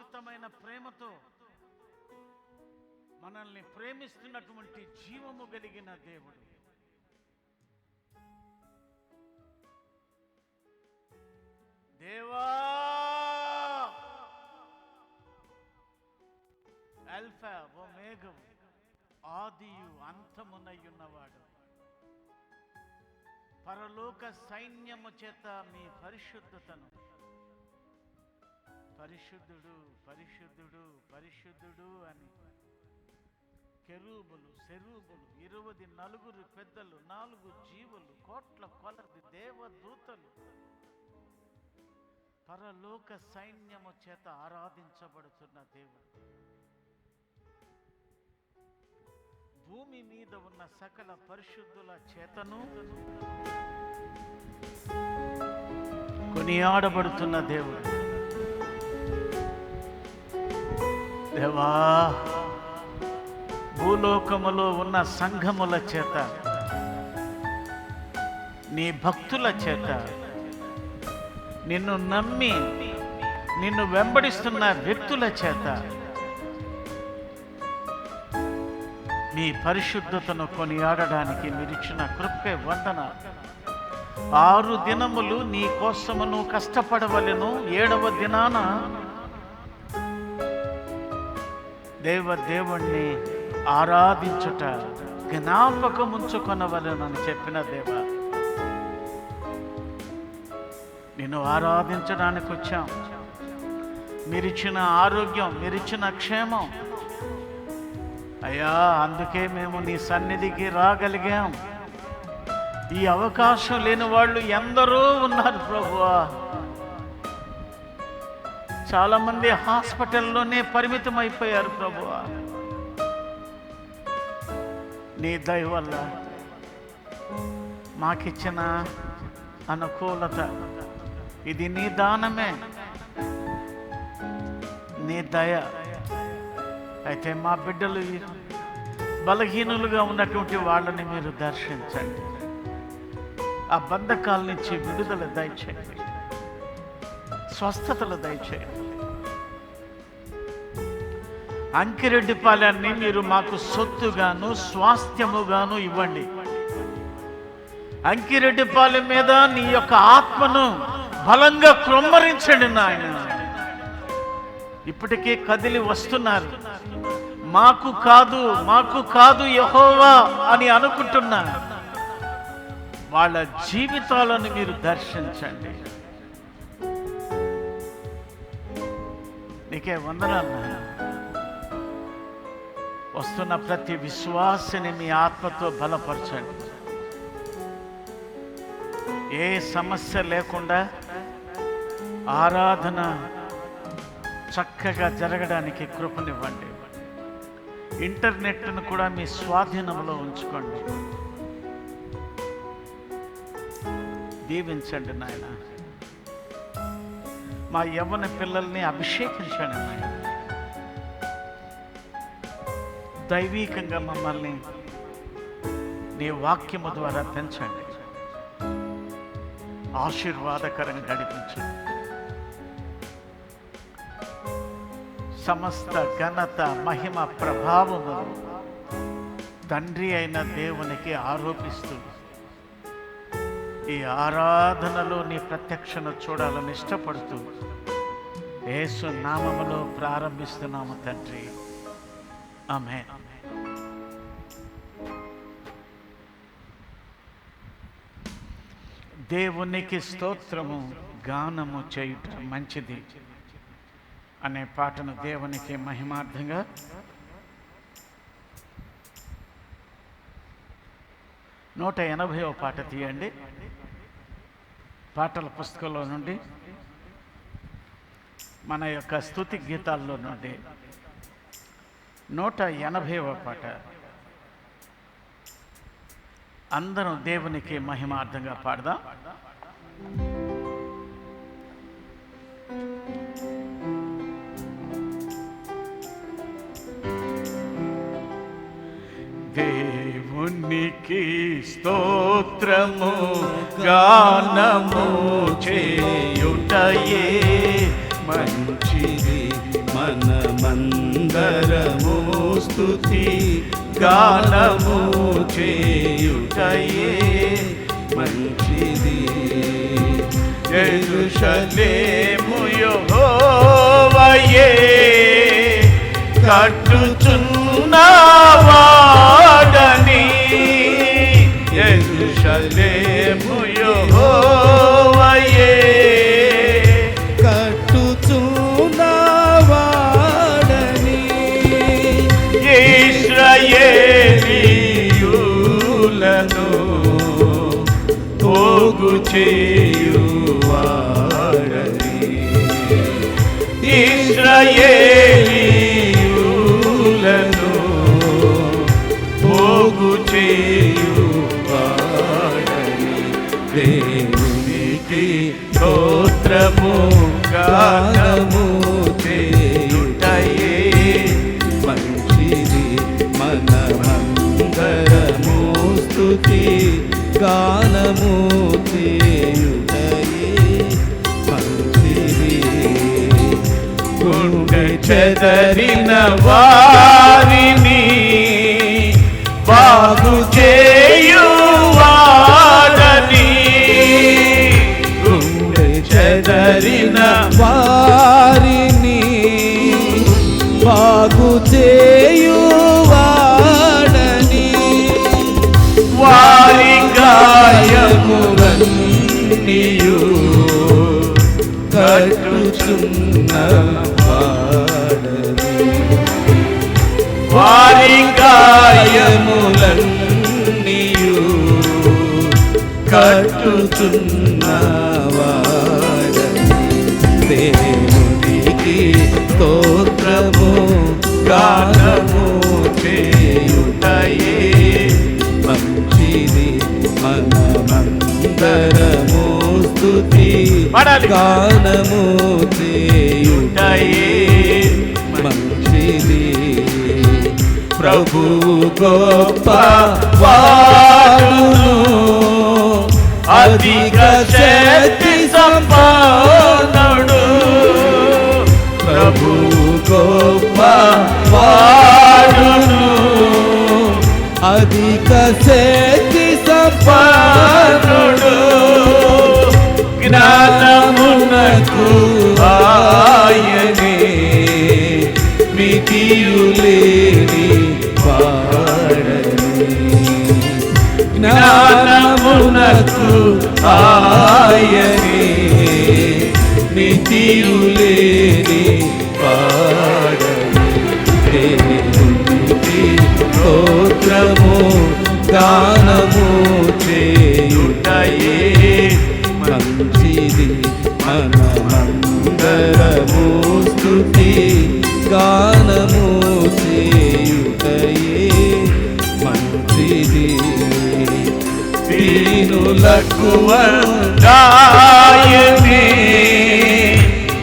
శాశ్వతమైన ప్రేమతో మనల్ని ప్రేమిస్తున్నటువంటి జీవము కలిగిన దేవుడు. దేవా, ఆల్ఫా ఒమేగము, ఆదియు అంతమునయున్నవాడు, పరలోక సైన్యము చేత మీ పరిశుద్ధతను, పరిశుద్ధుడు పరిశుద్ధుడు పరిశుద్ధుడు అని కెరూబులు, సెరూబులు, 24 పెద్దలు, 4 జీవులు, కోట్ల కొలది దేవదూతలు పరలోక సైన్యము చేత ఆరాధించబడుతున్న దేవుడు. భూమి మీద ఉన్న సకల పరిశుద్ధుల చేతను కొనియాడబడుతున్న దేవుడు. దేవా, భూలోకములో ఉన్న సంఘముల చేత, నీ భక్తుల చేత, నిన్ను నమ్మి నిన్ను వెంబడిస్తున్న వ్యక్తుల చేత నీ పరిశుద్ధతను కొనియాడడానికి మీరిచ్చిన కృపకే వందనాలు. 6 దినములు నీ కోసమును కష్టపడవలెను, 7వ దినాన దేవుణ్ణి ఆరాధించుట జ్ఞాపకముంచుకొనవలెనని చెప్పిన దేవ, నిన్ను ఆరాధించడానికి వచ్చాం. మీరిచ్చిన ఆరోగ్యం, మీరిచ్చిన క్షేమం అయ్యా, అందుకే మేము నీ సన్నిధికి రాగలిగాం. ఈ అవకాశం లేని వాళ్ళు ఎందరో ఉన్నారు ప్రభువా. చాలా మంది హాస్పిటల్లోనే పరిమితం అయిపోయారు ప్రభువా. నీ దయ వల్ల మాకిచ్చిన అనుకూలత, ఇది నీ దానమే, నీ దయ. అయితే మా బిడ్డలు బలహీనులుగా ఉన్నటువంటి వాళ్ళని మీరు దర్శించండి. ఆ బంధకాల నుంచి విడుదల దయచేయండి, స్వస్థతలు దయచేయండి. అంకిరెడ్డిపాలెన్ని మీరు మాకు సొత్తుగాను స్వాస్థ్యముగాను ఇవ్వండి. అంకిరెడ్డిపాలెం మీద నీ యొక్క ఆత్మను బలంగా క్రొమ్మరించండి నాయన. ఇప్పటికే కదిలి వస్తున్నారు. మాకు కాదు యెహోవా అని అనుకుంటున్నా వాళ్ళ జీవితాలను మీరు దర్శించండి. నీకే వందనాలు నాయన. వస్తున్న ప్రతి విశ్వాసిని మీ ఆత్మతో బలపరచండి. ఏ సమస్య లేకుండా ఆరాధన చక్కగా జరగడానికి కృపనివ్వండి. ఇంటర్నెట్ను కూడా మీ స్వాధీనంలో ఉంచుకోండి. దీవించండి నాయన. మా యవ్వన పిల్లల్ని అభిషేకించండి నాయన. దైవీకంగా మమ్మల్ని నీ వాక్యము ద్వారా పెంచండి, ఆశీర్వాదకరంగా నడిపించండి. సమస్త ఘనత, మహిమ, ప్రభావము తండ్రి అయిన దేవునికి ఆరోపిస్తూ ఈ ఆరాధనలో నీ ప్రత్యక్షను చూడాలని ఇష్టపడుతూ యేసు నామములో ప్రారంభిస్తున్నాము తండ్రి, ఆమేన్. దేవునికి స్తోత్రము, గానము చేయుట మంచిది అనే పాటను దేవునికి మహిమార్థంగా నూట 80వ పాట తీయండి. పాటల పుస్తకంలో నుండి, మన యొక్క స్తుతి గీతాల్లో నుండి 180వ పాట. అందరం దేవునికి మహిమార్థంగా పాడదాం. దేవునికి స్తోత్రము, గానము చేయుటయే మంచిది మనమందరము స్తుతి గానము చేయుటయే మంచిది. యెరూషలేము యెహోవాయే కట్టుచున్నవాడని, యెరూషలేము యెహోవాయే కట్టుచున్నవాడని, ఇశ్రాయేలీయులను పోగు చేయువాడని, ఇశ్రాయేలీయులను పోగు చేయువాడని, దేవునికి స్తోత్రము గానము చేయుటయే మంచిది. మనమందరము స్తుతి గానము చేయుటయే మంచిది. గుండె చెదరిన వారిని బాగు చేయువాడని, గుండె చెదరిన వారిని బాగు చేయువాడని, వారి గాయములన్నీయు కట్టుచున్నవాడని, వారి గాయములన్నీయు కట్టుచున్నవాడని, దేవునికి స్తోత్రము గానము చేయుటయే మంచిది. మనమందరము స్తుతి గానము చేయుటయే మంచిది. ప్రభువు గొప్ప వాడును, అధిక శక్తి సంపన్నుడు, ప్రభువు గొప్ప వాడును, అధిక శక్తి సంపన్నుడు, జ్ఞానమునకు ఆయనే మితియులేని వాడని, జ్ఞానమునకు ఆయనే మితియులేని వాడని, దేవునికి స్తోత్రము గానము చేయుటయే మంచిది. మనమందరము స్తుతి గానము చేయుటయే మంచిది. దీనులకు గాయని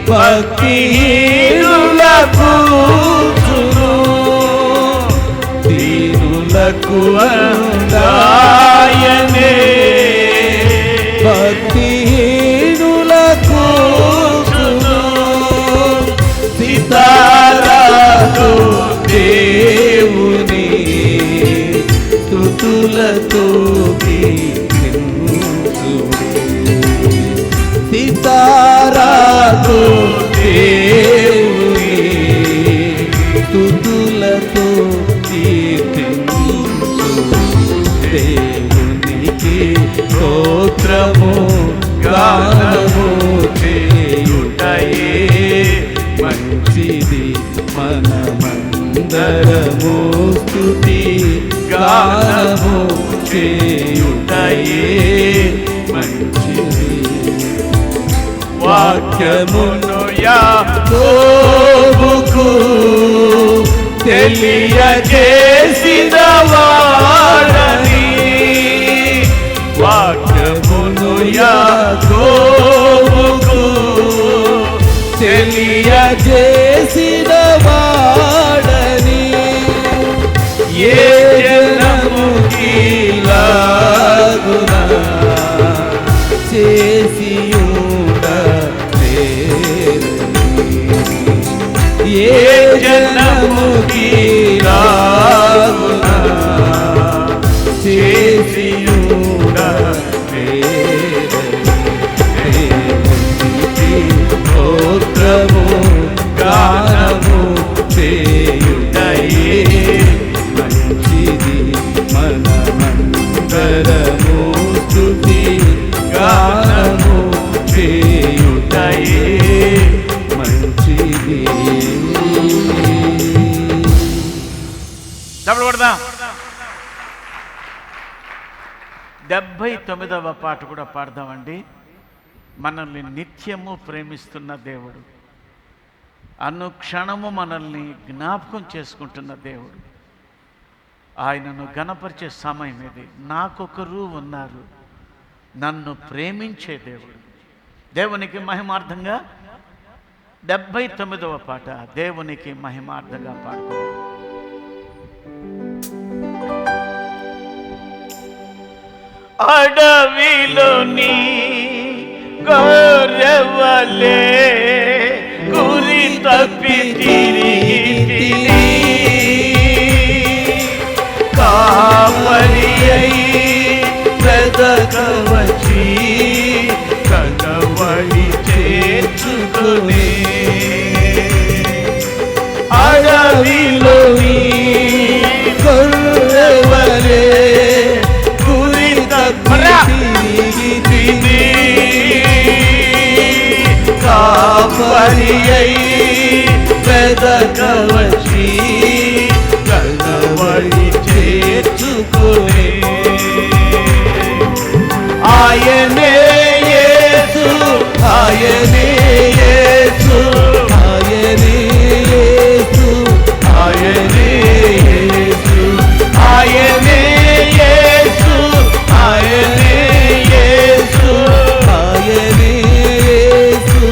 భక్తిహీనులకు దీనులకు గాయని భక్తిహీనులకు సితారాతో దేవుని స్తుతులతో సితారాతో దేవుని స్తుతులతో దేవునికి స్తోత్రము గానము చేయుటయే మంచిది. మనమందరము స్తుతి గానము చేయుటయే మంచిది. వాక్యమును యాకోబుకు తెలియజేసిన వాడని, వాక్యమును యాకోబుకు తెలియజేసిన వాడని, ఏ జనముకి లాగునా చేసియుండలేరని, ఏ జనము కొడదాం. 79వ పాట కూడా పాడదామండి. మనల్ని నిత్యము ప్రేమిస్తున్న దేవుడు, అనుక్షణము మనల్ని జ్ఞాపకం చేసుకుంటున్న దేవుడు, ఆయనను గణపరిచే సమయం ఇది. నాకొకరు ఉన్నారు, నన్ను ప్రేమించే దేవుడు. దేవునికి మహిమార్థంగా 79వ పాట దేవునికి మహిమార్థంగా పాడుకుందాం. అడవిలోని గొర్రెవలే గురి తప్పి తిరిగి కాపరి అయి వెదకవచ్చి కనబడి చేర్చుకునే అడవిలోని గొర్రెవలే గురి తప్పి కాపరి అయి వెదకవచ్చి కనబడి చేర్చుకునే ఆయనే యేసు, ఆయనే యేసు, ఆయనే యేసు, ఆయనే యేసు, ఆయనే యేసు, ఆయనే యేసు, ఆయనే యేసు,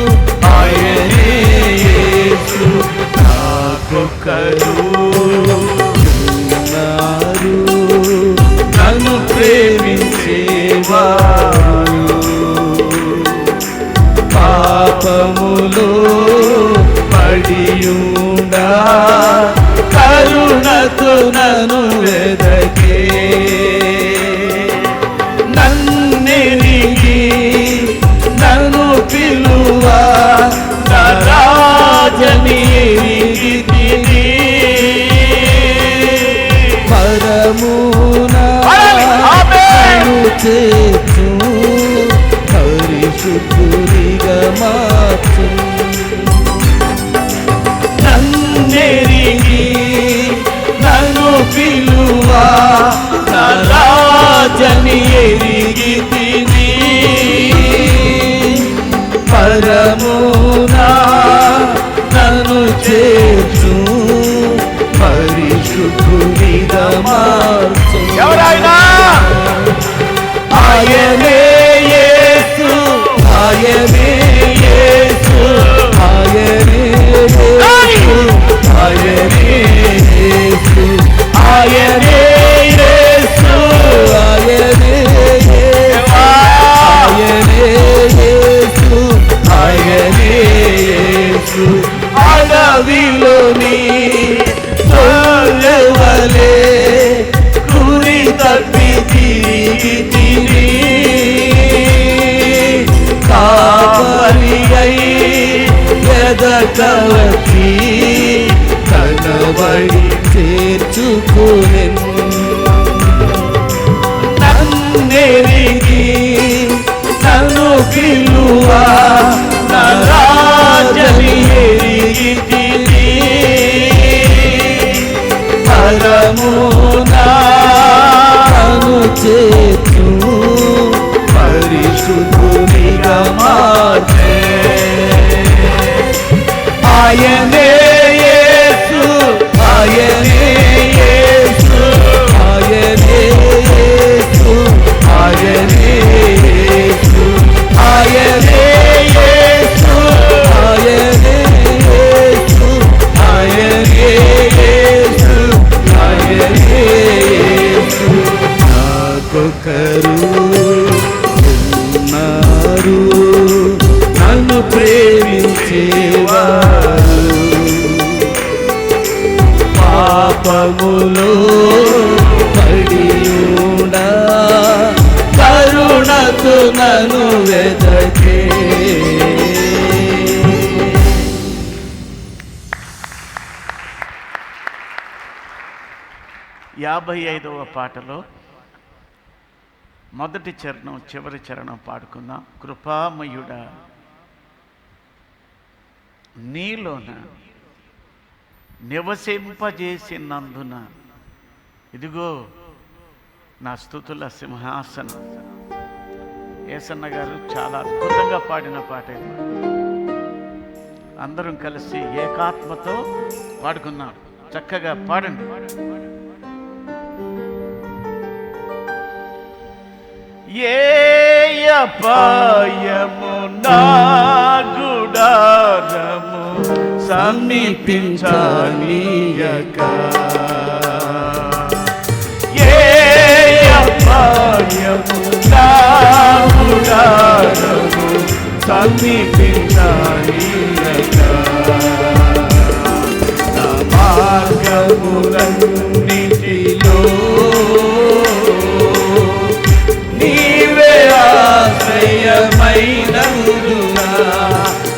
ఆయనే యేసు. నాకొకరు ఉన్నారు, నన్ను ప్రేమించేవారు, పాపములో పడియుండా కరుణతో నన్ను వెదకే, నన్నెరిగి నన్ను పిలువా నా రాజని ఎరిగితిని, పరమునా నన్ను చేర్చు, పరిశుద్ధునిగా మార్చు, నన్నెరిగి నన్ను పిలువా నా రాజని ఎరిగితిని, పరమునా నన్ను చేర్చు, పరిశుద్ధునిగా మార్చు. ఎవరైనా ఆయనే యేసు, ఆయనే యేసు, ఆయనే యేసు, ఆయనే యేసు, ఆయనే యేసు, ఆయనే యేసు, ఆయనే యేసు, ఆయనే యేసు. అడవిలోని గొర్రెవలే గురి తప్పి తిరిగి కాపరి అయి వెదకవచ్చి కనబడి చేర్చుకునెను, నన్నెరిగి నన్ను పిలువా నా రాజని ఎరిగితిని, పరమునా నన్ను చేర్చు, పరిశుద్ధునిగా మార్చే. ఆయనే యేసు, ఆయనే యేసు, ఆయనే యేసు, ఆయనే యేసు, ఆయనే యేసు, ఆయనే యేసు, ఆయనే యేసు, ఆయనే యేసు. నాకొకరు ఉన్నారు, నన్ను ప్రేమించేవారు, పాపములో పడియుండా కరుణతో నన్ను వెదకే. 55వ పాటలో మొదటి చరణం చివరి చరణం పాడుకుందాం. కృపామయుడా నీలోన నివసింపజేసినందున ఇదిగో నా స్తుతుల సింహాసనం. యేసన్న గారు చాలా అద్భుతంగా పాడిన పాట ఇది. అందరం కలిసి ఏకాత్మతో పాడుకున్నాం. చక్కగా పాడండి. ఏ అపాయము నా గుడారము సమీపించనీయక, ఏ అపాయము నా గుడారము సమీపించనీయక, నా మార్గములన్నిటిలో నీవే ఆశ్రయమైనందునా,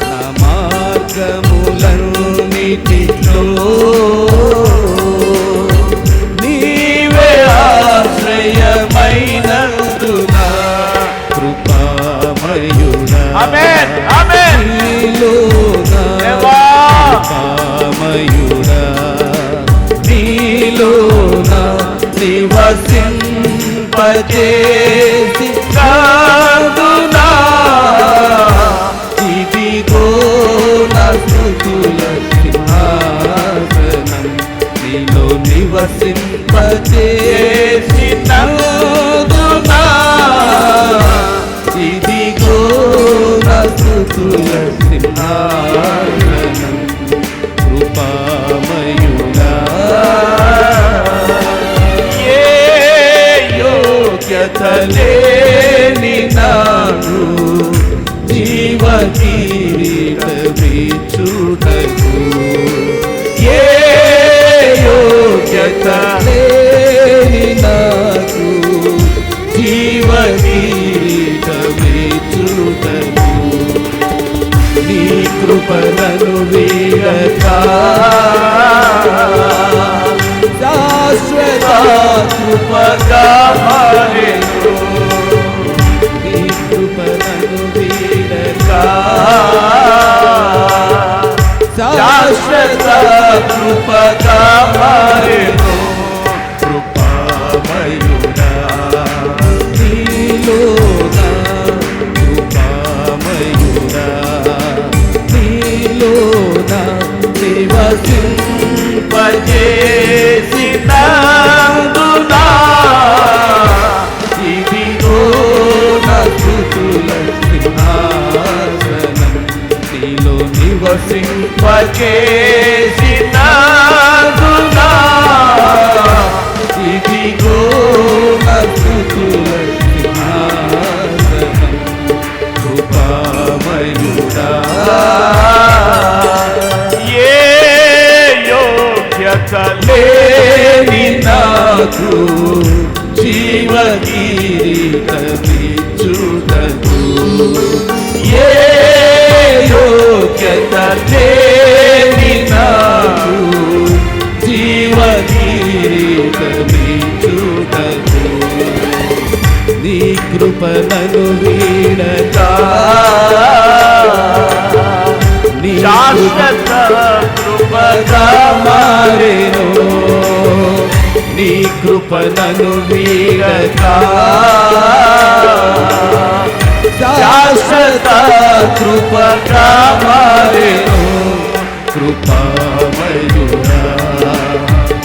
నా మార్గములన్నిటిలో నీవే ఆశ్రయమైనందునా, కృపామయుడా ఆమేన్ ఆమేన్. నీలోనా దేవా కృపామయుడా నీలోనా నివసింపజేసి కాదునా, ఇదిగో నా స్తుతుల సింహాసనం, నీలో నివసింపజేసి కాదునా, ఇదిగో నా స్తుతుల సింహాసనం, కృపామయుడా యోగ్యతలేని నాను జీవకిరీటమిచ్చుటకు, ఏ యోగ్యతలేని నాకు జీవకిరీటమిచ్చుటకు, నీ కృపలను వీడక శాశ్వత కృపగా మారెను, నీ కృపలను వీడక శాశ్వత కృపగా మారెను, కృపామయుడా నీలోనా కృపామయుడా నీలోనా నివసింపజేసినందునా, ఇదిగో నా స్తుతుల సింహాసనం, నీలో నివసింపజేసినందునా, ఇదిగో నా స్తుతుల సింహాసనం, కృపామయుడా లేని నాకు జీవకిరీటమిచ్చుటకు, ఏ యోగ్యత లేని నాకు జీవకిరీటమిచ్చుటకు, నీ కృపలను వీడక నీ శాశ్వత కృపగా మారెను, నీ కృపలను వీడక శాశ్వత కృపగా మారెను, కృపామయుడా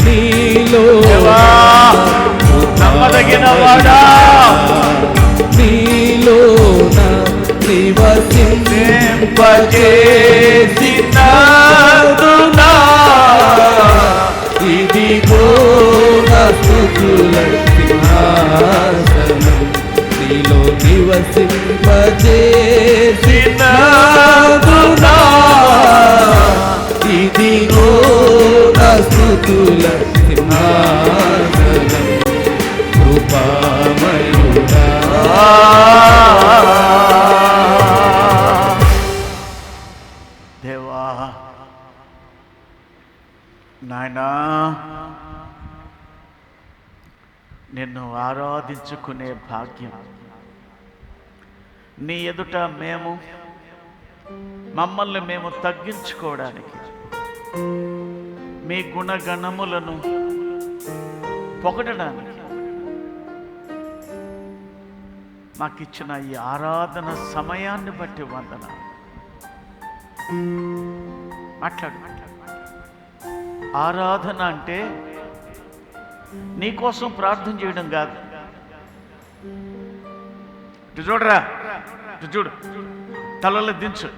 నీలో నమ్మదగిన వాడా నీలోనా నివసింపజేసినందునా, ఇదిగో నా స్తుతుల సింహాసనం, నీలో నివసింపజేసినందునా, ఇదిగో నా స్తుతుల సింహాసనం, కృపామయుడా దేవా. నాయనా, నిన్ను ఆరాధించుకునే భాగ్యం నీ ఎదుట మమ్మల్ని మేము తగ్గించుకోవడానికి, మీ గుణగణములను పొగడడానికి మాకిచ్చిన ఈ ఆరాధన సమయాన్ని బట్టి వందన. మాట్లాడు. ఆరాధన అంటే నీకోసం ప్రార్థన చేయడం కాదు. ఇటు చూడరా, ఇటు చూడు, తల దించు.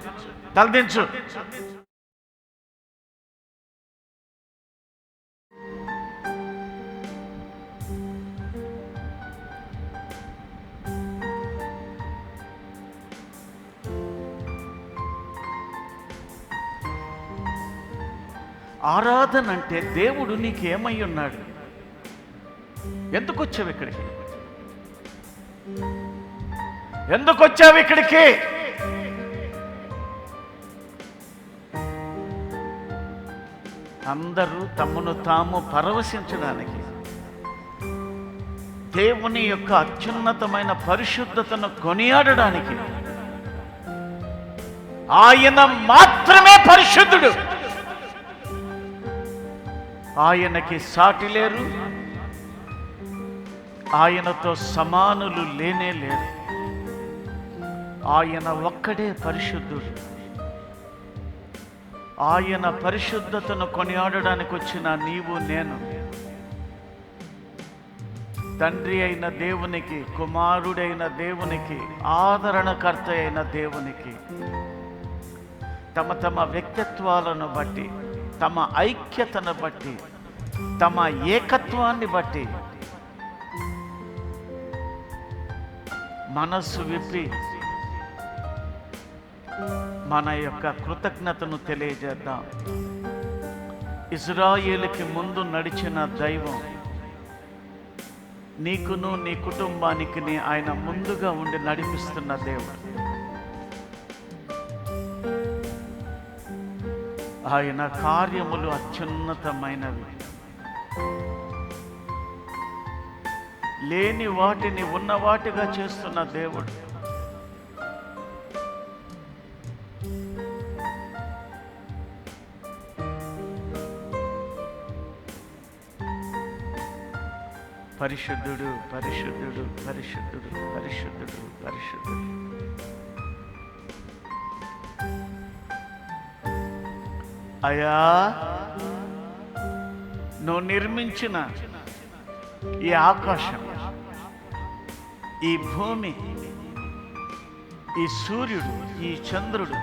ఆరాధన అంటే దేవుడు నీకేమై ఉన్నాడు? ఎందుకు వచ్చావు ఇక్కడికి? అందరూ తమను తాము పరవశించడానికి, దేవుని యొక్క అత్యున్నతమైన పరిశుద్ధతను కొనియాడడానికి. ఆయన మాత్రమే పరిశుద్ధుడు. ఆయనకి సాటి లేరు, ఆయనతో సమానులు లేనే లేరు. ఆయన ఒక్కడే పరిశుద్ధుడు. ఆయన పరిశుద్ధతను కొనియాడడానికి వచ్చిన నీవు నేను తండ్రి అయిన దేవునికి, కుమారుడైన దేవునికి, ఆదరణకర్త అయిన దేవునికి తమ తమ వ్యక్తిత్వాలను బట్టి, తమ ఐక్యతను బట్టి, తమ ఏకత్వాన్ని బట్టి మనస్సు విప్పి మన యొక్క కృతజ్ఞతను తెలియజేద్దాం. ఇజ్రాయేలుకి ముందు నడిచిన దైవం నీకును నీ కుటుంబానికి ఆయన ముందుగా ఉండి నడిపిస్తున్న దేవుడు. ఆయన కార్యములు అత్యున్నతమైనవి. లేని వాటిని ఉన్నవాటిగా చేస్తున్న దేవుడు. పరిశుద్ధుడు, పరిశుద్ధుడు, పరిశుద్ధుడు, పరిశుద్ధుడు, పరిశుద్ధుడు. అయ్యా, నువ్వు నిర్మించిన ఈ ఆకాశం, ఈ భూమి, ఈ సూర్యుడు, ఈ చంద్రుడు,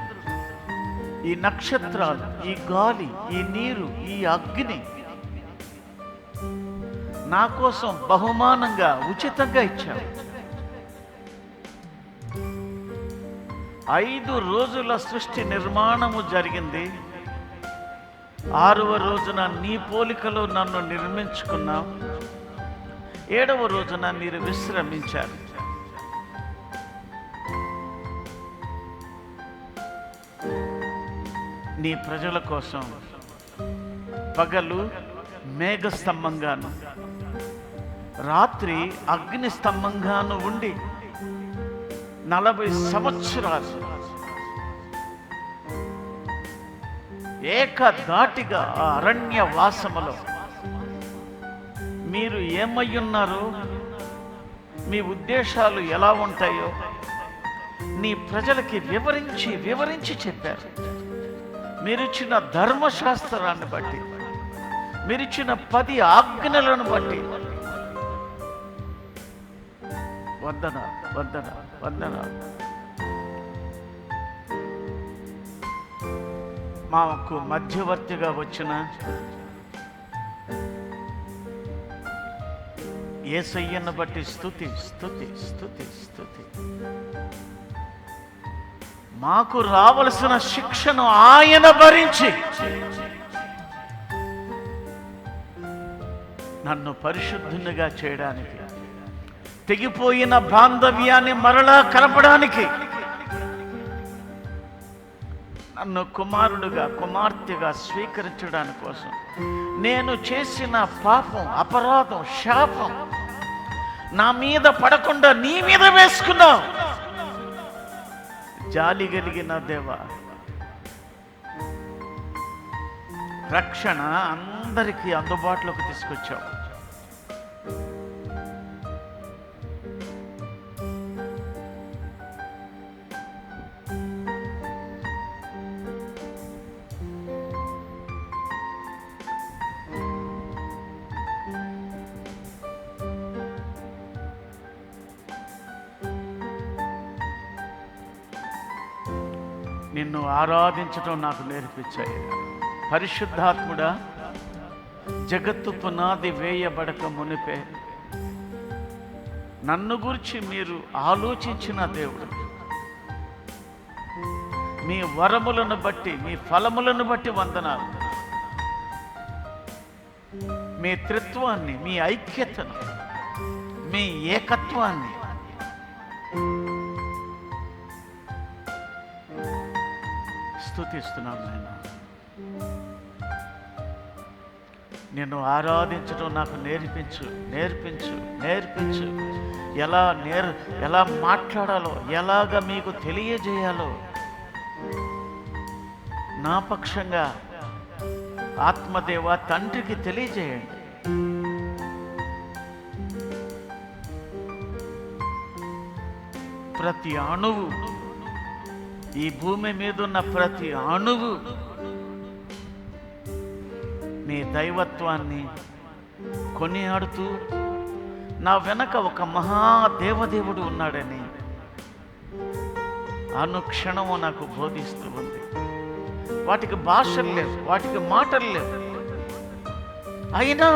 ఈ నక్షత్రాలు, ఈ గాలి, ఈ నీరు, ఈ అగ్ని నా కోసం బహుమానంగా ఉచితంగా ఇచ్చావు. 5 రోజుల సృష్టి నిర్మాణము జరిగింది. 6వ రోజున నీ పోలికలో నన్ను నిర్మించుకున్నావు. 7వ రోజున మీరు విశ్రమించారు. నీ ప్రజల కోసం పగలు మేఘస్తంభంగాను, రాత్రి అగ్ని స్తంభంగాను ఉండి 40 సంవత్సరాలు ఏకధాటిగా ఆ అరణ్య వాసములో మీరు ఏమయ్యున్నారో, మీ ఉద్దేశాలు ఎలా ఉంటాయో నీ ప్రజలకి వివరించి చెప్పారు. మీరిచ్చిన ధర్మశాస్త్రాన్ని బట్టి, మీరిచ్చిన 10 ఆజ్ఞలను బట్టి వందన. మాకు మధ్యవర్తిగా వచ్చిన యేసయ్యను బట్టి స్తుతి, స్తుతి, స్తుతి, స్తుతి. మాకు రావలసిన శిక్షను ఆయన భరించి నన్ను పరిశుద్ధునిగా చేయడానికి, తెగిపోయిన బాంధవ్యాన్ని మరలా కలపడానికి, నన్ను కుమారుడుగా, కుమార్తెగా స్వీకరించడానికి కోసం నేను చేసిన పాపం, అపరాధం, శాపం నా మీద పడకుండా నీ మీద వేసుకున్నావు. జాలి కలిగిన దేవా, రక్షణ అందరికీ అందుబాటులోకి తీసుకొచ్చావు. నిన్ను ఆరాధించడం నాకు నేర్పించాయి. పరిశుద్ధాత్ముడా, జగత్తు పునాది వేయబడక మునిపే నన్ను గురించి మీరు ఆలోచించిన దేవుడు. మీ వరములను బట్టి, మీ ఫలములను బట్టి వందనాలు. మీ త్రిత్వాన్ని, మీ ఐక్యతను, మీ ఏకత్వాన్ని స్తుతిస్తున్నాను నాయన. నిన్ను ఆరాధించడం నాకు నేర్పించు, నేర్పించు, నేర్పించు. ఎలా మాట్లాడాలో, ఎలాగ మీకు తెలియజేయాలో నా పక్షంగా ఆత్మదేవ తండ్రికి తెలియజేయండి. ప్రతి అణువు, ఈ భూమి మీద ఉన్న ప్రతి అణువు నీ దైవత్వాన్ని కొనియాడుతూ నా వెనక ఒక మహాదేవదేవుడు ఉన్నాడని అనుక్షణము నాకు బోధిస్తూ ఉంది. వాటికి భాషలు లేవు, వాటికి మాటలు లేవు. అయినా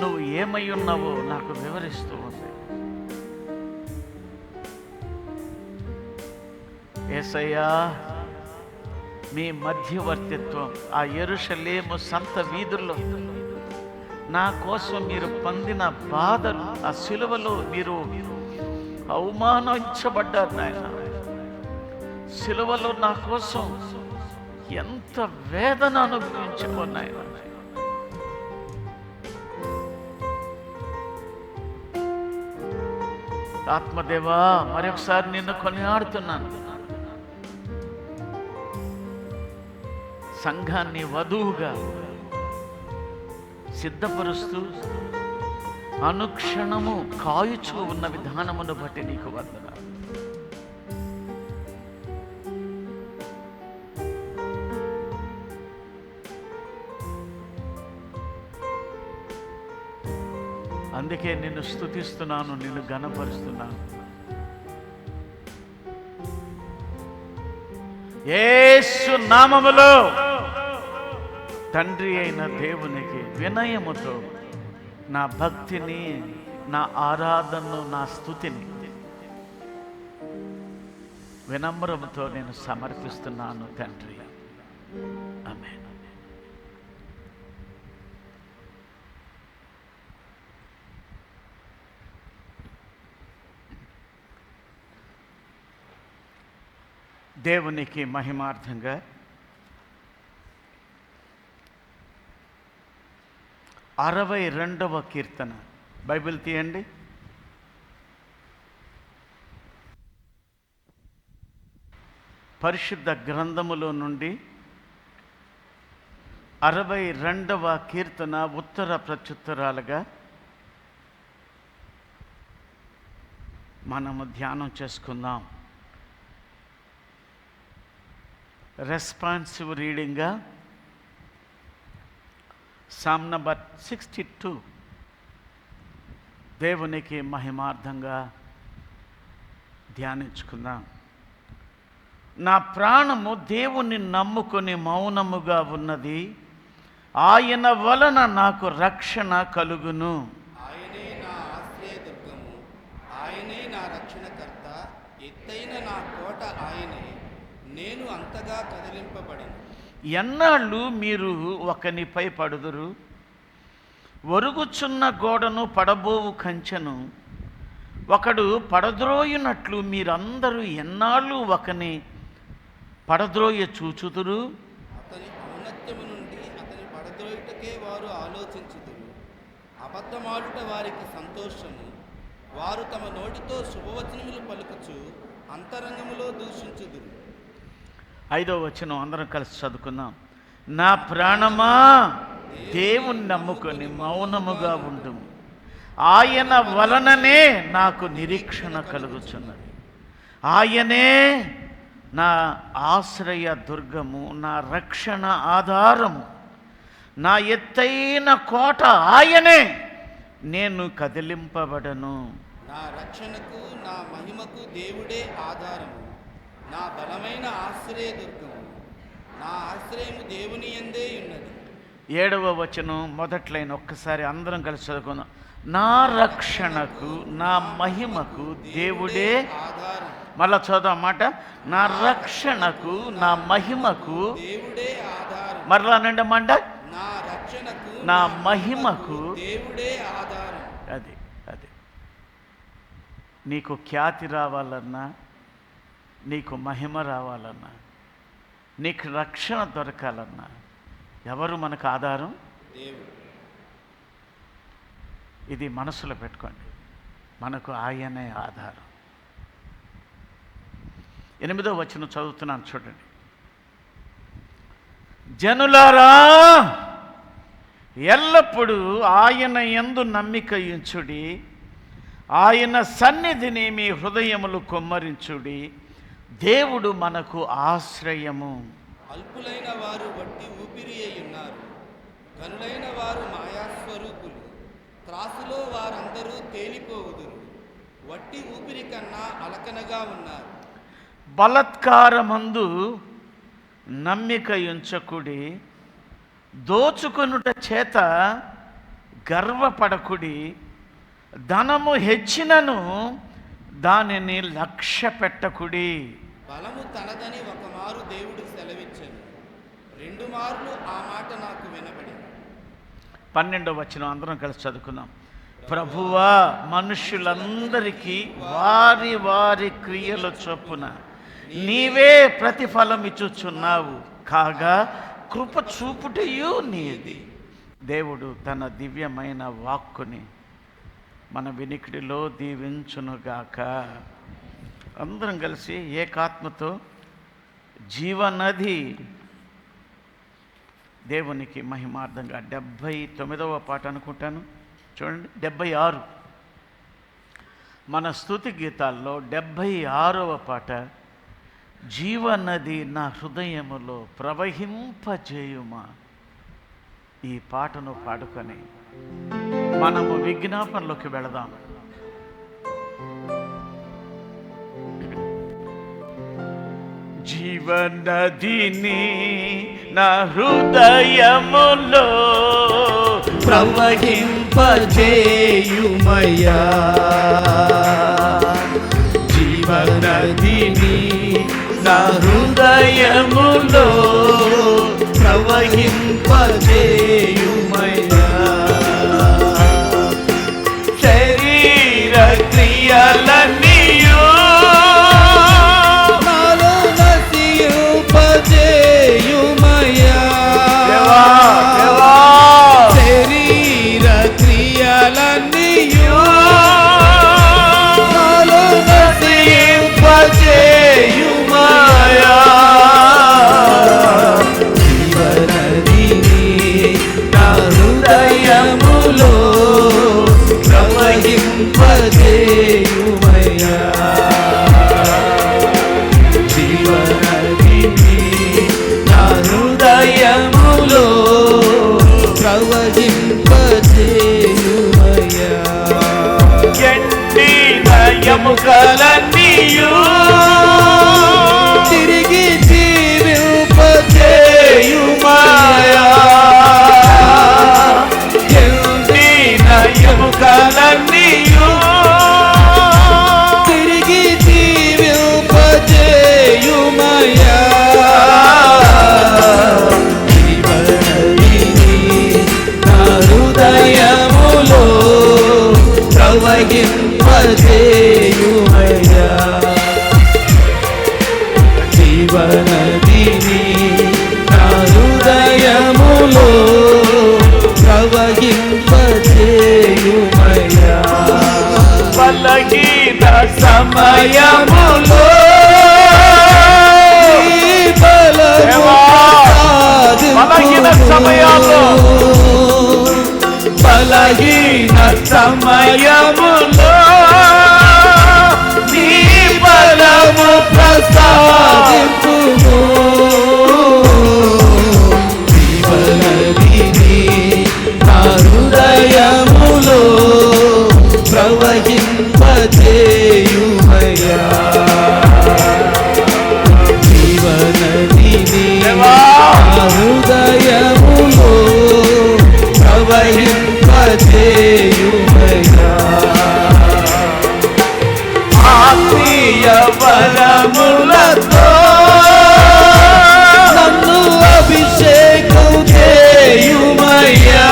నువ్వు ఏమై ఉన్నావో నాకు వివరిస్తూ ఉంది. యేసయ్యా, మీ మధ్యవర్తిత్వం ఆ యెరూషలేము సంత వీధుల్లో నా కోసం మీరు పొందిన బాధలు, ఆ సిలువలో మీరు అవమానించబడ్డారు నాయన. సిలువలో నా కోసం ఎంత వేదన అనుభవించుకున్నాయన. ఆత్మదేవా, మరొకసారి నిన్ను కొనియాడుతున్నాను. సంఘాన్ని వధువుగా సిద్ధపరుస్తూ అనుక్షణము కాయుచూ ఉన్న విధానమును బట్టి నీకు వందనాలు. అందుకే నిన్ను స్తుతిస్తున్నాను, నిన్ను ఘనపరుస్తున్నాను. యేసు నామములో తండ్రి అయిన దేవునికి వినయముతో నా భక్తిని, నా ఆరాధనను, నా స్తుతిని వినమ్రముతో నేను సమర్పిస్తున్నాను తండ్రి. ఆమేన్. దేవునికి మహిమార్థంగా 62వ కీర్తన బైబిల్ తీయండి. పరిశుద్ధ గ్రంథములో నుండి 62వ కీర్తన ఉత్తర ప్రత్యుత్తరాలుగా మనము ధ్యానం చేసుకుందాం. రెస్పాన్సివ్ రీడింగ్గా సామ్ నంబర్ 62 దేవునికి మహిమార్థంగా ధ్యానించుకుందాం. నా ప్రాణము దేవుని నమ్ముకొని మౌనముగా ఉన్నది, ఆయన వలన నాకు రక్షణ కలుగును. ఆయనే నా ఆశ్రయదుర్గము, ఆయనే నా రక్షణకర్త, ఎత్తైన నా కోట ఆయనే, నేను అంతగా కదిలింపబడిన. ఎన్నాళ్ళు మీరు ఒకనిపై పడుదురు? ఒరుగుచున్న గోడను పడబోవు కంచెను ఒకడు పడద్రోయునట్లు మీరందరూ ఎన్నాళ్ళు ఒకని పడద్రోయ చూచుదురు? అతని ఔన్నత్యము నుండి అతని పడద్రోయుటకే వారు ఆలోచించుదురు. అబద్ధమాడుట వారికి సంతోషము, వారు తమ నోటితో శుభవచనములు పలుకుచు అంతరంగములో దూషించుదురు. 5వ వచనం అందరం కలిసి చదువుకుందాం. నా ప్రాణమా దేవుని నమ్ముకొని మౌనముగా ఉండుము, ఆయన వలననే నాకు నిరీక్షణ కలుగుచున్నది. ఆయనే నా ఆశ్రయ దుర్గము, నా రక్షణ ఆధారము, నా ఎత్తైన కోట ఆయనే, నేను కదిలింపబడను. నా రక్షణకు నా మహిమకు దేవుడే ఆధారము, నా బలమైన ఆశ్రయదుర్గము, నా ఆశ్రయము దేవుని యందే ఉన్నది. 7వ వచనం మొదట్లైన ఒక్కసారి అందరం కలిసి చదువుకుందాం. నా రక్షణకు నా మహిమకు దేవుడే ఆధారం. మళ్ళా చదువు మాట. నా రక్షణకు నా మహిమకు దేవుడే ఆధారం. మరలా నిండమంట. నా రక్షణకు నా మహిమకు దేవుడే ఆధారం. అది నీకు ఖ్యాతి రావాలన్నా, నీకు మహిమ రావాలన్నా, నీకు రక్షణ దొరకాలన్నా ఎవరు మనకు ఆధారం? దేవుడు. ఇది మనసులో పెట్టుకోండి. మనకు ఆయనే ఆధారం. 8వ వచనం చదువుతున్నాను చూడండి. జనులారా, ఎల్లప్పుడూ ఆయన యందు నమ్మిక ఉంచుడి, ఆయన సన్నిధిని మీ హృదయములు కొమ్మరించుడి. దేవుడు మనకు ఆశ్రయము. అల్పులైన వారు వట్టి ఊపిరి అయి ఉన్నారు, గనులైన వారు మాయాస్వరూపులు. త్రాసులో వారందరూ తేలిపోవుదురు, వట్టి ఊపిరి కన్నా అలకనగా ఉన్నారు. బలత్కారమందు నమ్మిక ఉంచకుడి, దోచుకొనుట చేత గర్వపడకుడి. ధనము హెచ్చినను దానిని లక్ష్య పెట్టకుడి. బలము తనదని ఒక మారు దేవుడు సెలవిచ్చెను, 2 మార్లు ఆ మాట నాకు వినబడింది. 12వ వచనం అందరం కలిసి చదువుకుందాం. ప్రభువా, మనుష్యులందరికీ వారి వారి క్రియల చొప్పున నీవే ప్రతిఫలం ఇచ్చుచున్నావు, కాగా కృప చూపుటయు నీది. దేవుడు తన దివ్యమైన వాక్కుని మన వినికిడిలో దీవించునుగాక. అందరం కలిసి ఏకాత్మతో జీవనది దేవునికి మహిమార్థంగా 79వ పాట అనుకుంటాను చూడండి. 76 మన స్తుతి గీతాల్లో 76వ పాట, జీవనది నా హృదయములో ప్రవహింపజేయుమా. ఈ పాటను పాడుకొని మనము విజ్ఞాపనలోకి వెళదాం. జీవనదిని నా హృదయములో ప్రవహింపజేయుమయ్యా. జీవనదిని నా హృదయములో ప్రవహింపజేయుమయ్యా. శరీర క్రియలన్నీయు నాలో నశింపజేయుమయ్యా. శరీర క్రియలన్నీయు నాలో నశింపజేయుమయ్యా. జీవనదిని నా హృదయములో ప్రవహింపజేయుమయ్యా. జీవనదిని నా హృదయములో ప్రవహింపజేయుమయ్యా. ఎండిన ఎముకలన్నీయు తిరిగి జీవింపజేయుమయ్యా. ఎండిన ఎముకలన్నీయు తిరిగి జీవింపజేయుమయ్యా. జీవనదిని నా హృదయములో ప్రవహింపజేయుమయ్యా. జీవనదిని నా హృదయములో ప్రవహింపజేయుమయ్యా. బలహీన సమయములో బలహీన సమయాల్లో బలహీన సమయములో నీ బలము ప్రసాదింపుము. జీవనదిని నా హృదయములో ప్రవహింపజేయుమయ్యా. హృదయములో ప్రవహింపజేయుమయ్యా ఆత్మీయ వరములతో నన్ను అభిషేకం చేయుమయ్యా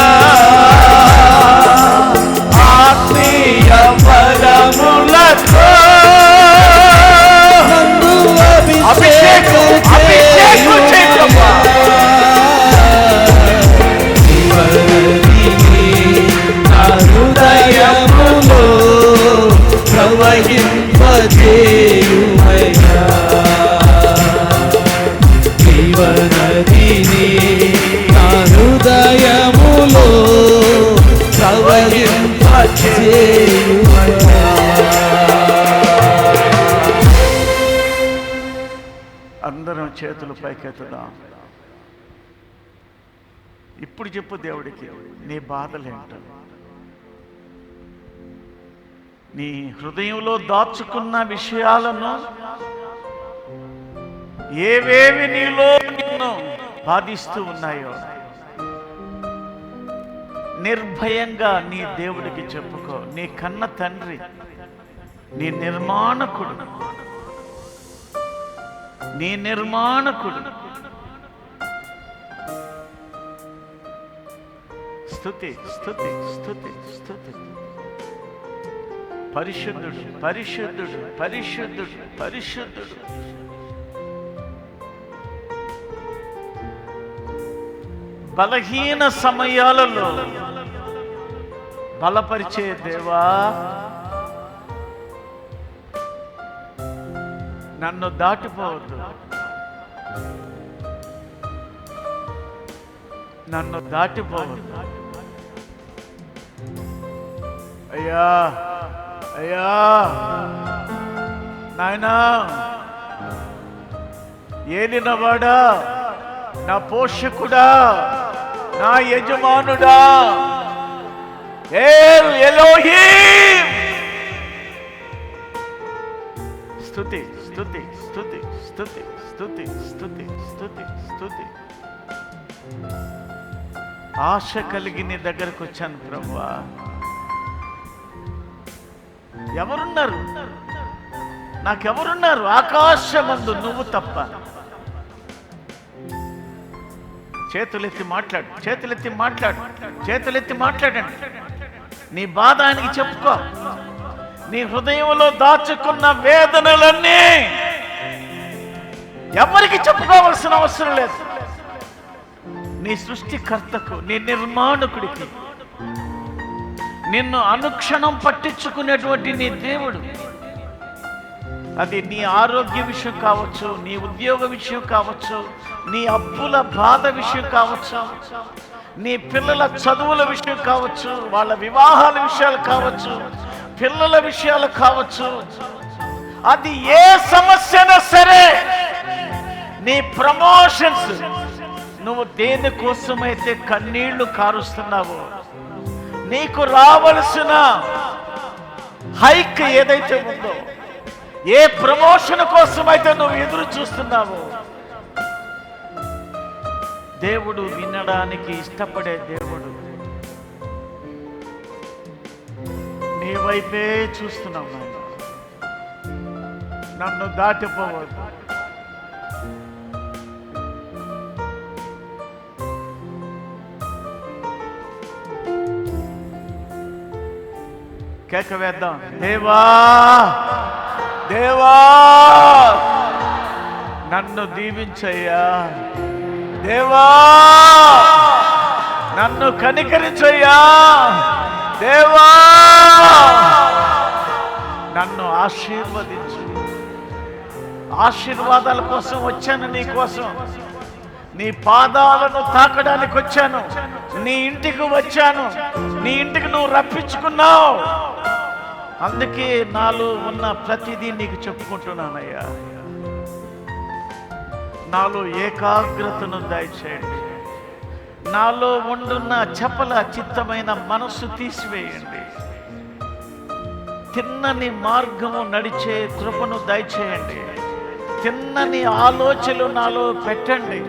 ఆత్మీయ వరములతో నన్ను అభిషేకం చేయుమయ్యా నా హృదయములో ప్రవహింపజేయుమయ్యా జీవనదిని నా హృదయములో ప్రవహింపజేయుమయ్యా అందరం చేతులు పైకెత్తుదాం. ఇప్పుడు చెప్పు దేవుడికి నీ బాధలేంటో, నీ హృదయంలో దాచుకున్న విషయాలను, ఏవేవి నీలో నిన్ను బాధిస్తూ ఉన్నాయో నిర్భయంగా నీ దేవుడికి చెప్పుకో. నీ కన్న తండ్రి, నీ నిర్మాణకుడు, నీ నిర్మాణకుడు. స్తుతి స్తుతి స్తుతి స్తుతి. పరిశుద్ధుడు పరిశుద్ధుడు పరిశుద్ధుడు పరిశుద్ధుడు. బలహీన సమయాలలో బలపరిచే దేవా, నన్ను దాటిపోవద్దు, నన్ను దాటిపోవద్దు. అయ్యా అయ్యా నాయనా, ఏలినవాడా, నా పోషకుడా, నా యజమానుడా, ఎలోహీం. స్తుతి స్తుతి స్తుతి స్తుతి స్తుతి స్తుతి స్తుతి స్తుతి. ఆశ కలిగి నీ దగ్గరకు వచ్చాను ప్రభువా. ఎవరున్నారు? నాకెవరున్నారు? ఆకాశమందు నువ్వు తప్ప. చేతులెత్తి మాట్లాడు, చేతులెత్తి మాట్లాడు, చేతులెత్తి మాట్లాడండి. నీ బాధ ఆయనకి చెప్పుకో. నీ హృదయంలో దాచుకున్న వేదనలన్నీ ఎవరికి చెప్పుకోవాల్సిన అవసరం లేదు. నీ సృష్టికర్తకు, నీ నిర్మాణకుడికి, నిన్ను అనుక్షణం పట్టించుకునేటువంటి నీ దేవుడు. అది నీ ఆరోగ్య విషయం కావచ్చు, నీ ఉద్యోగ విషయం కావచ్చు, నీ అప్పుల బాధ విషయం కావచ్చు, నీ పిల్లల చదువుల విషయం కావచ్చు, వాళ్ళ వివాహాల విషయాలు కావచ్చు, పిల్లల విషయాలు కావచ్చు. అది ఏ సమస్యనా సరే, నీ ప్రమోషన్స్, నువ్వు దేనికోసమైతే కన్నీళ్లు కారుస్తున్నావో, నీకు రావలసిన హైక్ ఏదైతే ఉందో, ఏ ప్రమోషన్ కోసమైతే నువ్వు ఎదురు చూస్తున్నావో, దేవుడు వినడానికి ఇష్టపడే దేవుడు. నీ వైపే చూస్తున్నావు. నన్ను దాటిపోవద్దు. కేక వేద్దాం. దేవా దేవా, నన్ను దీవించయ్యా. దేవా, నన్ను కనికరించయ్యా. దేవా, నన్ను ఆశీర్వదించు. ఆశీర్వాదాల కోసం వచ్చాను, నీ కోసం, నీ పాదాలను తాకడానికి వచ్చాను, నీ ఇంటికి వచ్చాను. నీ ఇంటికి నువ్వు రప్పించుకున్నావు. అందుకే నాలో ఉన్న ప్రతిదీ నీకు చెప్పుకుంటున్నానయ్యా. నాలో ఏకాగ్రతను దయచేయండి. నాలో ఉండున్న చపల చిత్తమైన మనస్సు తీసివేయండి. తిన్నని మార్గము నడిచే కృపను దయచేయండి. తిన్నని ఆలోచనలు నాలో పెట్టండి.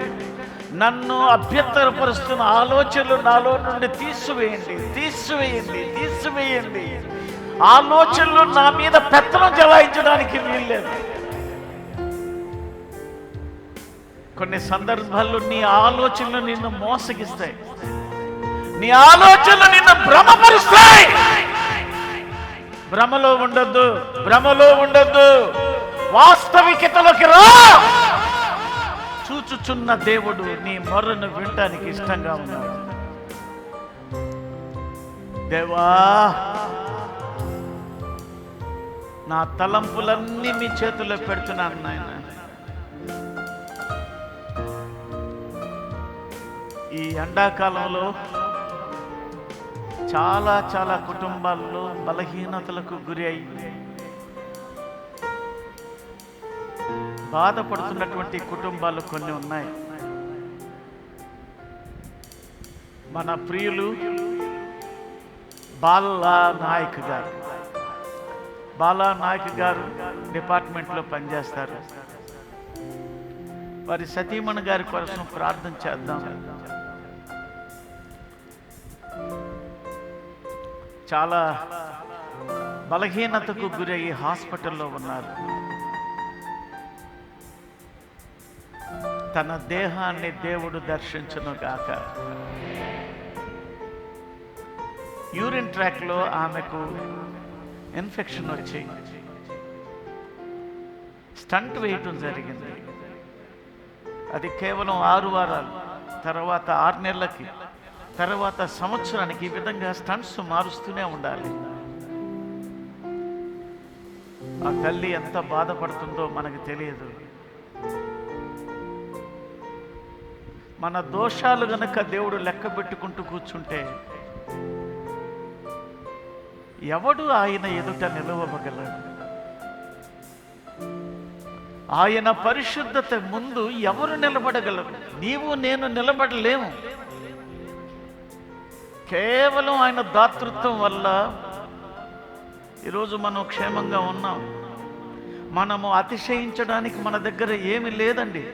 నన్ను అభ్యంతరపరుస్తున్న ఆలోచనలు నాలో నుండి తీసివేయండి, తీసివేయండి, తీసివేయండి. ఆలోచనలు నా మీద పెత్తనం చెలాయించడానికి వీల్లేదు. కొన్ని సందర్భాల్లో నీ ఆలోచనలు నిన్ను మోసగిస్తాయి, నీ ఆలోచనలు నిన్ను భ్రమపరుస్తాయి. భ్రమలో ఉండొద్దు, భ్రమలో ఉండొద్దు. వాస్తవికతలోకి రా. చూచుచున్న దేవుడు నీ మొర్రను వినటానికి ఇష్టంగా ఉన్నాడు. దేవా, నా తలంపులన్నీ మీ చేతుల్లో పెడుతున్నాను నాయన. ఈ ఎండాకాలంలో చాలా చాలా కుటుంబాల్లో బలహీనతలకు గురి అయ్యి బాధపడుతున్నటువంటి కుటుంబాలు కొన్ని ఉన్నాయి. మన ప్రియులు బాలా నాయక్ గారు డిపార్ట్మెంట్లో పనిచేస్తారు. వారి సతీమణి గారి కోసం ప్రార్థన చేద్దాం. చాలా బలహీనతకు గురయ్యి హాస్పిటల్లో ఉన్నారు. తన దేహాన్ని దేవుడు దర్శించును గాక. యూరిన్ ట్రాక్లో ఆమెకు ఇన్ఫెక్షన్ వచ్చి స్టంట్ వేయటం జరిగింది. అది కేవలం 6 వారాలు, తర్వాత 6 నెలలకి, తర్వాత సంవత్సరానికి ఈ విధంగా స్టంట్స్ మారుస్తూనే ఉండాలి. ఆ తల్లి ఎంత బాధపడుతుందో మనకు తెలియదు. మన దోషాలు గనక దేవుడు లెక్క పెట్టుకుంటూ కూర్చుంటే ఎవడు ఆయన ఎదుట నిలవగలడు? ఆయన పరిశుద్ధత ముందు ఎవరు నిలబడగలరు? నీవు నేను నిలబడలేము. కేవలం ఆయన దాతృత్వం వల్ల ఈరోజు మనం క్షేమంగా ఉన్నాం. మనము అతిశయించడానికి మన దగ్గర ఏమి లేదండి.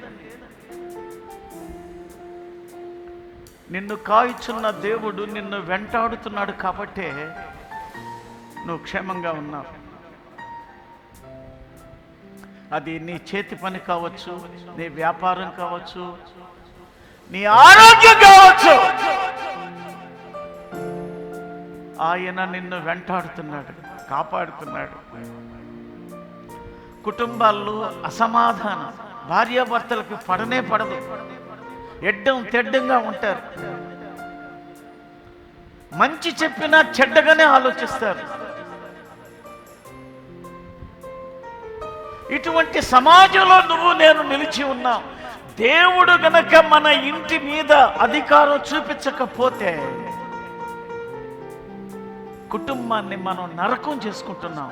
నిన్ను కాయిచున్న దేవుడు నిన్ను వెంటాడుతున్నాడు కాబట్టే నువ్వు క్షేమంగా ఉన్నావు. అది నీ చేతి పని కావచ్చు, నీ వ్యాపారం కావచ్చు, నీ ఆరోగ్యం కావచ్చు. ఆయన నిన్ను వెంటాడుతున్నాడు, కాపాడుతున్నాడు. కుటుంబాల్లో అసమాధానం, భార్యాభర్తలకు పడనే పడదు, ఎడ్డం తెడ్డంగా ఉంటారు. మంచి చెప్పినా చెడ్డగానే ఆలోచిస్తారు. ఇటువంటి సమాజంలో నువ్వు నేను నిలిచి ఉన్నావు. దేవుడు గనక మన ఇంటి మీద అధికారం చూపించకపోతే కుటుంబాన్ని మనం నరకం చేసుకుంటున్నాం.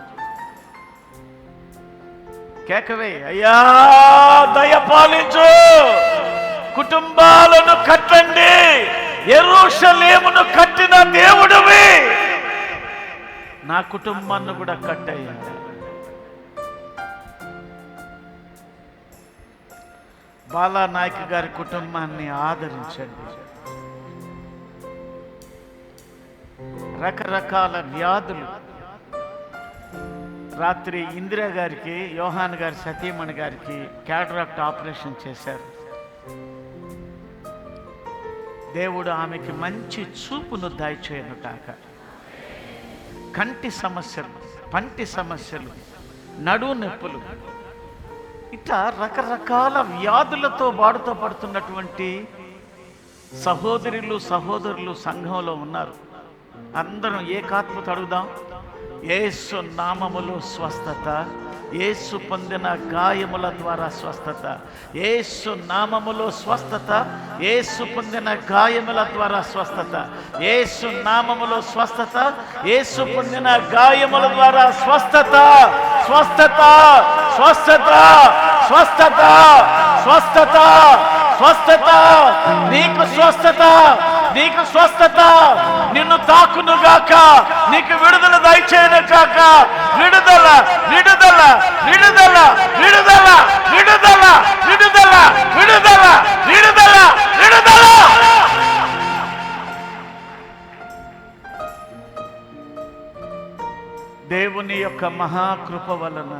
కేకవే, అయ్యా దయపాలించు, కుటుంబాలను కట్టండి, యెరూషలేమును కట్టిన దేవుడివి, నా కుటుంబాన్ని కూడా కట్టయ్యా. బాలా నాయక్ గారి కుటుంబాన్ని ఆదరించండి. రకరకాల వ్యాధులు. రాత్రి ఇందిరా గారికి, యోహాన్ గారి సతీమణి గారికి క్యాటరాక్ట్ ఆపరేషన్ చేశారు. దేవుడు ఆమెకి మంచి చూపును దయచేయను కాక. కంటి సమస్యలు, పంటి సమస్యలు, నడుము నొప్పులు, ఇట్లా రకరకాల వ్యాధులతో బాధతో పడుతున్నటువంటి సహోదరులు సంఘంలో ఉన్నారు. అందరం ఏకాత్మత అడుగుదాం. యేసు నామములో స్వస్థత, యేసు పొందిన గాయముల ద్వారా స్వస్థత, యేసు నామములో స్వస్థత, యేసు పొందిన గాయముల ద్వారా స్వస్థత, యేసు నామములో స్వస్థత, యేసు పొందిన గాయముల ద్వారా స్వస్థత, స్వస్థత, స్వస్థత, స్వస్థత, స్వస్థత, స్వస్థత, నీకు స్వస్థత, నీకు స్వస్థత, నిన్ను తాకునుగాక, నీకు విడుదల దయచేయను కాక. విడుదల, విడుదల, విడుదల, విడుదల, విడుదల, విడుదల, విడుదల, విడుదల, యొక్క మహాకృప వలన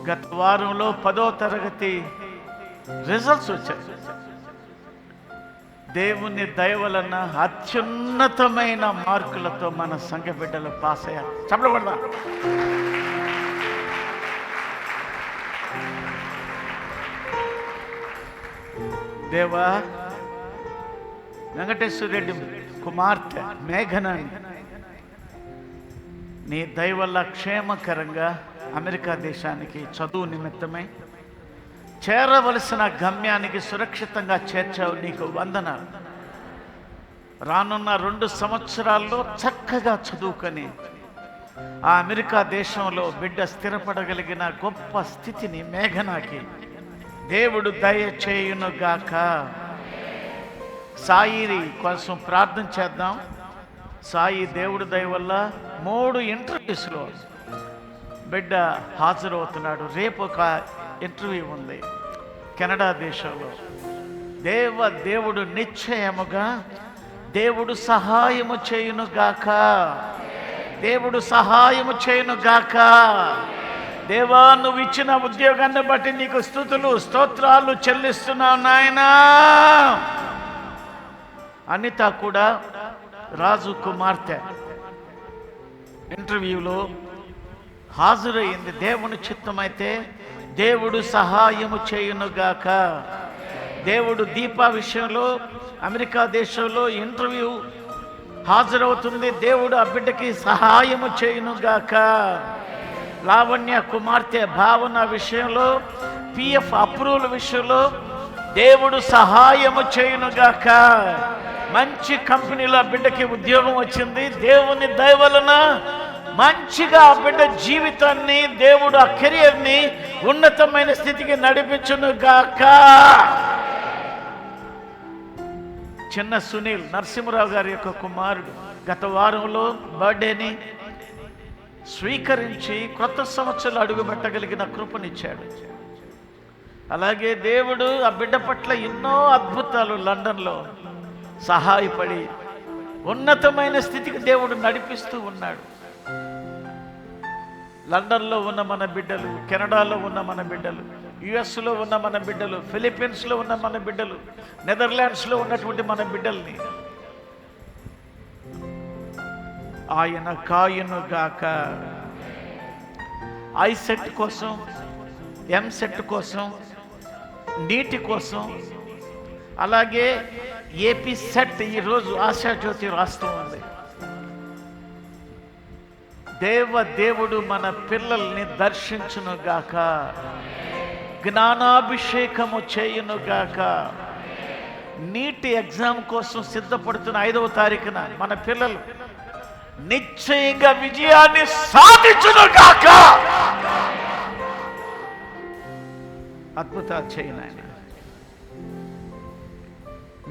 గత వారంలో 10వ తరగతి రిజల్ట్స్ వచ్చాయి. దేవుని దయ వలన అత్యున్నతమైన మార్కులతో మన సంఘ బిడ్డలు పాస్ అయ్యారు. చెప్పబడదా? దేవా, వెంకటేశ్వర రెడ్డి కుమార్తె మేఘనాని నీ దయ వల్ల క్షేమకరంగా అమెరికా దేశానికి చదువు నిమిత్తమై చేరవలసిన గమ్యానికి సురక్షితంగా చేర్చావు. నీకు వందనాలు. రానున్న 2 సంవత్సరాల్లో చక్కగా చదువుకొని ఆ అమెరికా దేశంలో బిడ్డ స్థిరపడగలిగిన గొప్ప స్థితిని మేఘనాకి దేవుడు దయచేయునుగాక. సాయి కోసం ప్రార్థన చేద్దాం. సాయి దేవుడు దయ వల్ల 3 ఇంటర్వ్యూస్లో బిడ్డ హాజరవుతున్నాడు. రేపు ఒక ఇంటర్వ్యూ ఉంది కెనడా దేశంలో. దేవుడు నిశ్చయముగా దేవుడు సహాయము చేయునుగాక. దేవుడు సహాయము చేయునుగాక. దేవా, నువ్వు ఇచ్చిన ఉద్యోగాన్ని బట్టి నీకు స్తుతులు స్తోత్రాలు చెల్లిస్తున్నావు నాయనా. అనిత కూడా రాజు కుమార్తె ఇంటర్వ్యూలో హాజరయ్యింది. దేవుని చిత్తమైతే దేవుడు సహాయము చేయునుగాక. దేవుడు దీపా విషయంలో అమెరికా దేశంలో ఇంటర్వ్యూ హాజరవుతుంది. దేవుడు ఆ బిడ్డకి సహాయము చేయునుగాక. లావణ్య కుమార్తె భావన విషయంలో పిఎఫ్ అప్రూవల్ విషయంలో దేవుడు సహాయము చేయునుగాక. మంచి కంపెనీలో ఆ బిడ్డకి ఉద్యోగం వచ్చింది. దేవుని దయ వలన మంచిగా ఆ బిడ్డ జీవితాన్ని దేవుడు ఆ కెరియర్ని ఉన్నతమైన స్థితికి నడిపించునుగాక. చిన్న సునీల్ నరసింహరావు గారి యొక్క కుమారుడు గత వారంలో బర్త్డేని స్వీకరించి కొత్త సంవత్సరాలు అడుగుపెట్టగలిగిన కృపనిచ్చాడు. అలాగే దేవుడు ఆ బిడ్డ పట్ల ఎన్నో అద్భుతాలు లండన్లో సహాయపడి ఉన్నతమైన స్థితికి దేవుడు నడిపిస్తూ ఉన్నాడు. లండన్లో ఉన్న మన బిడ్డలు, కెనడాలో ఉన్న మన బిడ్డలు, యుఎస్లో ఉన్న మన బిడ్డలు, ఫిలిప్పీన్స్లో ఉన్న మన బిడ్డలు, నెదర్లాండ్స్లో ఉన్నటువంటి మన బిడ్డల్ని ఆయన కాయునుగాక. ఐసెట్ కోసం, ఎంసెట్ కోసం, నీటి కోసం, అలాగే ఏపీ సెట్ ఈరోజు ఆశాజ్యోతి రాస్తూ ఉంది. దేవుడు మన పిల్లల్ని దర్శించునుగాక. జ్ఞానాభిషేకము చేయునుగాక. నీటి ఎగ్జామ్ కోసం సిద్ధపడుతున్న 5వ తారీఖున మన పిల్లలు నిశ్చయంగా విజయాన్ని సాధించునుగాక. అద్భుతాలు చేయను ఆయన.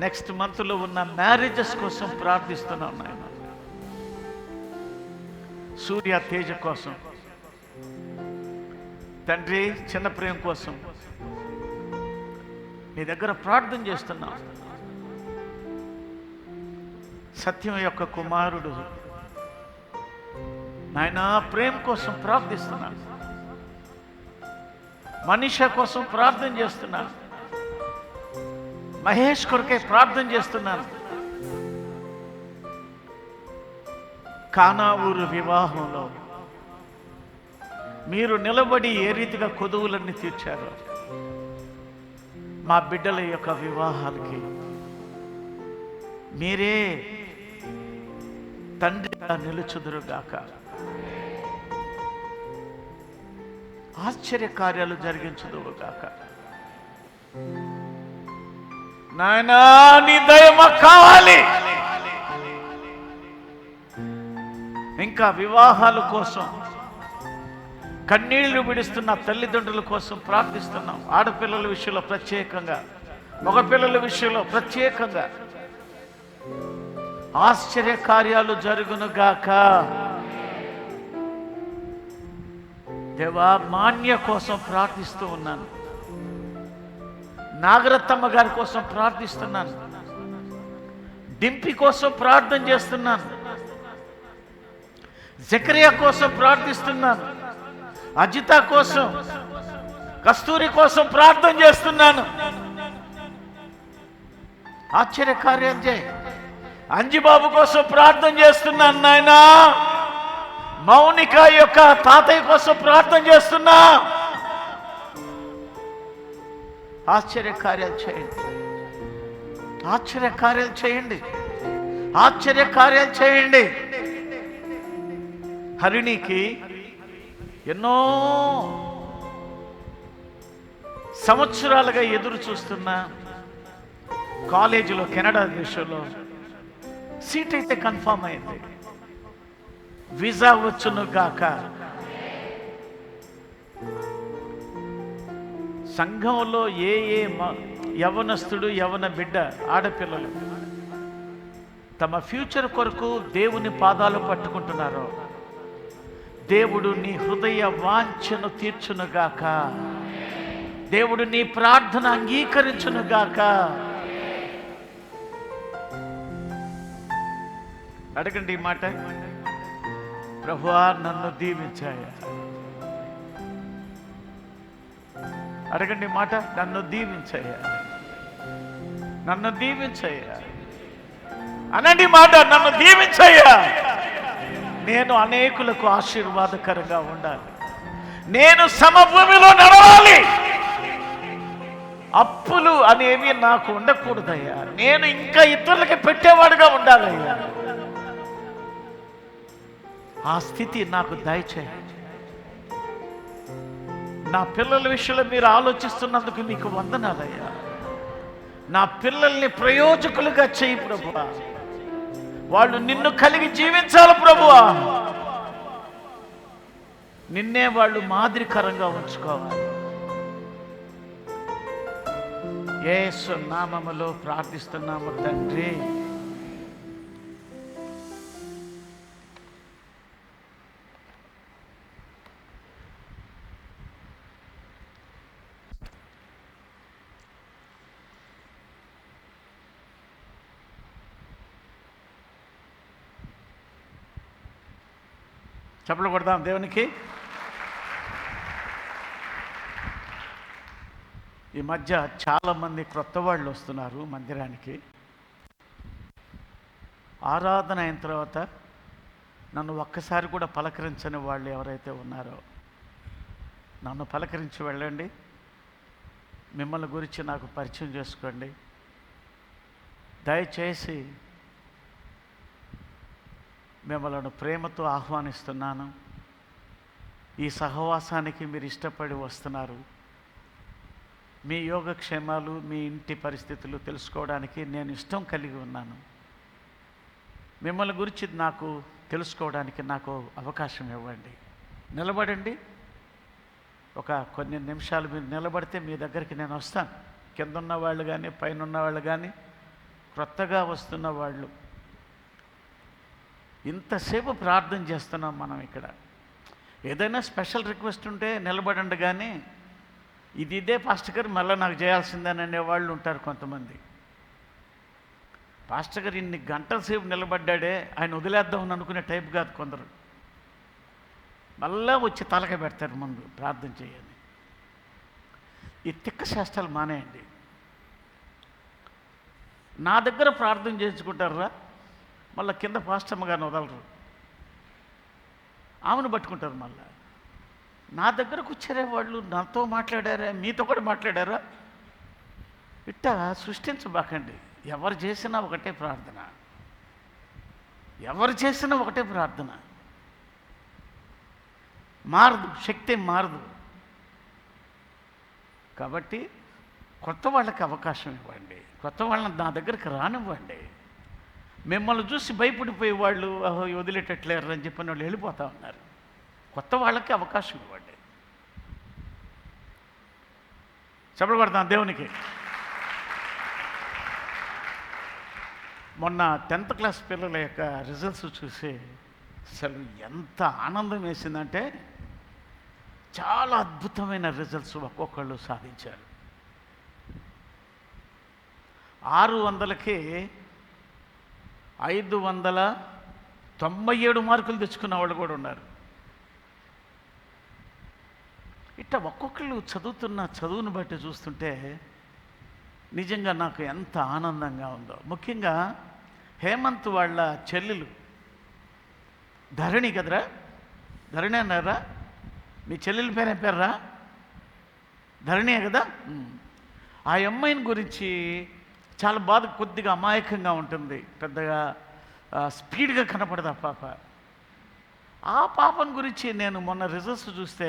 నెక్స్ట్ మంత్లో ఉన్న మ్యారేజెస్ కోసం ప్రార్థిస్తున్నాను ఆయన. సూర్య తేజ కోసం, తండ్రి చిన్న ప్రేమ కోసం నీ దగ్గర ప్రార్థన చేస్తున్నా. సత్యం యొక్క కుమారుడు నాయన ప్రేమ కోసం ప్రార్థిస్తున్నాను. మనీషా కోసం ప్రార్థన చేస్తున్నాను. మహేష్ కొరకే ప్రార్థన చేస్తున్నాను. కానా ఊరు వివాహంలో మీరు నిలబడి ఏ రీతిగా కొదువులన్నీ తీర్చారో మా బిడ్డల యొక్క వివాహాలకి మీరే తండ్రిగా నిలుచుదురుగాక. ఆశ్చర్య కార్యాలు జరిగించుదురుగాక. నాయనా, నీ దయ మాకు కావాలి. ఇంకా వివాహాల కోసం కన్నీళ్లు విడుస్తున్న తల్లిదండ్రుల కోసం ప్రార్థిస్తున్నాం. ఆడపిల్లల విషయంలో ప్రత్యేకంగా, మగపిల్లల విషయంలో ప్రత్యేకంగా ఆశ్చర్య కార్యాలు జరుగునుగాక. దేవా, మాన్య కోసం ప్రార్థిస్తూ ఉన్నాను. నాగరత్తమ్మ గారి కోసం ప్రార్థిస్తున్నాను. డింపి కోసం ప్రార్థన చేస్తున్నాను. జకరియా కోసం ప్రార్థిస్తున్నాను, అజిత కోసం, కస్తూరి కోసం ప్రార్థన చేస్తున్నాను. ఆశ్చర్యకార్యం చేయి. అంజిబాబు కోసం ప్రార్థన చేస్తున్నాను నాయనా. మౌనిక యొక్క తాతయ్య కోసం ప్రార్థన చేస్తున్నా. ఆశ్చర్యకార్యాలు చేయండి, ఆశ్చర్యకార్యాలు చేయండి, ఆశ్చర్యకార్యాలు చేయండి. హరిణికి ఎన్నో సంవత్సరాలుగా ఎదురు చూస్తున్నా కాలేజీలో, కెనడా దేశంలో సీట్ అయితే కన్ఫామ్ అయింది. వీసా వచ్చును గాక. సంఘంలో ఏ యవనస్తుడు, యవన బిడ్డ, ఆడపిల్లలు తమ ఫ్యూచర్ కొరకు దేవుని పాదాలు పట్టుకుంటున్నారో, దేవుడు నీ హృదయ వాంఛను తీర్చునుగాక. దేవుడు నీ ప్రార్థన అంగీకరించునుగాక. అడగండి ఈ మాట, ప్రభువా నన్ను దీవించాయా. అడగండి మాట, నన్ను దీవించాయా, నన్ను దీవించాయా. అనండి మాట, నన్ను దీవించాయా. నేను అనేకులకు ఆశీర్వాదకరంగా ఉండాలి. నేను సమభూమిలో నడవాలి. అప్పులు అనేవి నాకు ఉండకూడదయ్యా. నేను ఇంకా ఇతరులకి పెట్టేవాడుగా ఉండాలయ్యా. ఆ స్థితి నాకు దయచేయండి. నా పిల్లల విషయంలో మీరు ఆలోచిస్తున్నందుకు మీకు వందనాలయ్యా. నా పిల్లల్ని ప్రయోజకులుగా చేయి ప్రభువా. వాళ్ళు నిన్ను కలిగి జీవించాలి ప్రభువా. నిన్నే వాళ్ళు మాదిరికరంగా ఉంచుకోవాలి. యేసు నామములో ప్రార్థిస్తున్నాము తండ్రి. చప్పట్లు కొడదాం దేవునికి. ఈ మధ్య చాలామంది క్రొత్త వాళ్ళు వస్తున్నారు మందిరానికి. ఆరాధన అయిన తర్వాత నన్ను ఒక్కసారి కూడా పలకరించని వాళ్ళు ఎవరైతే ఉన్నారో, నన్ను పలకరించి వెళ్ళండి. మిమ్మల్ని గురించి నాకు పరిచయం చేసుకోండి. దయచేసి మిమ్మల్ని ప్రేమతో ఆహ్వానిస్తున్నాను. ఈ సహవాసానికి మీరు ఇష్టపడి వస్తున్నారు. మీ యోగక్షేమాలు, మీ ఇంటి పరిస్థితులు తెలుసుకోవడానికి నేను ఇష్టం కలిగి ఉన్నాను. మిమ్మల్ని గురించి నాకు తెలుసుకోవడానికి నాకు అవకాశం ఇవ్వండి. నిలబడండి. ఒక కొన్ని నిమిషాలు మీరు నిలబడితే మీ దగ్గరికి నేను వస్తాను. కింద ఉన్న వాళ్ళు కానీ, పైన ఉన్న వాళ్ళు కానీ, క్రొత్తగా వస్తున్న వాళ్ళు. ఇంతసేపు ప్రార్థన చేస్తున్నాం మనం ఇక్కడ. ఏదైనా స్పెషల్ రిక్వెస్ట్ ఉంటే నిలబడండి. కానీ ఇదే పాస్టర్ గారు మళ్ళీ నాకు చేయాల్సిందని అనేవాళ్ళు ఉంటారు కొంతమంది. పాస్టర్ గారు ఇన్ని గంటల సేపు నిలబడ్డాడే, ఆయన వదిలేద్దామని అనుకునే టైప్ కాదు కొందరు. మళ్ళా వచ్చి తలక పెడతారు ముందు ప్రార్థన చేయండి. ఈ తిక్క శాస్త్రాలు మానేయండి. నా దగ్గర ప్రార్థన చేయించుకుంటారా, మళ్ళీ కింద పాస్టమ్మ గారిని వదలరు, ఆమెను పట్టుకుంటారు. మళ్ళా నా దగ్గరకు వచ్చారే వాళ్ళు, నాతో మాట్లాడారా, మీతో కూడా మాట్లాడారా. ఇట్ట సృష్టించబాకండి. ఎవరు చేసినా ఒకటే ప్రార్థన, ఎవరు చేసినా ఒకటే ప్రార్థన. మారదు, శక్తి మారదు. కాబట్టి కొత్త వాళ్ళకి అవకాశం ఇవ్వండి. కొత్త వాళ్ళని నా దగ్గరికి రానివ్వండి. మిమ్మల్ని చూసి భయపడిపోయే వాళ్ళు వదిలేటట్లేరు అని చెప్పిన వాళ్ళు వెళ్ళిపోతూ ఉన్నారు. కొత్త వాళ్ళకి అవకాశం ఇవ్వండి. చప్పట్లు కొడతాం దేవునికి. మొన్న 10th క్లాస్ పిల్లల యొక్క రిజల్ట్స్ చూసి అసలు ఎంత ఆనందం వేసిందంటే, చాలా అద్భుతమైన రిజల్ట్స్ ఒక్కొక్కళ్ళు సాధించారు. 600కి 97 మార్కులు తెచ్చుకున్న వాళ్ళు కూడా ఉన్నారు. ఇట్లా ఒక్కొక్కళ్ళు చదువుతున్న చదువును బట్టి చూస్తుంటే నిజంగా నాకు ఎంత ఆనందంగా ఉందో. ముఖ్యంగా హేమంత్ వాళ్ళ చెల్లెలు ధరణి కదరా, ధరణి అన్నారా? మీ చెల్లెల పేరేం పేర్రా? ధరణియే కదా. ఆ అమ్మాయిని గురించి చాలా బాధ, కొద్దిగా అమాయకంగా ఉంటుంది, పెద్దగా స్పీడ్గా కనపడదు ఆ పాప. ఆ పాపను గురించి నేను మొన్న రిజల్ట్స్ చూస్తే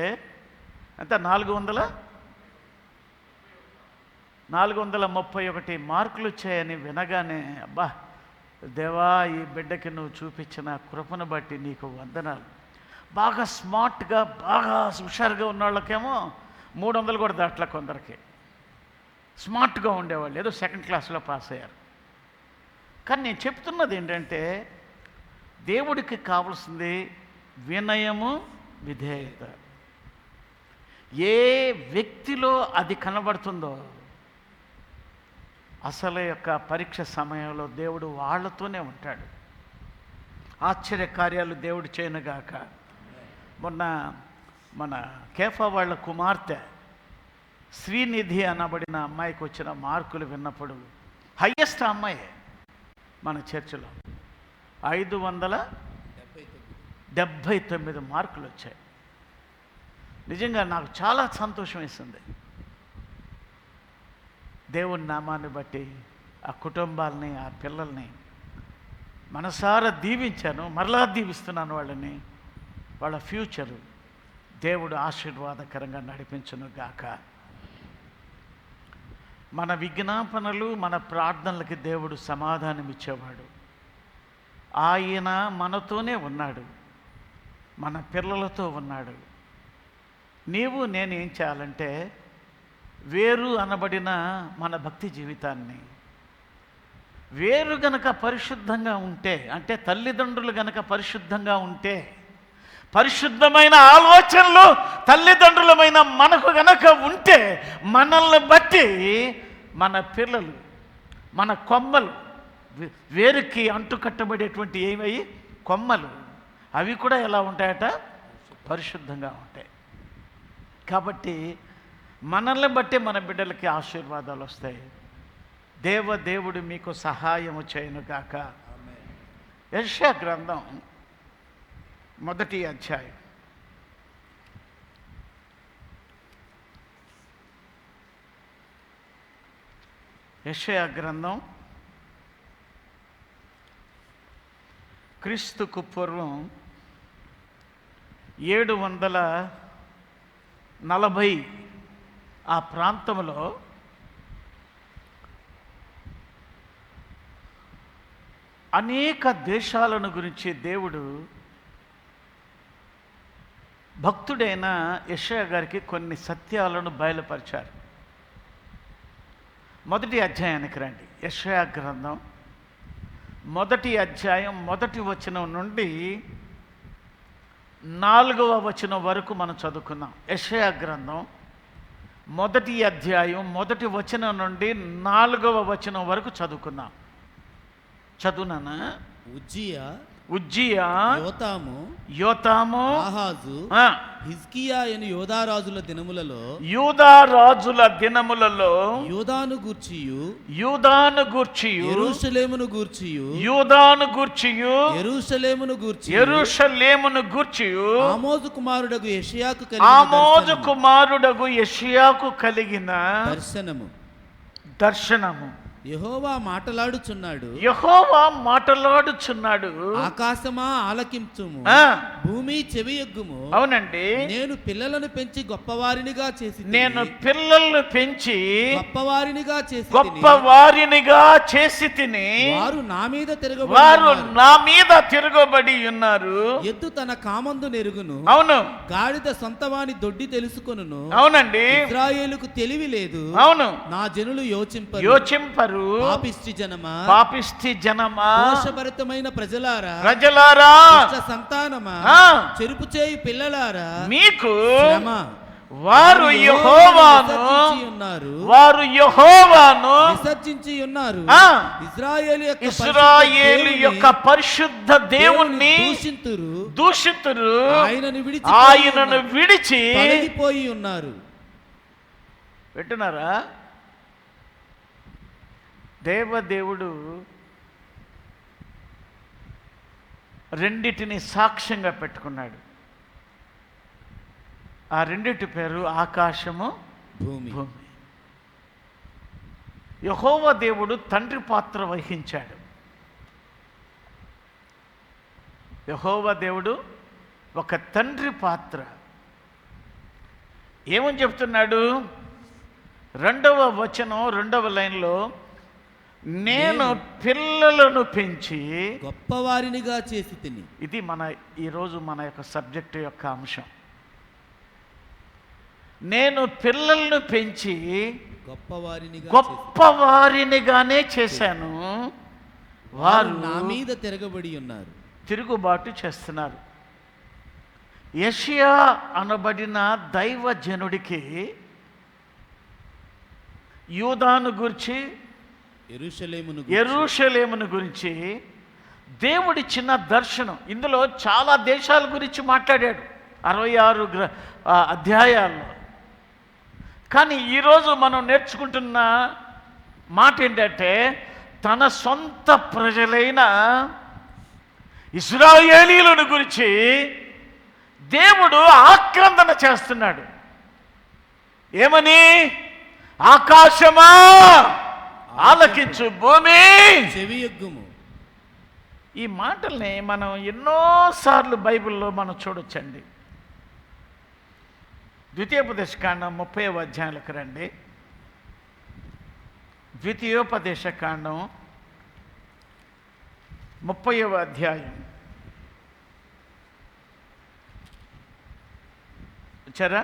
అంత 431 మార్కులు వచ్చాయని వినగానే, అబ్బా దేవా, ఈ బిడ్డకి నువ్వు చూపించిన కృపను బట్టి నీకు వందనాలు. బాగా స్మార్ట్గా బాగా హుషారుగా ఉన్న వాళ్ళకేమో 300 కూడా దాట్లా, కొందరికి స్మార్ట్గా ఉండేవాళ్ళు ఏదో సెకండ్ క్లాస్లో పాస్ అయ్యారు. కానీ నేను చెప్తున్నది ఏంటంటే, దేవుడికి కావాల్సింది వినయము, విధేయత. ఏ వ్యక్తిలో అది కనబడుతుందో అసలు యొక్క పరీక్ష సమయంలో దేవుడు వాళ్ళతోనే ఉంటాడు. ఆశ్చర్య కార్యాలు దేవుడు చేయనుగాక. మొన్న మన కేఫా వాళ్ళ కుమార్తె శ్రీనిధి అనబడిన అమ్మాయికి వచ్చిన మార్కులు విన్నప్పుడు, హయ్యెస్ట్ అమ్మాయి మన చర్చిలో 579 మార్కులు వచ్చాయి. నిజంగా నాకు చాలా సంతోషం వేసింది. దేవుని నామాన్ని బట్టి ఆ కుటుంబాలని, ఆ పిల్లల్ని మనసారా దీవించాను, మరలా దీవిస్తున్నాను వాళ్ళని. వాళ్ళ ఫ్యూచరు దేవుడు ఆశీర్వాదకరంగా నడిపించును గాక. మన విజ్ఞాపనలు, మన ప్రార్థనలకి దేవుడు సమాధానం ఇచ్చేవాడు. ఆయన మనతోనే ఉన్నాడు, మన పిల్లలతో ఉన్నాడు. నీవు నేను ఏం చేయాలంటే, వేరు అనబడిన మన భక్తి జీవితాన్ని, వేరు గనక పరిశుద్ధంగా ఉంటే, అంటే తల్లిదండ్రులు గనక పరిశుద్ధంగా ఉంటే, పరిశుద్ధమైన ఆలోచనలు తల్లిదండ్రులమైన మనకు గనక ఉంటే, మనల్ని బట్టి మన పిల్లలు, మన కొమ్మలు, వేరుకి అంటుకట్టబడేటువంటి ఏమయ్యి కొమ్మలు, అవి కూడా ఎలా ఉంటాయట? పరిశుద్ధంగా ఉంటాయి. కాబట్టి మనల్ని బట్టి మన బిడ్డలకి ఆశీర్వాదాలు వస్తాయి. దేవుడు మీకు సహాయము చేయనుగాక. యెషయా గ్రంథం 1వ అధ్యాయం. యెషయా గ్రంథం క్రీస్తుకు పూర్వం 740 ఆ ప్రాంతంలో అనేక దేశాలను గురించి దేవుడు భక్తుడైన యెషయా గారికి కొన్ని సత్యాలను బయలుపరిచారు. 1వ అధ్యాయానికి రండి. యెషయా గ్రంథం 1వ అధ్యాయం 1వ వచనం నుండి 4వ వచనం వరకు మనం చదువుకున్నాం. యెషయా గ్రంథం 1వ అధ్యాయం 1వ వచనం నుండి 4వ వచనం వరకు చదువుకున్నాం. చదువునా? ఉజ్జియా, యోతాము, ఆహాజు, హిజ్కియా అని యూదారాజుల దినములలో యూదాను గూర్చియు యెరూషలేమును గూర్చియు ఆమోజు కుమారుడగు యెషయాకు కలిగిన దర్శనము. యెహోవా మాటలాడుచున్నాడు. ఆకాశమా ఆలకించుము, భూమి చెవియొగ్గుము. అవునండి, నేను పిల్లలను పెంచి గొప్పవారినిగా చేసి గొప్పవారినిగా చేసి తిని వారు నా మీద తిరగబడి ఉన్నారు. ఎద్దు తన కామందు నెరుగును, అవును, గాడిద సొంతవాని దొడ్డి తెలుసుకొనును. అవునండి, ఇశ్రాయేలుకు తెలివి లేదు, అవును, నా జనులు యోచింపరు. పాపిష్టి జనమా, దోషభరితమైన ప్రజలారా, సంతానమా, చెరుపు చేయు పిల్లలారా, మీకు వారు యెహోవాను విసర్జించి ఉన్నారు. వారు యెహోవాను విసర్జించి ఉన్నారు. ఆ, ఇశ్రాయేలు యొక్క పరిశుద్ధ దేవుణ్ణి దూషితురు, ఆయనను విడిచి తొలగిపోయి ఉన్నారు. వింటున్నారా? దేవదేవుడు రెండిటిని సాక్ష్యంగా పెట్టుకున్నాడు. ఆ రెండిటి పేరు ఆకాశము, భూమి. యెహోవా దేవుడు తండ్రి పాత్ర వహించాడు. యెహోవా దేవుడు ఒక తండ్రి పాత్ర. ఏమని చెప్తున్నాడు? 2వ వచనం 2వ లైన్లో, నేను పిల్లలను పెంచి గొప్పవారినిగా చేసి తిని. ఇది ఈరోజు మన యొక్క సబ్జెక్టు యొక్క అంశం. నేను పిల్లలను పెంచి గొప్పవారినిగానే చేశాను, వారు నా మీద తిరగబడి ఉన్నారు, తిరుగుబాటు చేస్తున్నారు. యెషయా అనబడిన దైవజనుడికి యూదాను గురించి, యెరూషలేమును గురించి దేవుడిచ్చిన దర్శనం. ఇందులో చాలా దేశాల గురించి మాట్లాడాడు 66 అధ్యాయాల్లో. కానీ ఈరోజు మనం నేర్చుకుంటున్న మాట ఏంటంటే, తన సొంత ప్రజలైన ఇశ్రాయేలీయులను గురించి దేవుడు ఆక్రందన చేస్తున్నాడు. ఏమని? ఆకాశమా ఆలకించు, భూమి చెవియొగ్గుము. ఈ మాటల్ని మనం ఎన్నోసార్లు బైబిల్లో మనం చూడొచ్చండి. ద్వితీయోపదేశకాండం 30వ అధ్యాయంలోకి రండి. ద్వితీయోపదేశకాండం 30వ అధ్యాయం. వచ్చారా?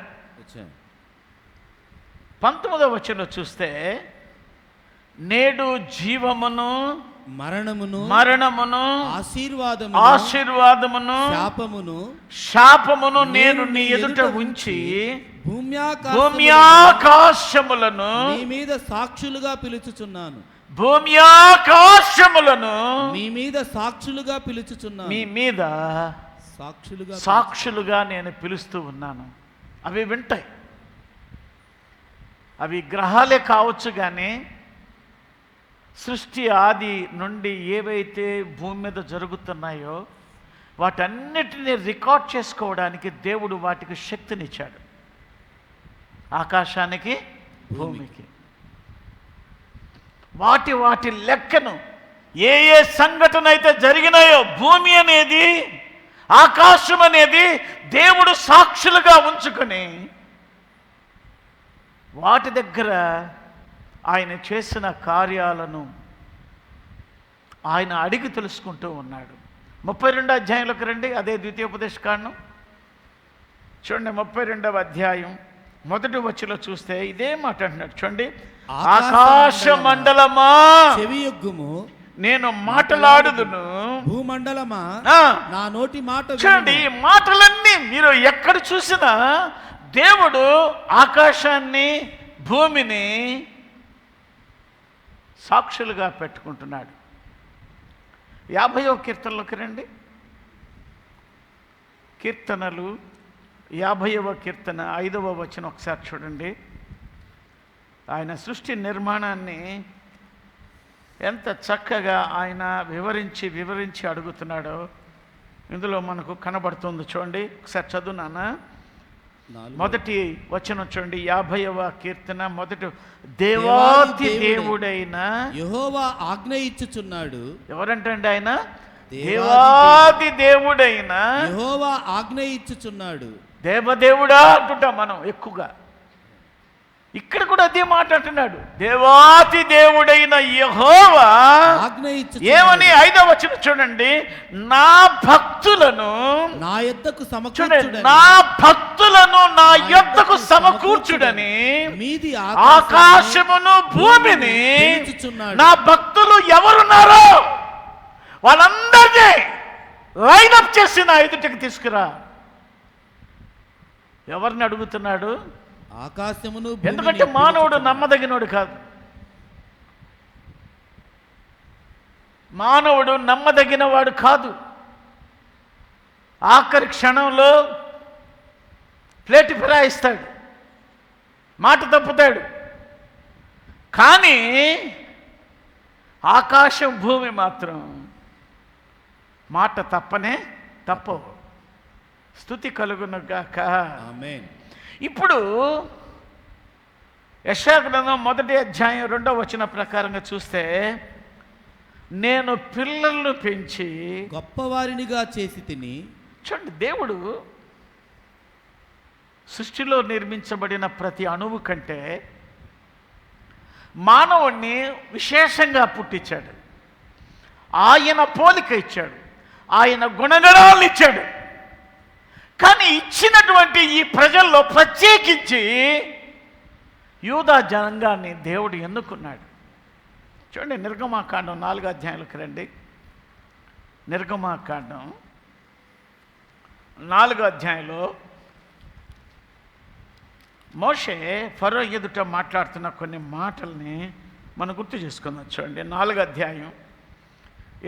19వ వచనంలో చూస్తే, నేడు జీవమును మరణమును ఆశీర్వాదమును శాపమును నేను నీ ఎదుట ఉంచి భూమ్యాకాశములను మీ మీద సాక్షులుగా పిలుచుచున్నాను. భూమ్యాకాశములను మీ మీద సాక్షులుగా పిలుచుచున్నాను. మీ మీద సాక్షులుగా నేను పిలుస్తూ ఉన్నాను. అవి వింటాయి. అవి గ్రహాలే కావచ్చు, కానీ సృష్టి ఆది నుండి ఏవైతే భూమి మీద జరుగుతున్నాయో వాటన్నిటిని రికార్డ్ చేసుకోవడానికి దేవుడు వాటికి శక్తినిచ్చాడు. ఆకాశానికి, భూమికి వాటి లెక్కను, ఏ సంఘటన అయితే జరిగినాయో, భూమి అనేది, ఆకాశం అనేది దేవుడు సాక్షులుగా ఉంచుకొని వాటి దగ్గర ఆయన చేసిన కార్యాలను ఆయన అడిగి తెలుసుకుంటూ ఉన్నాడు. 32వ అధ్యాయంలోకి రండి. అదే ద్వితీయోపదేశకాండం చూడండి. 32వ అధ్యాయం 1వ వచనంలో చూస్తే ఇదే మాట అంటున్నాడు. చూడండి, ఆకాశ మండలమా చెవియొగ్గుము, నేను మాటలాడుదును, భూమండలమా నా నోటి మాట. చూడండి, ఈ మాటలన్నీ మీరు ఎక్కడ చూసినా దేవుడు ఆకాశాన్ని, భూమిని సాక్షులుగా పెట్టుకుంటున్నాడు. 50వ కీర్తనలోకి రండి. కీర్తనలు 50వ కీర్తన 5వ వచనం ఒకసారి చూడండి. ఆయన సృష్టి నిర్మాణాన్ని ఎంత చక్కగా ఆయన వివరించి అడుగుతున్నాడో ఇందులో మనకు కనబడుతుంది. చూడండి, ఒకసారి చదువు నాన్న. మొదటి వచనం చూడండి, 50వ కీర్తన మొదటి. దేవాతి దేవుడైన యెహోవా ఆజ్ఞ ఇచ్చుచున్నాడు. ఎవరంటండి ఆయన? దేవాది దేవుడైన యెహోవా ఆజ్ఞ ఇచ్చుచున్నాడు. దేవదేవుడా అంటుంటాం మనం ఎక్కువగా. ఇక్కడ కూడా అదే మాట అంటున్నాడు. దేవాతి దేవుడైన యెహోవా ఆజ్ఞ ఇచ్చుచున్నాడు. ఏమని? 5వ వచనం చూడండి, నా భక్తులను నా యొద్దకు సమకూర్చుడని, నా భక్తులను నా యొద్దకు సమకూర్చుడని మీది ఆకాశమును భూమిని. నా భక్తులు ఎవరున్నారో వాళ్ళందరినీ లైనప్ చేసి నా ఎదుటికి తీసుకురా. ఎవరిని అడుగుతున్నాడు? ఆకాశమును భూమిని ఎందుకంటే మానవుడు పిలుచుచున్నాడు. నమ్మదగినోడు కాదు. మానవుడు నమ్మదగిన వాడు కాదు. ఆఖరి క్షణంలో ప్లేటు ఫిరాయిస్తాడు, మాట తప్పుతాడు. కానీ ఆకాశం భూమి మాత్రం మాట తప్పవు. స్తుతి కలుగునుగాక. ఆమేన్. ఇప్పుడు యెషయా గ్రంథం 1వ అధ్యాయం 2వ వచనం ప్రకారంగా చూస్తే, నేను పిల్లలను పెంచి గొప్పవారినిగా చేసి తిని. చూడండి, దేవుడు సృష్టిలో నిర్మించబడిన ప్రతి అణువు కంటే మానవుణ్ణి విశేషంగా పుట్టించాడు. ఆయన పోలిక ఇచ్చాడు, ఆయన గుణగణాలను ఇచ్చాడు. కానీ ఇచ్చినటువంటి ఈ ప్రజల్లో ప్రత్యేకించి యూదా జనాంగాన్ని దేవుడు ఎన్నుకున్నాడు. చూడండి, నిర్గమాకాండం 4వ అధ్యాయంలోకి రండి. నిర్గమాకాండం 4వ అధ్యాయంలో మోషే ఫరో ఎదుట మాట్లాడుతున్న కొన్ని మాటల్ని మనం గుర్తు చేసుకుందాం. చూడండి, 4వ అధ్యాయం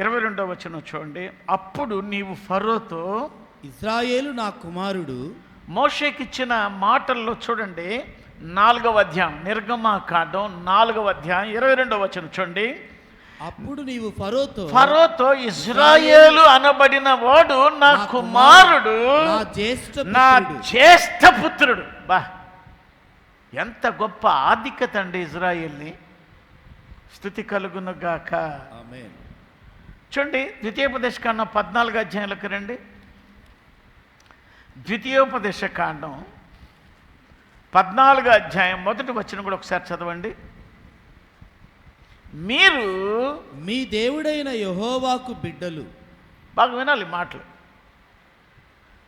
22వ వచనం చూడండి. అప్పుడు నీవు ఫరోతో, ఇశ్రాయేలు నా కుమారుడు. మోషేకి ఇచ్చిన మాటల్లో చూడండి, 4వ అధ్యాయం నిర్గమాకాండం 4వ అధ్యాయం 22వ వచనం చూడండి. అప్పుడు నీవు ఫరోతో ఇశ్రాయేలు అనబడిన వాడు నా కుమారుడు, నా జ్యేష్ఠ పుత్రుడు. బా, ఎంత గొప్ప ఆధిక్యత అండి ఇజ్రాయేల్ని. స్తుతి కలుగునుగాక. ఆమేన్. చూడండి, ద్వితీయోపదేశకాండం 14వ అధ్యాయంలోకి రండి. ద్వితీయోపదేశకాండం 14వ అధ్యాయం 1వ వచనం కూడా ఒకసారి చదవండి. మీరు మీ దేవుడైన యెహోవాకు బిడ్డలు. బాగా వినాలి మాటలు.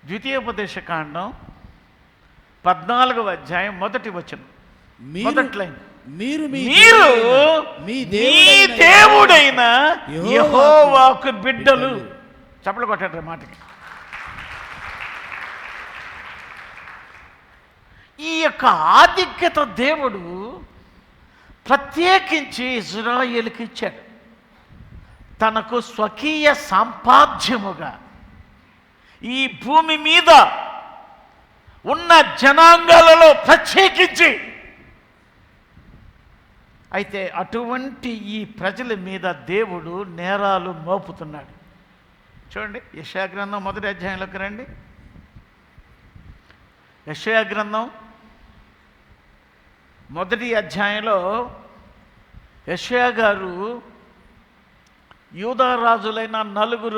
ద్వితీయోపదేశకాండం 14వ అధ్యాయం 1వ వచనం, మొదటి లైన్. మీరు మీ దేవుడైన యెహోవాకు బిడ్డలు. చప్పట్లు కొట్టండి మాటకి. ఈ యొక్క ఆధిక్యత దేవుడు ప్రత్యేకించి ఇజ్రాయేలుకి ఇచ్చాడు. తనకు స్వకీయ సంపాద్యముగా ఈ భూమి మీద ఉన్న జనాంగాలలో ప్రత్యేకించి. అయితే అటువంటి ఈ ప్రజల మీద దేవుడు నేరాలు మోపుతున్నాడు. చూడండి, యెషయా గ్రంథం 1వ అధ్యాయంలోకి రండి. యెషయా గ్రంథం 1వ అధ్యాయంలో యెషయా గారు యూదా రాజులైన 4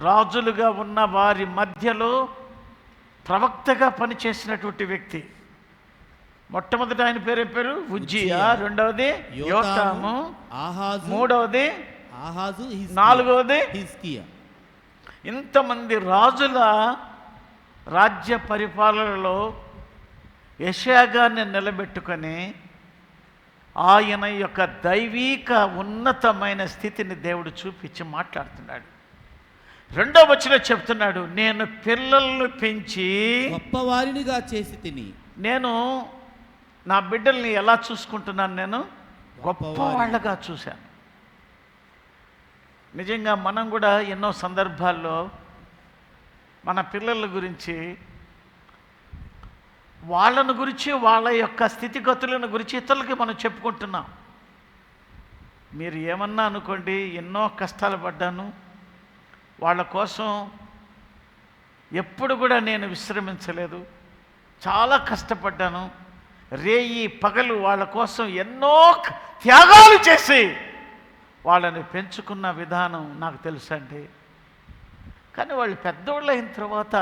రాజులుగా ఉన్న వారి మధ్యలో ప్రవక్తగా పనిచేసినటువంటి వ్యక్తి. మొట్టమొదటి ఆయన పేరు ఉజ్జియా, రెండవది యోతాము, మూడవది ఆహాజు, 4వది హిజ్కియా. ఇంతమంది రాజుల రాజ్య పరిపాలనలో యెషయా గారిని నిలబెట్టుకొని ఆయన యొక్క దైవీక ఉన్నతమైన స్థితిని దేవుడు చూపించి మాట్లాడుతున్నాడు. 2వ వచనం చెప్తున్నాడు, నేను పిల్లలను పెంచి గొప్పవారినిగా చేసి తిని. నేను నా బిడ్డల్ని ఎలా చూసుకుంటున్నాను? నేను గొప్పవాళ్ళగా చూశాను. నిజంగా మనం కూడా ఎన్నో సందర్భాల్లో మన పిల్లల గురించి, వాళ్ళను గురించి, వాళ్ళ యొక్క స్థితిగతులను గురించి ఇతరులకి మనం చెప్పుకుంటున్నాం. మీరు ఏమన్నా అనుకోండి, ఎన్నో కష్టాలు పడ్డాను వాళ్ళ కోసం. ఎప్పుడు కూడా నేను విశ్రమించలేదు, చాలా కష్టపడ్డాను. రేయి పగలు వాళ్ళ కోసం ఎన్నో త్యాగాలు చేసి వాళ్ళని పెంచుకున్న విధానం నాకు తెలుసండి. కానీ వాళ్ళు పెద్దోళ్ళు అయిన తర్వాత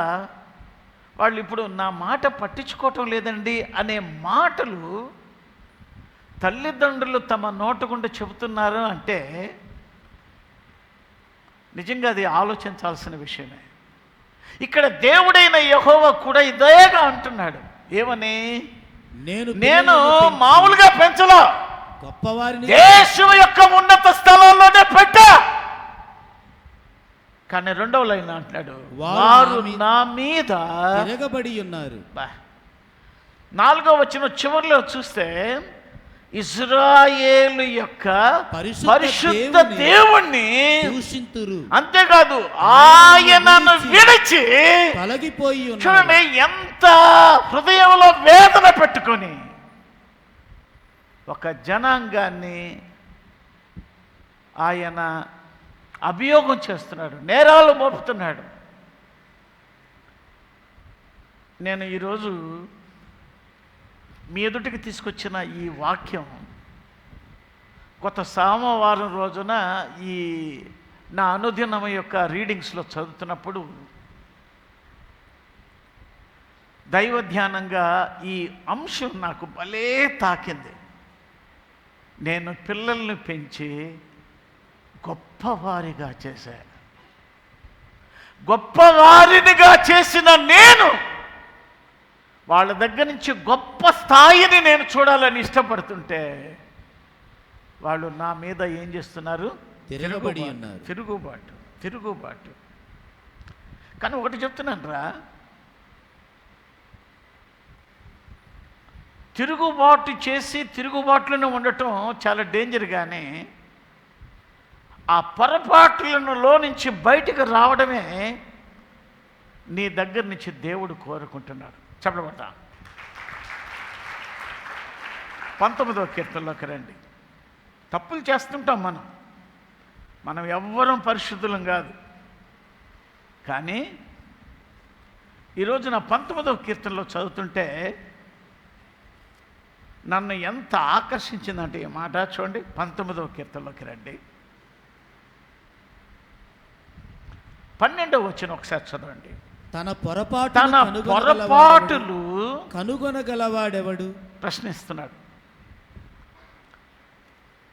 వాళ్ళు ఇప్పుడు నా మాట పట్టించుకోవటం లేదండి అనే మాటలు తల్లిదండ్రులు తమ నోటుగుండా చెబుతున్నారు అంటే నిజంగా అది ఆలోచించాల్సిన విషయమే. ఇక్కడ దేవుడైన యెహోవా కూడా ఇదేగా అంటున్నాడు. ఏమని? నేను మామూలుగా పెంచలా, గొప్పవారిని యేసు యొక్క ఉన్నత స్థలంలోనే పెట్టా. కానీ రెండవ లైన్ అంటున్నాడు, వారు వారు నా నా మీద తిరగబడి ఉన్నారు. బా. 4వ వచనం చివరిలో చూస్తే ఇశ్రాయేలు యొక్క పరిశుద్ధ దేవుణ్ణి దూషింతురు, అంతేకాదు ఆయనను విడిచి తొలగిపోయి ఉన్నారు. చూడండి ఎంత హృదయంలో వేదన పెట్టుకొని ఒక జనాంగాన్ని ఆయన అభియోగం చేస్తున్నాడు, నేరాలు మోపుతున్నాడు. నేను ఈరోజు మీ ఎదుటికి తీసుకొచ్చిన ఈ వాక్యం గత సోమవారం రోజున ఈ నా అనుదినం యొక్క రీడింగ్స్లో చదువుతున్నప్పుడు దైవ ధ్యానంగా ఈ అంశం నాకు భలే తాకింది. నేను పిల్లల్ని పెంచి గొప్పవారిగా చేశా, గొప్పవారినిగా చేసిన నేను వాళ్ళ దగ్గర నుంచి గొప్ప స్థాయిని నేను చూడాలని ఇష్టపడుతుంటే వాళ్ళు నా మీద ఏం చేస్తున్నారు? తిరగబడి ఉన్నారు. తిరుగుబాటు. కానీ ఒకటి చెప్తున్నాను రా, తిరుగుబాటు చేసి తిరుగుబాటులోనే ఉండటం చాలా డేంజర్. కానీ ఆ పొరపాట్లలో నుంచి బయటికి రావడమే నీ దగ్గర నుంచి దేవుడు కోరుకుంటున్నాడు. చెప్పబడ్డా 19వ కీర్తనలోకి రండి. తప్పులు చేస్తుంటాం మనం ఎవ్వరం పరిశుద్ధులం కాదు. కానీ ఈరోజు నా 19వ కీర్తనలో చదువుతుంటే నన్ను ఎంత ఆకర్షించిందంటే ఈ మాట చూడండి. 19వ కీర్తనలోకి రండి, 12వ వచనం ఒకసారి చదవండి. తన పొరపాటులు కనుగొనగలవాడెవడు? ప్రశ్నిస్తున్నాడు.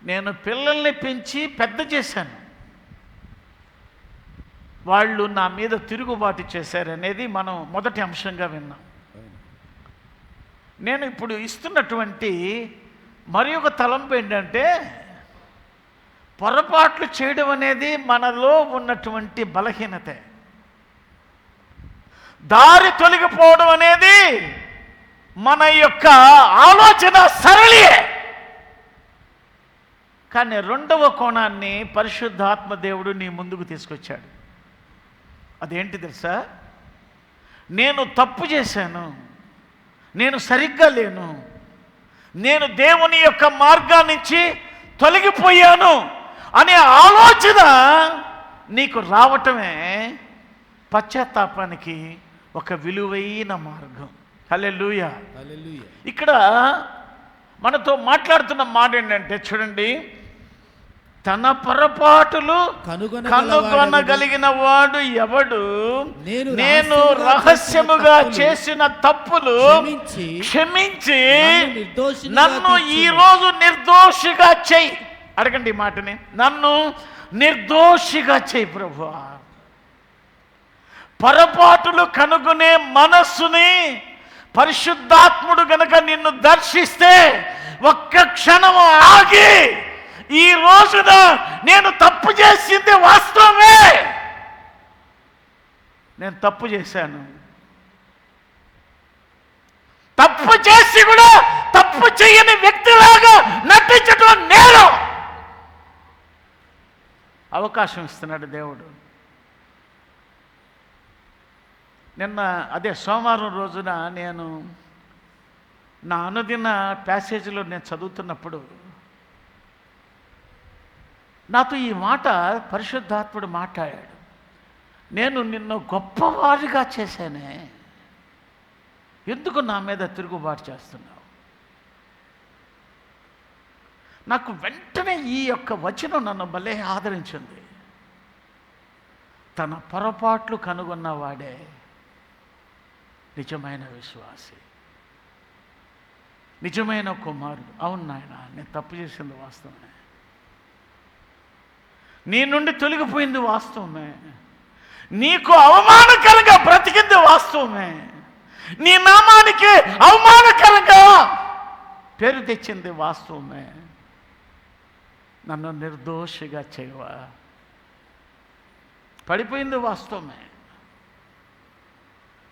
నేను పిల్లల్ని పెంచి పెద్ద చేశాను, వాళ్ళు నా మీద తిరుగుబాటు చేశారనేది మనం మొదటి అంశంగా విన్నాం. నేను ఇప్పుడు ఇస్తున్నటువంటి మరి ఒక తలంపు ఏంటంటే, పొరపాట్లు చేయడం అనేది మనలో ఉన్నటువంటి బలహీనతే. దారి తొలగిపోవడం అనేది మన యొక్క ఆలోచన సరళియే. కానీ రెండవ కోణాన్ని పరిశుద్ధాత్మ దేవుడు నీ ముందుకు తీసుకొచ్చాడు. అదేంటి తెలుసా? నేను తప్పు చేశాను, నేను సరిగ్గా లేను, నేను దేవుని యొక్క మార్గాన్ని నుంచి తొలగిపోయాను అనే ఆలోచన నీకు రావటమే పశ్చాత్తాపానికి ఒక విలువైన మార్గం. హల్లెలూయా. హల్లెలూయా. ఇక్కడ మనతో మాట్లాడుతున్న మాట ఏంటంటే చూడండి, తన పొరపాటులు కనుగొనగలిగిన వాడు ఎవడు? నేను రహస్యముగా చేసిన తప్పులు క్షమించి నన్ను ఈరోజు నిర్దోషిగా చెయ్యి. అడగండి ఈ మాటని, నన్ను నిర్దోషిగా చెయ్యి ప్రభువా. పొరపాటులు కనుగొనే మనస్సుని పరిశుద్ధాత్ముడు గనక నిన్ను దర్శిస్తే ఒక్క క్షణము ఆగి, ఈ రోజున నేను తప్పు చేసింది వాస్తవమే, నేను తప్పు చేశాను, తప్పు చేసి కూడా తప్పు చేయని వ్యక్తిలాగా నటించడం నేరం. అవకాశం ఇస్తున్నాడు దేవుడు. నిన్న అదే సోమవారం రోజున నేను నా అనుదిన ప్యాసేజీలో నేను చదువుతున్నప్పుడు నాతో ఈ మాట పరిశుద్ధాత్ముడు మాట్లాడాడు. నేను నిన్ను గొప్పవారిగా చేశానే, ఎందుకు నా మీద తిరుగుబాటు చేస్తున్నావు? నాకు వెంటనే ఈ యొక్క వచనం నన్ను భలే ఆదరించింది. తన పొరపాట్లు కనుగొన్నవాడే నిజమైన విశ్వాసి, నిజమైన కుమారుడు. అవును నాయన, నేను తప్పు చేసింది వాస్తవమే, నీ నుండి తొలగిపోయింది వాస్తవమే, నీకు అవమానకరంగా బ్రతికింది వాస్తవమే, నీ నామానికి అవమానకరంగా పేరు తెచ్చింది వాస్తవమే. నన్ను నిర్దోషిగా చేయవా? పడిపోయింది వాస్తవమే.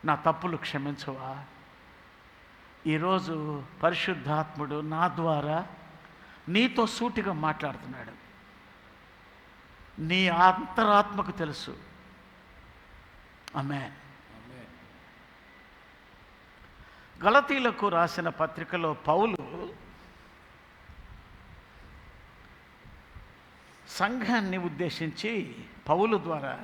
నా తప్పులు క్షమించవా? ఈరోజు పరిశుద్ధాత్ముడు నా ద్వారా నీతో సూటిగా మాట్లాడుతున్నాడు. నీ అంతరాత్మకు తెలుసు. ఆమేన్. గలతీలకు రాసిన పత్రికలో పౌలు సంఘాన్ని ఉద్దేశించి పౌలు ద్వారా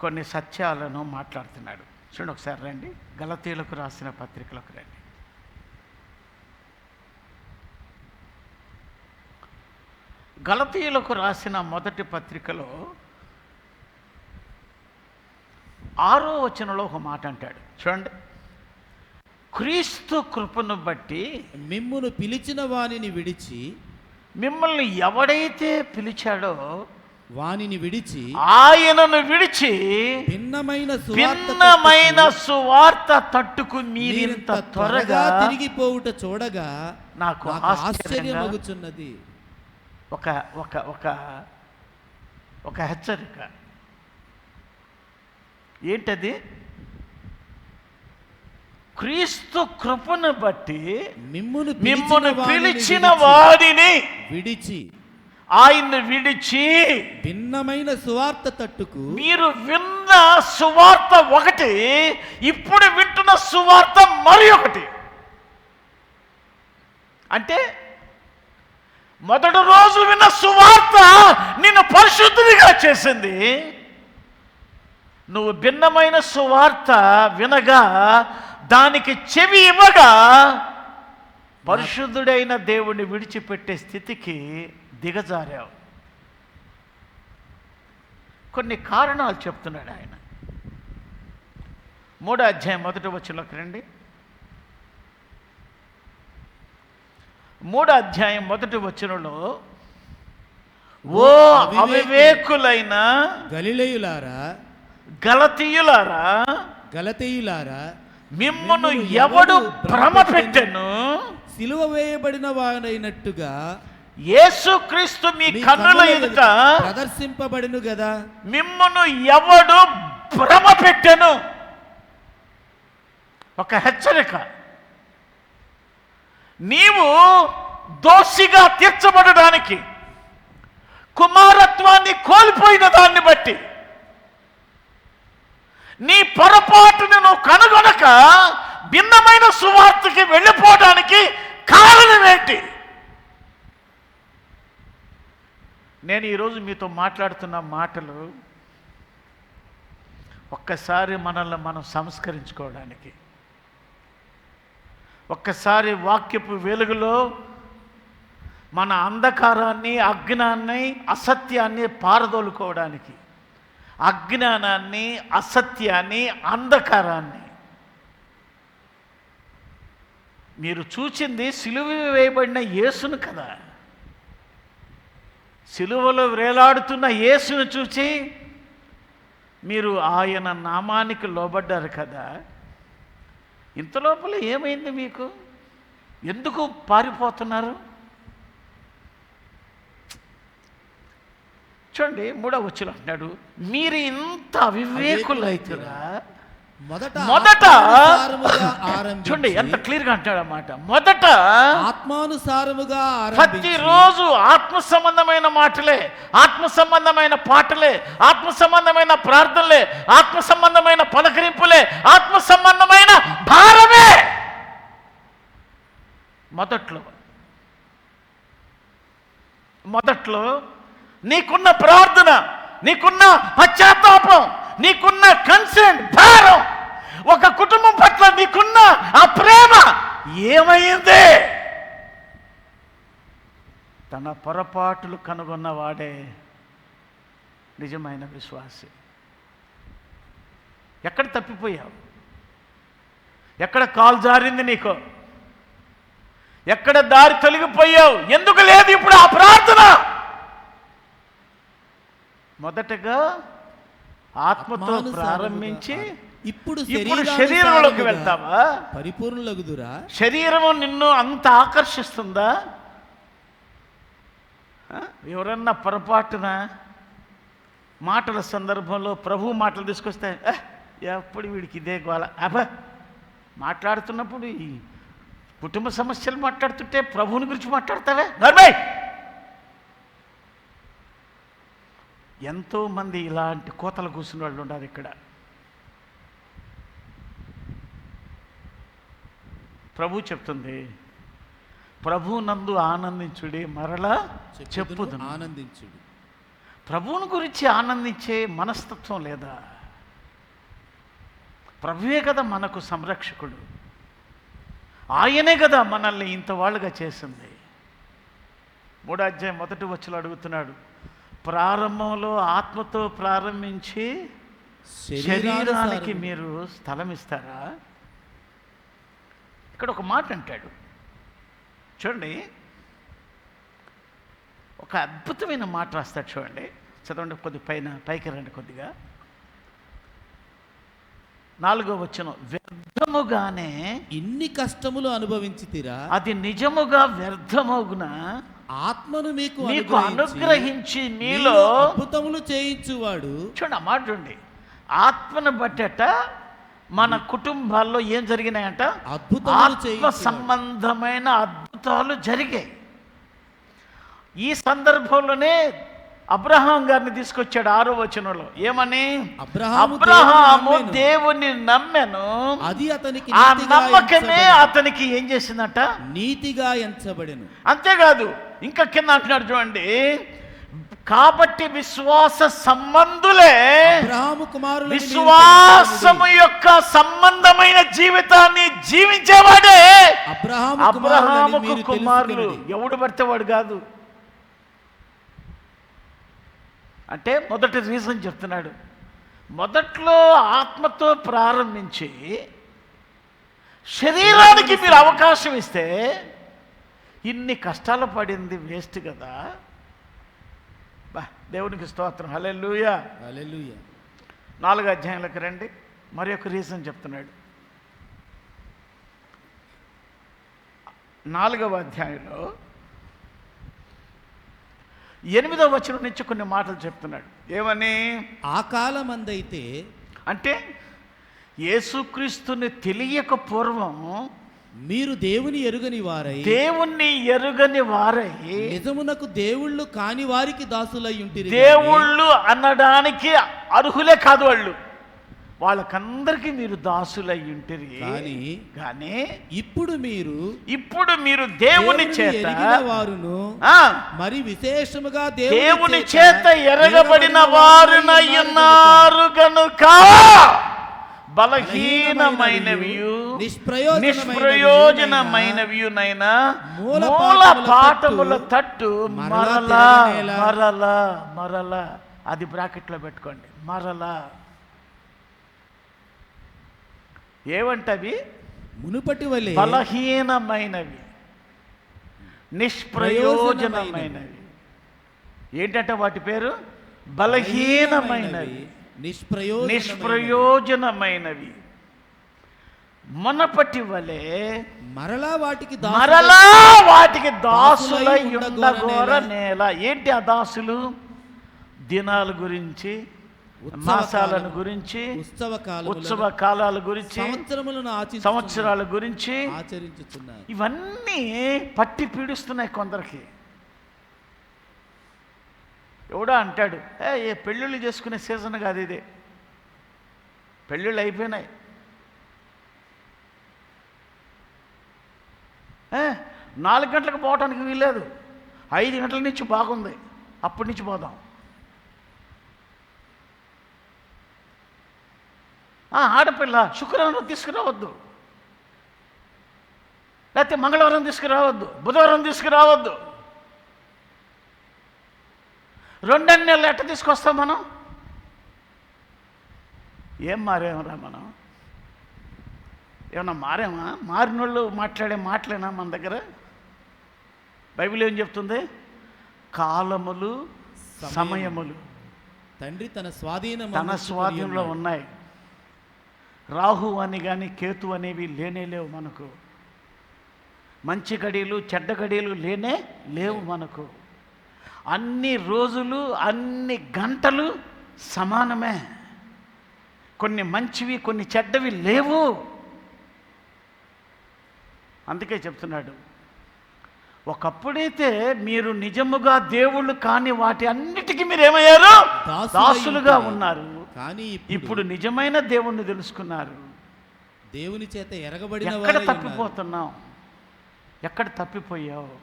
కొన్ని సత్యాలను మాట్లాడుతున్నాడు. చూడండి ఒకసారి రండి, గలతీలకు రాసిన పత్రికలోకి రండి. గలతీయులకు రాసిన మొదటి పత్రికలో 6వ వచనంలో ఒక మాట అంటాడు. చూడండి, క్రీస్తు కృపను బట్టి మిమ్మును పిలిచిన వానిని విడిచి, మిమ్మల్ని ఎవడైతే పిలిచాడో వానిని విడిచి, ఆయనను విడిచి భిన్నమైన సువార్త తట్టుకు మీరింత త్వరగా తిరిగిపోవుట చూడగా నాకు ఆశ్చర్యమగుచున్నది. ఒక ఒక ఒక ఒక హెచ్చరిక. ఏంటది? క్రీస్తు కృపను బట్టి మిమ్మును పిలిచిన వాడిని విడిచి, ఆయన్ని విడిచి భిన్నమైన సువార్త తట్టుకు, మీరు విన్న సువార్త ఒకటి, ఇప్పుడు వింటున్న సువార్త మరి ఒకటి. అంటే మొదటి రోజు విన్న సువార్త నిన్ను పరిశుద్ధునిగా చేసింది. నువ్వు భిన్నమైన సువార్త వినగా దానికి చెవి ఇవ్వగా పరిశుద్ధుడైన దేవుణ్ణి విడిచిపెట్టే స్థితికి దిగజారావు. కొన్ని కారణాలు చెప్తున్నాడు ఆయన. 3వ అధ్యాయం 1వ వచనంలోకి రండి. 3వ అధ్యాయం 1వ వచనంలో, ఓ అవివేకులైన గలిలయులారా, గలతీయులారా, మిమ్మును ఎవడు భ్రమ పెట్టెను? సిలువ వేయబడిన వాడైనట్టుగా యేసుక్రీస్తు మీ కన్నుల ఎదుట ప్రదర్శింపబడిను గదా. మిమ్మును ఎవడు భ్రమ పెట్టెను? ఒక హెచ్చరిక. నీవు దోషిగా తీర్చబడడానికి, కుమారత్వాన్ని కోల్పోయిన దాన్ని బట్టి, నీ పొరపాటును నువ్వు కనుగొనక భిన్నమైన సువార్తకి వెళ్ళిపోవడానికి కారణం ఏంటి? నేను ఈరోజు మీతో మాట్లాడుతున్న మాటలు ఒక్కసారి మనల్ని మనం సంస్కరించుకోవడానికి, ఒక్కసారి వాక్యపు వెలుగులో మన అంధకారాన్ని, అజ్ఞానాన్ని, అసత్యాన్ని పారదోలుకోవడానికి, అజ్ఞానాన్ని, అసత్యాన్ని, అంధకారాన్ని. మీరు చూచింది సిలువ వేయబడిన యేసును కదా. సిలువలో వేలాడుతున్న యేసును చూచి మీరు ఆయన నామానికి లోబడ్డారు కదా. ఇంత లోపల ఏమైంది మీకు? ఎందుకు పారిపోతున్నారు? చూడండి, 3వ వచనం అంటున్నాడు, మీరు ఇంత అవివేకులైతురా. మొదట చూడండి ఎంత క్లియర్గా అంటాడు అన్నమాట. మొదట ఆత్మానుసారముగా ప్రతిరోజు ఆత్మ సంబంధమైన మాటలే, ఆత్మ సంబంధమైన పాటలే, ఆత్మ సంబంధమైన ప్రార్థనలే, ఆత్మ సంబంధమైన పలకరింపులే, ఆత్మ సంబంధమైన భారమే. మొదట్లో నీకున్న ప్రార్థన, నీకున్న పశ్చాత్తాపం, నీకున్న కన్సర్న్, భారం, ఒక కుటుంబం పట్ల నీకున్న ఆ ప్రేమ ఏమైంది? తన పొరపాటులు కనుగొన్నవాడే నిజమైన విశ్వాసి. ఎక్కడ తప్పిపోయావు? ఎక్కడ కాలు జారింది నీకు? ఎక్కడ దారి తొలగిపోయావు? ఎందుకు లేదు ఇప్పుడు ఆ ప్రార్థన? మొదటగా ఆత్మతో ప్రారంభించి ఇప్పుడు శరీరంలోకి వెళ్తావా? పరిపూర్ణులగుదురా? శరీరం నిన్ను అంత ఆకర్షిస్తుందా? ఎవరన్నా పొరపాటున మాటల సందర్భంలో ప్రభు మాటలు తీసుకొస్తే ఎప్పుడు వీడికి ఇదే గోల మాట్లాడుతున్నప్పుడు ఈ కుటుంబ సమస్యలు మాట్లాడుతుంటే ప్రభువుని గురించి మాట్లాడతావే నర్మయ్. ఎంతోమంది ఇలాంటి కోతలు కూర్చున్న వాళ్ళు ఉన్నారు ఇక్కడ. ప్రభు చెప్తుంది, ప్రభు నందు ఆనందించుడి, మరలా చెప్పుదు ఆనందించుడు. ప్రభువుని గురించి ఆనందించే మనస్తత్వం లేదా? ప్రభువే కదా మనకు సంరక్షకుడు, ఆయనే కదా మనల్ని ఇంతవాళ్ళుగా చేసింది. 3వ అధ్యాయం 1వ వచనంలో అడుగుతున్నాడు, ప్రారంభంలో ఆత్మతో ప్రారంభించి శరీరానికి మీరు స్థలం ఇస్తారా? ఇక్కడ ఒక మాట అంటాడు చూడండి, ఒక అద్భుతమైన మాట రాస్తాడు చూడండి. చదవండి, కొద్ది పైకి రండి కొద్దిగా. 4వ వచనం, వ్యర్థముగానే ఇన్ని కష్టములు అనుభవించితిరా, అది నిజముగా వ్యర్థమగున ఆత్మను మీకు అనుగ్రహించి మీలో అద్భుతములు చేయించువాడు. చూడండి ఆ మాట చూడండి, ఆత్మను బట్టట మన కుటుంబాల్లో ఏం జరిగినాయంట? ఆత్మ సంబంధమైన అద్భుతాలు జరిగాయి. ఈ సందర్భంలోనే అబ్రహాం గారిని తీసుకొచ్చాడు 6వ వచనంలో. ఏమని? అబ్రహాము దేవుని నమ్మెను, అది అతనికి ఆ నమ్మకమే అతనికి ఏం చేసిందట? నీతిగా ఎంచబడెను. అంతేకాదు, ఇంకా కింద అంటున్నాడు చూడండి, కాబట్టి విశ్వాస సంబంధులే విశ్వాసము యొక్క సంబంధమైన జీవితాన్ని జీవించేవాడే అబ్రహాముకు కుమారులు. ఎవడు పడితే వాడు కాదు. అంటే మొదటి రీజన్ చెప్తున్నాడు, మొదట్లో ఆత్మతో ప్రారంభించి శరీరానికి మీరు అవకాశం ఇస్తే ఇన్ని కష్టాలు పడింది వేస్ట్ కదా. దేవునికి స్తోత్రం. హల్లెలూయా, హల్లెలూయా. 4వ అధ్యాయంలోకి రండి, మరి ఒక రీజన్ చెప్తున్నాడు. 4వ అధ్యాయంలో 8వ వచనం నుంచి కొన్ని మాటలు చెప్తున్నాడు. ఏమని? ఆ కాలమందైతే, అంటే యేసుక్రీస్తుని తెలియక పూర్వం మీరు దేవుని ఎరుగని వారై నిజమునకు దేవుళ్ళు కాని వారికి దాసులై ఉంటిరి. దేవుళ్ళు అనడానికి అర్హులే కాదు వాళ్ళు, వాళ్ళకందరికీ మీరు దాసులై ఉంటిరి. కానీ ఇప్పుడు మీరు దేవుని చేత వారును మరి విశేషముగా దేవుని చేత ఎరగబడిన వారునై ఉన్నారు గనుక బలహీనమైనవియు నిష్ప్రయోజనమైనవియునైనా మూల పాఠముల తట్టు మరలా మరలా మరలా, అది బ్రాకెట్లో పెట్టుకోండి, మరలా. ఏమంటవి? మునుపటి వలె బలహీనమైనవి, నిష్ప్రయోజనమైనవి. ఏంటంటే వాటి పేరు బలహీనమైనవి, నిష్ప్రయోజనమైనవి. మునపటి వలె మరలా వాటికి దాసులై ఉండగోర నేల. ఏంటి ఆ దాసులు? దినాల గురించి, మాసాలను గురించి, ఉత్సవ కాలాల గురించి, సంవత్సరాల గురించి ఆచరించుతున్నారు. ఇవన్నీ పట్టి పీడిస్తున్నాయి కొందరికి. ఎవడో అంటాడు, ఏ పెళ్ళిళ్ళు చేసుకునే సీజన్ కాదు ఇదే, పెళ్ళిళ్ళు అయిపోయినాయి. 4 గంటలకు పోవటానికి వీల్లేదు, 5 గంటల నుంచి బాగుంది, అప్పటి నుంచి పోదాం. ఆడపిల్ల శుక్రవారం తీసుకురావద్దు, లేకపోతే మంగళవారం తీసుకురావద్దు, బుధవారం తీసుకురావద్దు. 2 నెలలు ఎట్ట తీసుకొస్తాం మనం? ఏం మారేమరా మనం? ఏమన్నా మారేమా? మారినోళ్ళు మాట్లాడే మాటలేనా మన దగ్గర? బైబిల్ ఏం చెప్తుంది? కాలములు సమయములు తండ్రి తన స్వాధీనంలో ఉన్నాయి. రాహు అని కానీ కేతు అనేవి లేనే లేవు మనకు. మంచి గడియలు చెడ్డ గడియలు లేనే లేవు మనకు. అన్ని రోజులు, అన్ని గంటలు సమానమే. కొన్ని మంచివి, కొన్ని చెడ్డవి లేవు. అందుకే చెప్తున్నాడు, ఒకప్పుడైతే మీరు నిజముగా దేవుళ్ళు కాని వాటి అన్నిటికీ మీరు ఏమయ్యారు? దాసులుగా ఉన్నారు. కానీ ఇప్పుడు నిజమైన దేవుణ్ణి తెలుసుకున్నారు. దేవుని చేత ఎరగబడిన ఎక్కడ వారై ఉన్నారు. తప్పిపోతున్నావు? ఎక్కడ తప్పిపోయావు?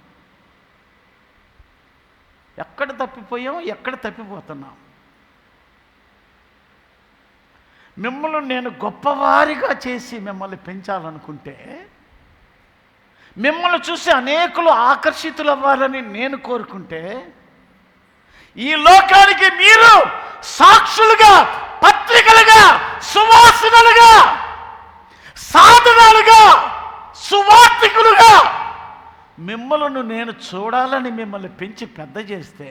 ఎక్కడ తప్పిపోయావు? ఎక్కడ తప్పిపోతున్నావు? మిమ్మల్ని నేను గొప్పవారిగా చేసి మిమ్మల్ని పెంచాలనుకుంటే, మిమ్మల్ని చూసి అనేకులు ఆకర్షితులవ్వాలని నేను కోరుకుంటే, ఈ లోకానికి మీరు సాక్షులుగా, పత్రికలుగా, సువాసనలుగా, సాధనాలుగా, సువార్తికులుగా మిమ్మల్ని నేను చూడాలని మిమ్మల్ని పెంచి పెద్ద చేస్తే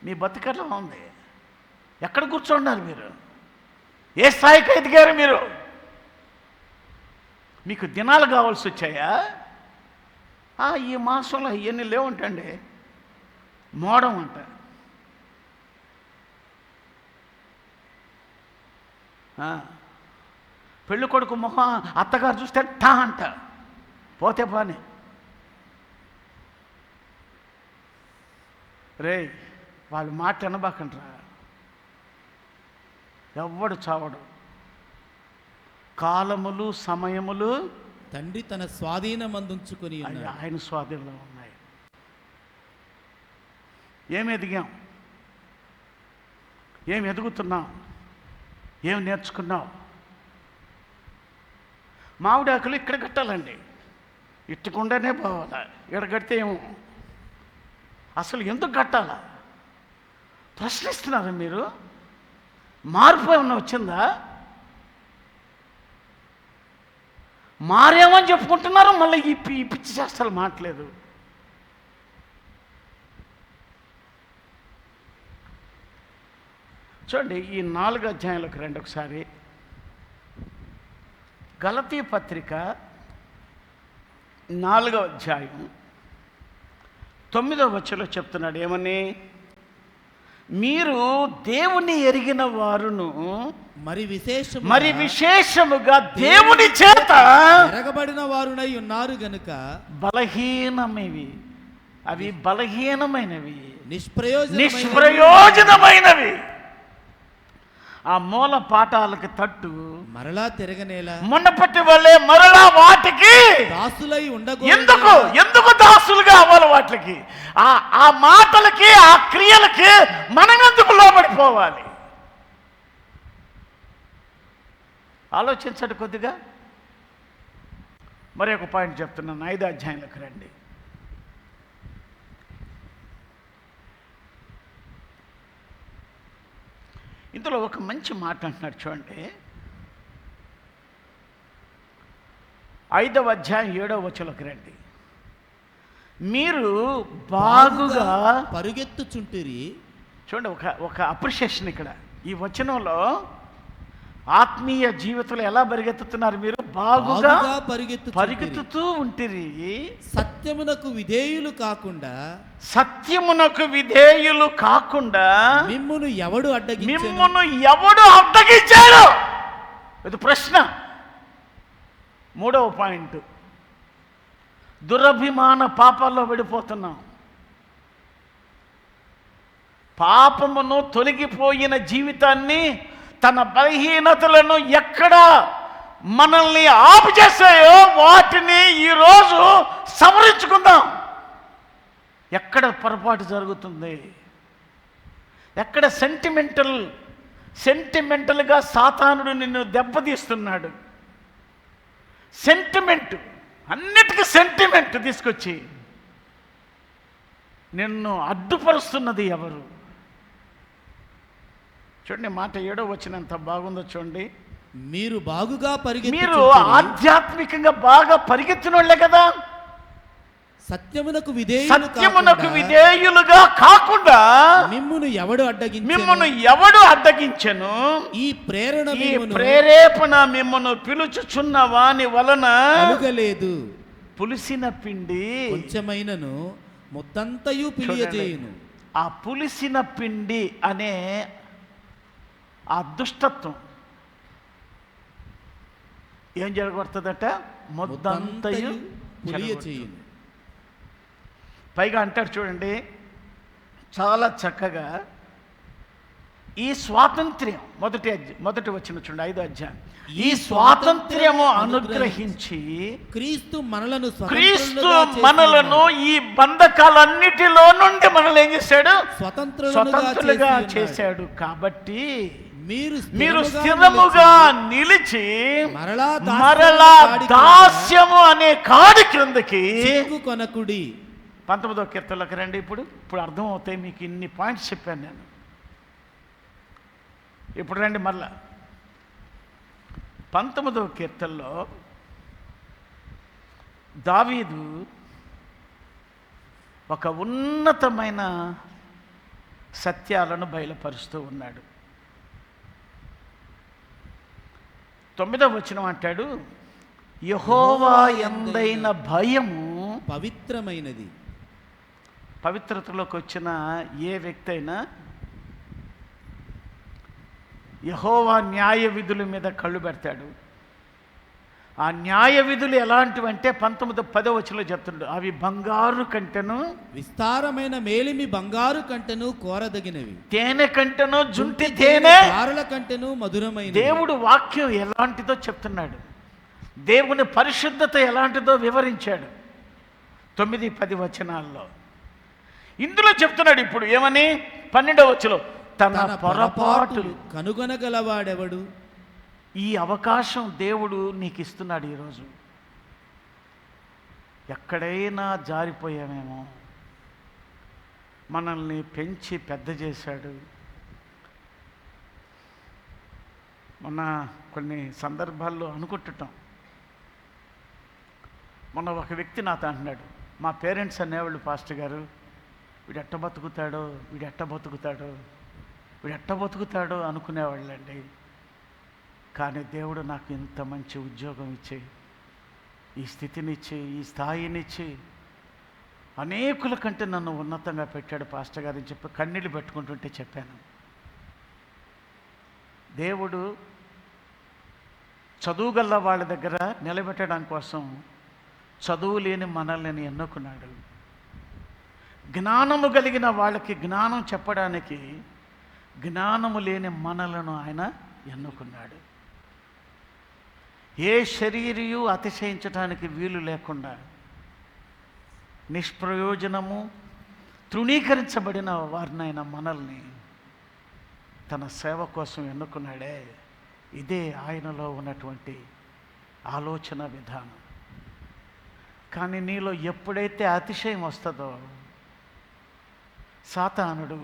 మీ బతుకట్లా ఉంది. ఎక్కడ కూర్చోన్నారు మీరు? ఏ స్థాయికి ఎదిగారు మీరు? మీకు దినాలు కావాల్సి వచ్చాయా? ఈ మాసంలో ఇవన్నీ లేవుంటండి, మోడం అంట. పెళ్ళి కొడుకు మొహం అత్తగారు చూస్తే టా అంట, పోతే పాని. రే, వాళ్ళు మాట వినబాకంట్రా. ఎవ్వడు చావడు. కాలములు, సమయములు తండ్రి తన స్వాధీనమందుంచుకొని ఉన్నాడు. ఆయన స్వాధీనంలో ఉన్నాయి. ఏమి ఎదిగాం? ఏమి ఎదుగుతున్నాం? ఏమి నేర్చుకున్నావు? మామిడాకులు ఇక్కడ కట్టాలండి, ఇట్టుకుండానే పోవాలా. ఇక్కడ కడితే ఏమో అసలు ఎందుకు కట్టాలా? ప్రశ్నిస్తున్నారు మీరు. మార్పు ఏమన్నా వచ్చిందా? మారేమని చెప్పుకుంటున్నారు, మళ్ళీ ఈ పిచ్చి చేస్తారు మాట్లేదు. చూడండి, ఈ 4 అధ్యాయంలోకి రండి ఒకసారి. గలతీ పత్రిక 4వ అధ్యాయం 9వ వచనంలో చెప్తున్నాడు ఏమని? మీరు దేవుని ఎరిగిన వారును మరి విశేషముగా దేవుని చేత ఎరగబడిన వారునై ఉన్నారు గనుక బలహీనమైనవి, అవి బలహీనమైనవి, నిష్ప్రయోజనమైనవి. ఆ మూల పాఠాలకి తట్టు మరలా తిరగనేలా మున్నపట్టి వల్లే మరలా వాటికి దాసులై ఉండకూడదు. ఎందుకు దాసులుగా అవ్వాలి? వాటికి ఆ మాటలకి, ఆ క్రియలకి మనం ఎందుకు లోబడిపోవాలి? ఆలోచించండి కొద్దిగా. మరి ఒక పాయింట్ చెప్తున్నాను, 5వ అధ్యాయంలోకి రండి. ఇందులో ఒక మంచి మాట అంటున్నాడు చూడండి. 5వ అధ్యాయం 7వ వచనంలోకి రండి. మీరు బాగుగా పరుగెత్తుచుంటిరి. చూడండి, ఒక అప్రిషియేషన్ ఇక్కడ ఈ వచనంలో. ఆత్మీయ జీవితంలో ఎలా పరిగెత్తుతున్నారు మీరు? బాగుగా పరిగెత్తుతూ ఉంటిరి. సత్యమునకు విధేయులు కాకుండా మిమ్మును ఎవడు అడ్డగించాడు? ఇది ప్రశ్న. 3వ పాయింట్, దురభిమాన పాపాల్లో విడిపోతున్నాం. పాపమును తొలగిపోయిన జీవితాన్ని, తన బలహీనతలను ఎక్కడ మనల్ని ఆపు చేశాయో వాటిని ఈరోజు సవరించుకుందాం. ఎక్కడ పొరపాటు జరుగుతుంది? ఎక్కడ సెంటిమెంటల్గా సాతానుడు నిన్ను దెబ్బతీస్తున్నాడు? అన్నిటికీ సెంటిమెంట్ తీసుకొచ్చి నిన్ను అడ్డుపరుస్తున్నది ఎవరు? చూడండి, మాట 7వ వచనం ఎంత బాగుందో చూడండి. మీరు ఆధ్యాత్మికంగా బాగా పరిగెత్తిన వాళ్ళే కదా. సత్యమునకు విధేయులుగా కాకుండా మిమ్మును ఎవడు అడ్డగించెను? ఈ ప్రేరేపణ మిమ్మును పిలుచుచున్న వాని వలన కలుగలేదు. పులిసిన పిండి కొంచెమైనను ముద్దంతయు పిలియజేయును. ఆ పులిసిన పిండి అనే ఆ దుష్టత్వం ఏం జరగబడుతుందట? మొద్దంతయు పులియ చేయును. పైగా అంటాడు చూడండి చాలా చక్కగా, ఈ స్వాతంత్ర్యం మొదటి వచ్చిన చూడండి 5వ అధ్యాయం. ఈ స్వాతంత్ర్యము అనుగ్రహించి క్రీస్తు మనలను ఈ బంధకాలన్నిటిలో నుండి మనల్ని ఏం చేశాడు? స్వతంత్రులుగా చేశాడు. కాబట్టి మీరు స్థిరముగా నిలిచి మరలా దాస్యము అనే కాడి క్రిందకి కొనకుడి. 19వ కీర్తనలోకి రండి. ఇప్పుడు అర్థమవుతాయి మీకు. ఇన్ని పాయింట్స్ చెప్పాను నేను. ఇప్పుడు రండి మళ్ళా 19వ కీర్తనలో దావీదు ఒక ఉన్నతమైన సత్యాలను బయలుపరుస్తూ ఉన్నాడు. 9వ వచనం అంటాడు, యెహోవా యందైన భయము పవిత్రమైనది. పవిత్రతలోకి వచ్చిన ఏ వ్యక్తి అయినా యెహోవా న్యాయ విధుల మీద కళ్ళు పెడతాడు. ఆ న్యాయ విధులు ఎలాంటివంటే 10వ వచనంలో చెప్తున్నాడు, అవి బంగారు కంటెను, విస్తారమైన మేలిమి బంగారు కంటెను కోరదగినవి, తేనె కంటెను, జుంటి తేనె దారుల కంటెను మధురమైన. దేవుడు వాక్యం ఎలాంటిదో చెప్తున్నాడు. దేవుని పరిశుద్ధత ఎలాంటిదో వివరించాడు 9-10 వచనాల్లో. ఇందులో చెప్తున్నాడు ఇప్పుడు ఏమని? 12వ వచనం, తన పొరపాటులు కనుగొనగలవాడెవడు? ఈ అవకాశం దేవుడు నీకు ఇస్తున్నాడు ఈరోజు. ఎక్కడైనా జారిపోయామేమో, మనల్ని పెంచి పెద్ద చేశాడు. మొన్న కొన్ని సందర్భాల్లో అనుకుంటున్నాం. మొన్న ఒక వ్యక్తి నాతో అంటున్నాడు, మా పేరెంట్స్ అనేవాళ్ళు, పాస్టర్ గారు వీడు ఎట్ట బతుకుతాడో అనుకునేవాళ్ళండి. కానీ దేవుడు నాకు ఇంత మంచి ఉద్యోగం ఇచ్చి, ఈ స్థితినిచ్చి, ఈ స్థాయినిచ్చి, అనేకుల కంటే నన్ను ఉన్నతంగా పెట్టాడు పాస్టర్ గారు అని చెప్పి కన్నీళ్ళు పెట్టుకుంటుంటే చెప్పాను. దేవుడు చదువుగల్ల వాళ్ళ దగ్గర నిలబెట్టడం కోసం చదువు లేని మనల్ని ఎన్నుకున్నాడు. జ్ఞానము కలిగిన వాళ్ళకి జ్ఞానం చెప్పడానికి జ్ఞానము లేని మనలను ఆయన ఎన్నుకున్నాడు. ఏ శరీరియు అతిశయించడానికి వీలు లేకుండా నిష్ప్రయోజనము తృణీకరించబడిన వారినైనా మనల్ని తన సేవ కోసం ఎన్నుకున్నాడే. ఇదే ఆయనలో ఉన్నటువంటి ఆలోచన విధానం. కానీ నీలో ఎప్పుడైతే అతిశయం వస్తుందో సాతానుడు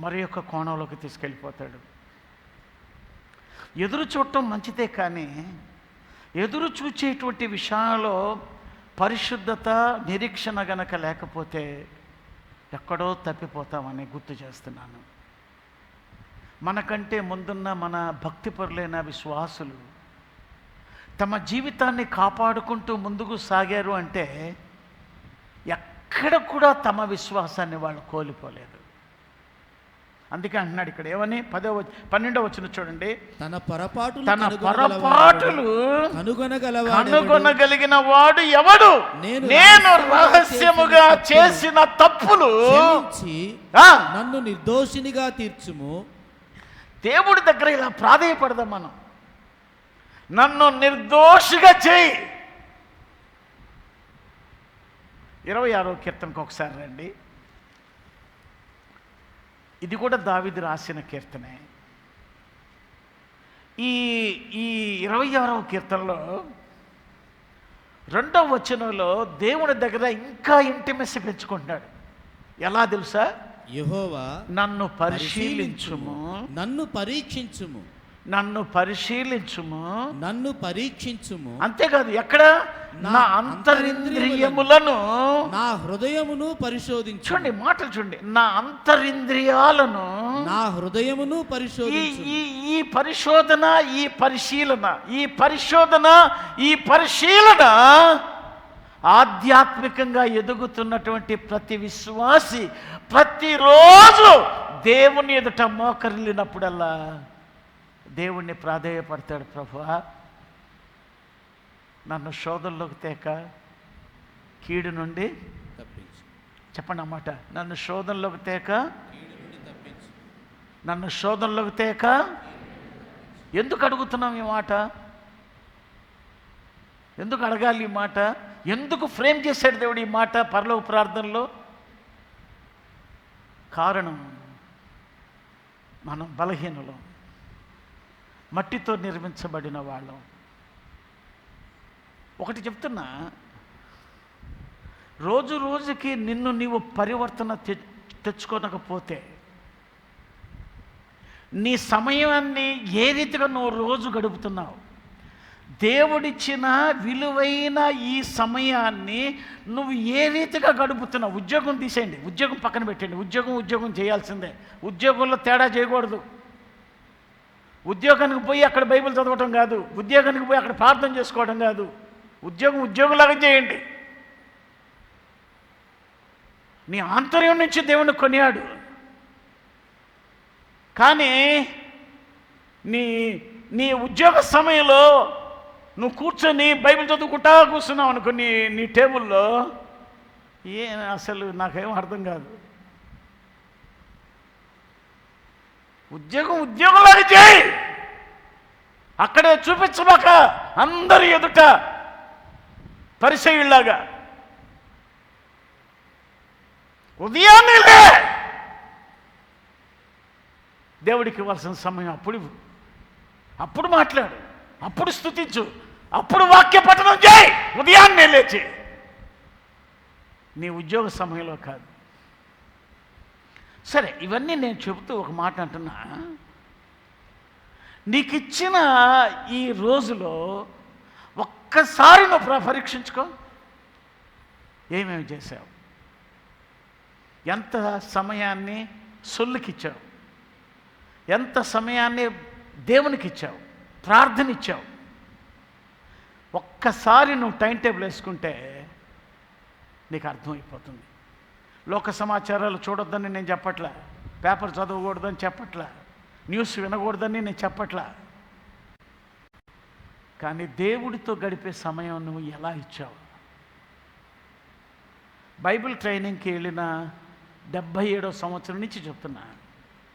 మరి యొక్క కోణంలోకి తీసుకెళ్ళిపోతాడు. ఎదురు చూడటం మంచిదే, కానీ ఎదురు చూచేటువంటి విషయాల్లో పరిశుద్ధత నిరీక్షణ గనక లేకపోతే ఎక్కడో తప్పిపోతామని గుర్తు చేస్తున్నాను. మనకంటే ముందున్న మన భక్తిపరులైన విశ్వాసులు తమ జీవితాన్ని కాపాడుకుంటూ ముందుకు సాగారు అంటే ఎక్కడ కూడా తమ విశ్వాసాన్ని వాళ్ళు కోల్పోలేదు. అందుకే అంటున్నాడు ఇక్కడ ఏమని? 12వ వచనం చూడండి, తన పొరపాటులు కనుగొనగలిగిన వాడు ఎవడు? నేను రహస్యముగా చేసిన తప్పులు నన్ను నిర్దోషినిగా తీర్చుము. దేవుడి దగ్గర ఇలా ప్రాధేయపడదాం మనం, నన్ను నిర్దోషిగా చేయి. 26వ కీర్తనకు ఒకసారి రండి. ఇది కూడా దావీదు రాసిన కీర్తనే. ఈ 26వ కీర్తనలో 2వ వచనంలో దేవుని దగ్గర ఇంకా ఇంటిమెసి పెంచుకుంటున్నాడు. ఎలా తెలుసా? యెహోవా నన్ను పరిశీలించుము, నన్ను పరీక్షించుము. అంతేకాదు, ఎక్కడ? నా అంతరింద్రియములను, నా హృదయమును పరిశోధించు. చూడండి మాటలు చూడండి, నా అంతరింద్రియాలను, నా హృదయమును పరిశోధించు. ఈ పరిశోధన ఆధ్యాత్మికంగా ఎదుగుతున్నటువంటి ప్రతి విశ్వాసి ప్రతిరోజు దేవుని ఎదుట మోకరిల్లినప్పుడల్లా దేవుణ్ణి ప్రాధేయపడతాడు. ప్రభువా, నన్ను శోధనలోకి తేక కీడు నుండి తప్పించు. చెప్పండి అన్నమాట. నన్ను శోధనలోకి తేక, కీడు నుండి తప్పించు. నన్ను శోధనలోకి తేక. ఎందుకు అడుగుతున్నాం ఈ మాట? ఎందుకు అడగాలి ఈ మాట? ఎందుకు ఫ్రేమ్ చేశాడు దేవుడు ఈ మాట పరలోక ప్రార్థనలో? కారణం, మనం బలహీనులం, మట్టితో నిర్మించబడిన వాళ్ళం. ఒకటి చెప్తున్నా, రోజు రోజుకి నిన్ను నీవు పరివర్తన తెచ్చుకోనకపోతే నీ సమయాన్ని ఏ రీతిగా నువ్వు రోజు గడుపుతున్నావు, దేవుడిచ్చిన విలువైన ఈ సమయాన్ని నువ్వు ఏ రీతిగా గడుపుతున్నావు? ఉద్యోగం తీసేయండి, ఉద్యోగం పక్కన పెట్టండి. ఉద్యోగం చేయాల్సిందే. ఉద్యోగంలో తేడా చేయకూడదు. ఉద్యోగానికి పోయి అక్కడ బైబిల్ చదవటం కాదు, ఉద్యోగానికి పోయి అక్కడ ప్రార్థన చేసుకోవడం కాదు. ఉద్యోగంలాగా చేయండి. నీ ఆంతర్యం నుంచి దేవుణ్ణి కొనియాడు. కానీ నీ ఉద్యోగ సమయంలో నువ్వు కూర్చొని బైబిల్ చదువుకుంటా కూర్చున్నావు అనుకో నీ టేబుల్లో, అసలు నాకేం అర్థం కాదు. ఉద్యోగంలాగా చేయి. అక్కడే చూపించబాక అందరి ఎదుట పరిసయ్యుల్లాగా. ఉదయాన్నే లే, దేవుడికి ఇవ్వాల్సిన సమయం అప్పుడు మాట్లాడు, అప్పుడు స్తుతించు, అప్పుడు వాక్య పఠనం చేయి. ఉదయాన్నే లేచి, నీ ఉద్యోగ సమయంలో కాదు. సరే, ఇవన్నీ నేను చెబుతూ ఒక మాట అంటున్నా. నీకిచ్చిన ఈ రోజులో ఒక్కసారి నువ్వు పరీక్షించుకో. ఏమేమి చేశావు? ఎంత సమయాన్ని సొల్లుకిచ్చావు? ఎంత సమయాన్ని దేవునికి ఇచ్చావు? ప్రార్థన ఇచ్చావు? ఒక్కసారి నువ్వు టైం టేబుల్ వేసుకుంటే నీకు అర్థమైపోతుంది. లోక సమాచారాలు చూడొద్దని నేను చెప్పట్లా, పేపర్ చదవకూడదని చెప్పట్లా, న్యూస్ వినకూడదని నేను చెప్పట్లా. కానీ దేవుడితో గడిపే సమయం నువ్వు ఎలా ఇచ్చావు? బైబిల్ ట్రైనింగ్కి వెళ్ళిన 77వ సంవత్సరం నుంచి చెప్తున్నా,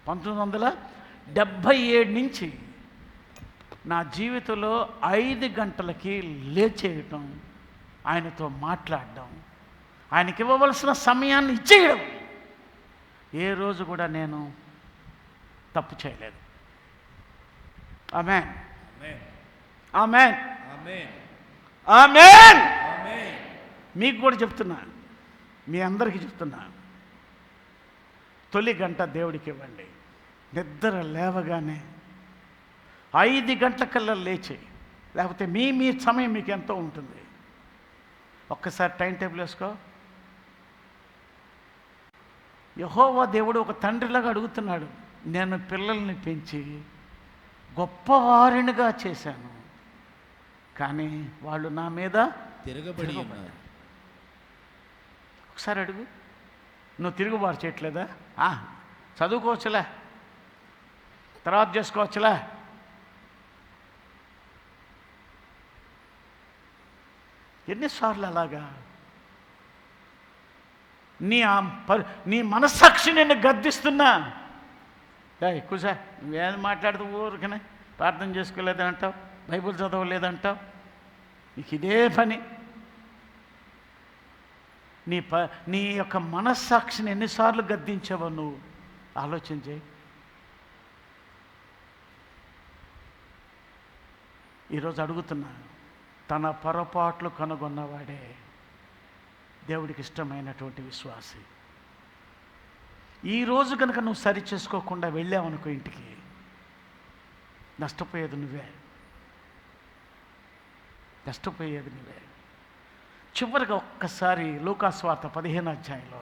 1977 నుంచి నా జీవితంలో 5 గంటలకి లేచేయటం, ఆయనతో మాట్లాడడం, ఆయనకి ఇవ్వవలసిన సమయాన్ని ఇచ్చేయడం, ఏ రోజు కూడా నేను తప్పు చేయలేదు. ఆమేన్, ఆమేన్, ఆమేన్. మీకు కూడా చెప్తున్నా, మీ అందరికీ చెప్తున్నా, తొలి గంట దేవుడికి ఇవ్వండి. నిద్ర లేవగానే 5 గంటలకల్లా లేచి, లేకపోతే మీ సమయం మీకు ఎంతో ఉంటుంది, ఒక్కసారి టైం టేబుల్ వేసుకో. యెహోవా దేవుడు ఒక తండ్రిలాగా అడుగుతున్నాడు. నేను పిల్లల్ని పెంచి గొప్పవారినిగా చేశాను, కానీ వాళ్ళు నా మీద తిరగబడి ఉన్నారు. ఒకసారి అడుగు, నువ్వు తిరుగుబాటు చేయట్లేదా? చదువుకోవచ్చులే, తర్వాత చేసుకోవచ్చులే. ఎన్నిసార్లు అలాగా? నీ మనస్సాక్షి నిన్ను గద్దిస్తున్నా. కూసా, నువ్వేం మాట్లాడుతూ ఊరికనే ప్రార్థన చేసుకోలేదని అంటావు, బైబిల్ చదవలేదంటావు, నీకు ఇదే పని. నీ యొక్క మనస్సాక్షిని ఎన్నిసార్లు గద్దించావో నువ్వు ఆలోచన చేయి. ఈరోజు అడుగుతున్నా, తన పొరపాట్లు కనుగొన్నవాడే దేవుడికి ఇష్టమైనటువంటి విశ్వాసి. ఈరోజు కనుక నువ్వు సరి చేసుకోకుండా వెళ్ళావనుకో ఇంటికి, నష్టపోయేది నువ్వే. చివరిగా ఒక్కసారి లూకాసు వార్త 15వ అధ్యాయంలో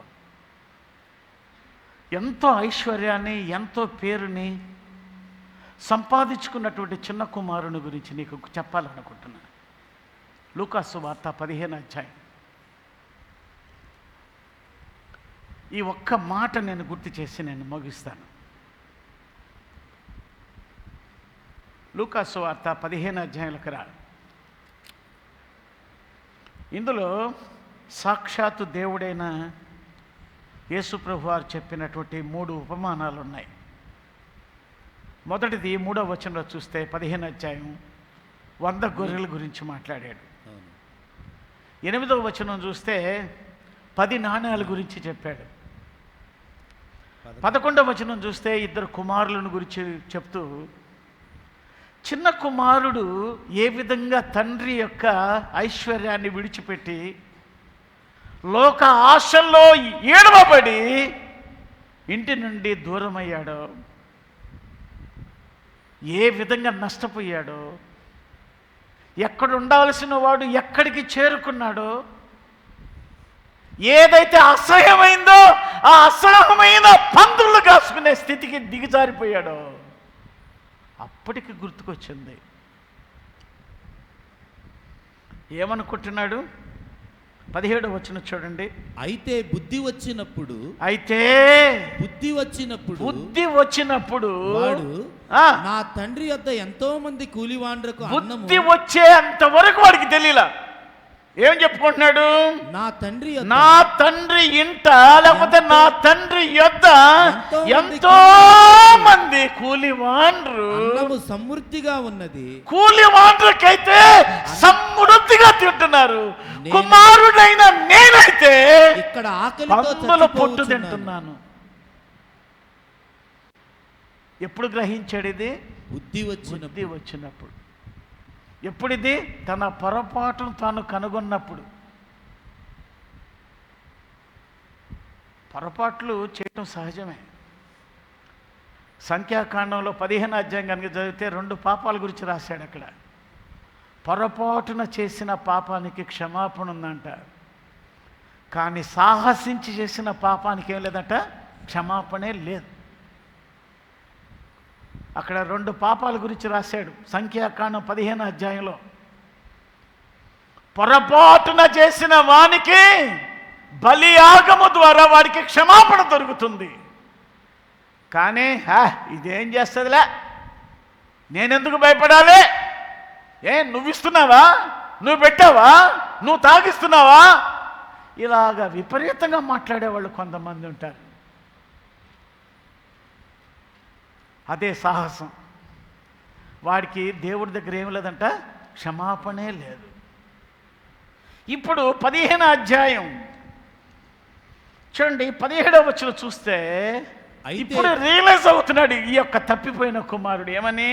ఎంతో ఐశ్వర్యాన్ని, ఎంతో పేరుని సంపాదించుకున్నటువంటి చిన్న కుమారుని గురించి నీకు చెప్పాలనుకుంటున్నా. లూకాసు వార్త 15వ అధ్యాయం ఈ ఒక్క మాట నేను గుర్తు చేసి నేను ముగిస్తాను. లూకాసు వార్త 15 అధ్యాయులకు రా. ఇందులో సాక్షాత్తు దేవుడైన యేసు ప్రభు వారు చెప్పినటువంటి 3 ఉపమానాలు ఉన్నాయి. మొదటిది 3వ వచనంలో చూస్తే 15 అధ్యాయం 100 గొర్రెల గురించి మాట్లాడాడు. 8వ వచనం చూస్తే 10 నాణ్యాల గురించి చెప్పాడు. 11వ వచనం చూస్తే 2 కుమారులను గురించి చెప్తూ చిన్న కుమారుడు ఏ విధంగా తండ్రి యొక్క ఐశ్వర్యాన్ని విడిచిపెట్టి లోక ఆశల్లో ఏడవబడి ఇంటి నుండి దూరమయ్యాడో, ఏ విధంగా నష్టపోయాడో, ఎక్కడ ఉండాల్సిన వాడు ఎక్కడికి చేరుకున్నాడో, ఏదైతే అసహ్యమైందో ఆ అసహ్యమైన పందులు కాసుకునే స్థితికి దిగజారిపోయాడో అప్పటికి గుర్తుకొచ్చింది. ఏమనుకుంటున్నాడు? 17వ వచనం చూడండి. అయితే బుద్ధి వచ్చినప్పుడు వాడు నా తండ్రి యొద్ద ఎంతో మంది కూలివాండ్రకు అన్నము. బుద్ధి వచ్చే అంతవరకు వాడికి తెలియలా. ఏం చెప్పుకుంటున్నాడు? నా తండ్రి ఇంట, లేకపోతే నా తండ్రి యొద్ద ఎంతో మంది కూలివాండ్రు, సమృద్ధిగా ఉన్నది. కూలివాండ్రకైతే సమృద్ధిగా తింటున్నారు. కుమారుడైన నేనైతే ఇక్కడ పందుల పొట్టు తింటున్నాను. ఎప్పుడు గ్రహించాడు ఇది? బుద్ధి వచ్చినప్పుడు. ఎప్పుడిది? తన పొరపాటును తాను కనుగొన్నప్పుడు. పొరపాట్లు చేయటం సహజమే. సంఖ్యాకాండంలో 15వ అధ్యాయం కనుక చదివితే 2 పాపాల గురించి రాశాడు అక్కడ. పొరపాటున చేసిన పాపానికి క్షమాపణ ఉందంట, కానీ సాహసించి చేసిన పాపానికి ఏం లేదంట, క్షమాపణే లేదు. అక్కడ 2 పాపాల గురించి రాశాడు సంఖ్యాకాండం 15వ అధ్యాయంలో. పొరపాటున చేసిన వానికి బలియాగము ద్వారా వాడికి క్షమాపణ దొరుకుతుంది. కానీ ఇదేం చేస్తుందిలే, నేనెందుకు భయపడాలి? నువ్వు ఇస్తున్నావా, నువ్వు పెట్టావా, నువ్వు తాగిస్తున్నావా, ఇలాగా విపరీతంగా మాట్లాడేవాళ్ళు కొంతమంది ఉంటారు. అదే సాహసం. వాడికి దేవుడి దగ్గర ఏమి లేదంట, క్షమాపణే లేదు. ఇప్పుడు 15వ అధ్యాయం చూడండి, 17వ వచనం చూస్తే ఇప్పుడు రియలైజ్ అవుతున్నాడు ఈ యొక్క తప్పిపోయిన కుమారుడు. ఏమని?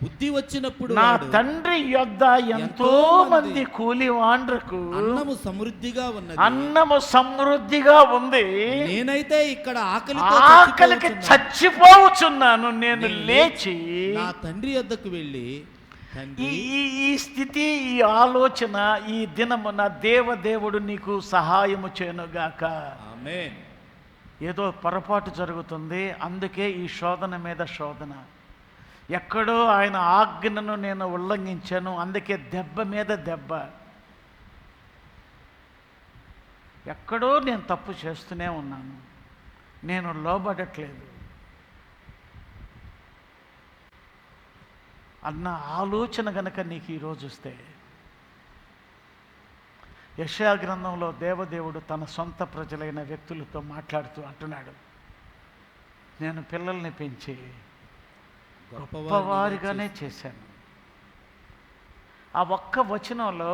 బుద్ధి వచ్చినప్పుడు నా తండ్రి యొద్ద ఎంతో మంది కూలివాండ్రకు అన్నము సమృద్ధిగా ఉంది, నేనైతే ఇక్కడ ఆకలికి చచ్చిపోవచ్చున్నాను. నేను లేచి నా తండ్రి యొద్దకు వెళ్ళి ఈ స్థితి, ఈ ఆలోచన ఈ దినము నా దేవదేవుడు నీకు సహాయము చేయనుగాక. ఆమేన్. ఏదో పొరపాటు జరుగుతుంది, అందుకే ఈ శోధన మీద శోధన. ఎక్కడో ఆయన ఆజ్ఞను నేను ఉల్లంఘించాను, అందుకే దెబ్బ మీద దెబ్బ. ఎక్కడో నేను తప్పు చేస్తూనే ఉన్నాను, నేను లోబడట్లేదు అన్న ఆలోచన గనక నీకు ఈరోజు వస్తే, యెషయా గ్రంథంలో దేవదేవుడు తన సొంత ప్రజలైన వ్యక్తులతో మాట్లాడుతూ అంటున్నాడు, నేను పిల్లల్ని పెంచి గొప్పవారిగానే చేశాను. ఆ ఒక్క వచనంలో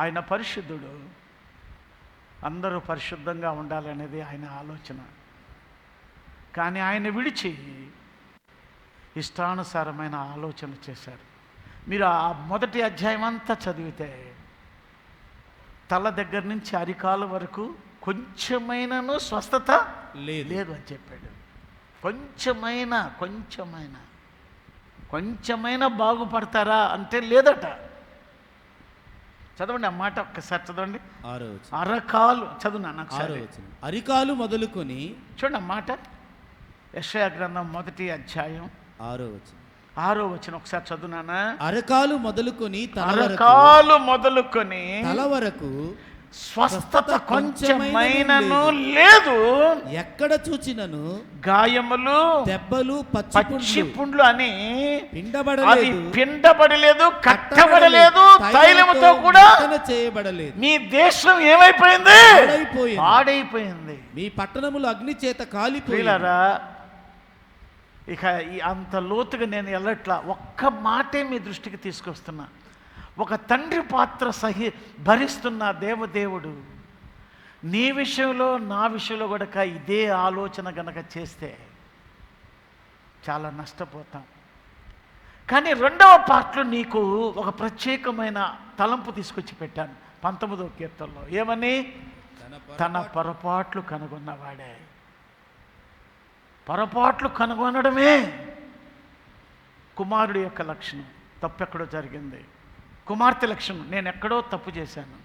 ఆయన పరిశుద్ధుడు, అందరూ పరిశుద్ధంగా ఉండాలనేది ఆయన ఆలోచన. కానీ ఆయన విడిచి ఇష్టానుసారమైన ఆలోచన చేశారు. మీరు ఆ మొదటి అధ్యాయం అంతా చదివితే తల దగ్గర నుంచి అరికాల వరకు కొంచెమైనను స్వస్థత లేదు అని చెప్పాడు. కొంచెమైనా బాగుపడతారా అంటే లేదట. చదవండి ఆ మాట ఒక్కసారి చదవండి. అరకాలు చదువునా నాకు. అరికాలు మొదలుకొని చూడండి ఆ మాట. యెషయా గ్రంథం 1వ అధ్యాయం 6వ వచనం ఒకసారి చదువునానా. అరకాలు మొదలుకొని తల వరకు స్వస్థత కొంచెమైనను లేదు. ఎక్కడ చూచినను గాయములు దెబ్బలు పచ్చి పుండ్లు అని అది పిండబడలేదు, పిండబడలేదు, కట్టబడలేదు, తైలముతో కూడా చేయబడలేదు. మీ దేశం ఏమైపోయింది? పాడైపోయింది. మీ పట్టణములు అగ్ని చేత కాలిపోయాయి. ప్రియులారా, ఇక అంత లోతుగా నేను వెళ్ళట్లా. ఒక్క మాటే మీ దృష్టికి తీసుకొస్తున్నా. ఒక తండ్రి పాత్ర భరిస్తున్న దేవదేవుడు నీ విషయంలో నా విషయంలో కూడా ఇదే ఆలోచన గనక చేస్తే చాలా నష్టపోతాం. కానీ రెండవ పార్ట్లో నీకు ఒక ప్రత్యేకమైన తలంపు తీసుకొచ్చి పెట్టాను 19వ కీర్తనలో. ఏమని? తన పొరపాట్లు కనుగొన్నవాడే. పొరపాట్లు కనుగొనడమే కుమారుడి యొక్క లక్షణం. తప్పెక్కడో జరిగింది. కుమార్తె లక్షణం, నేను ఎక్కడో తప్పు చేశాను,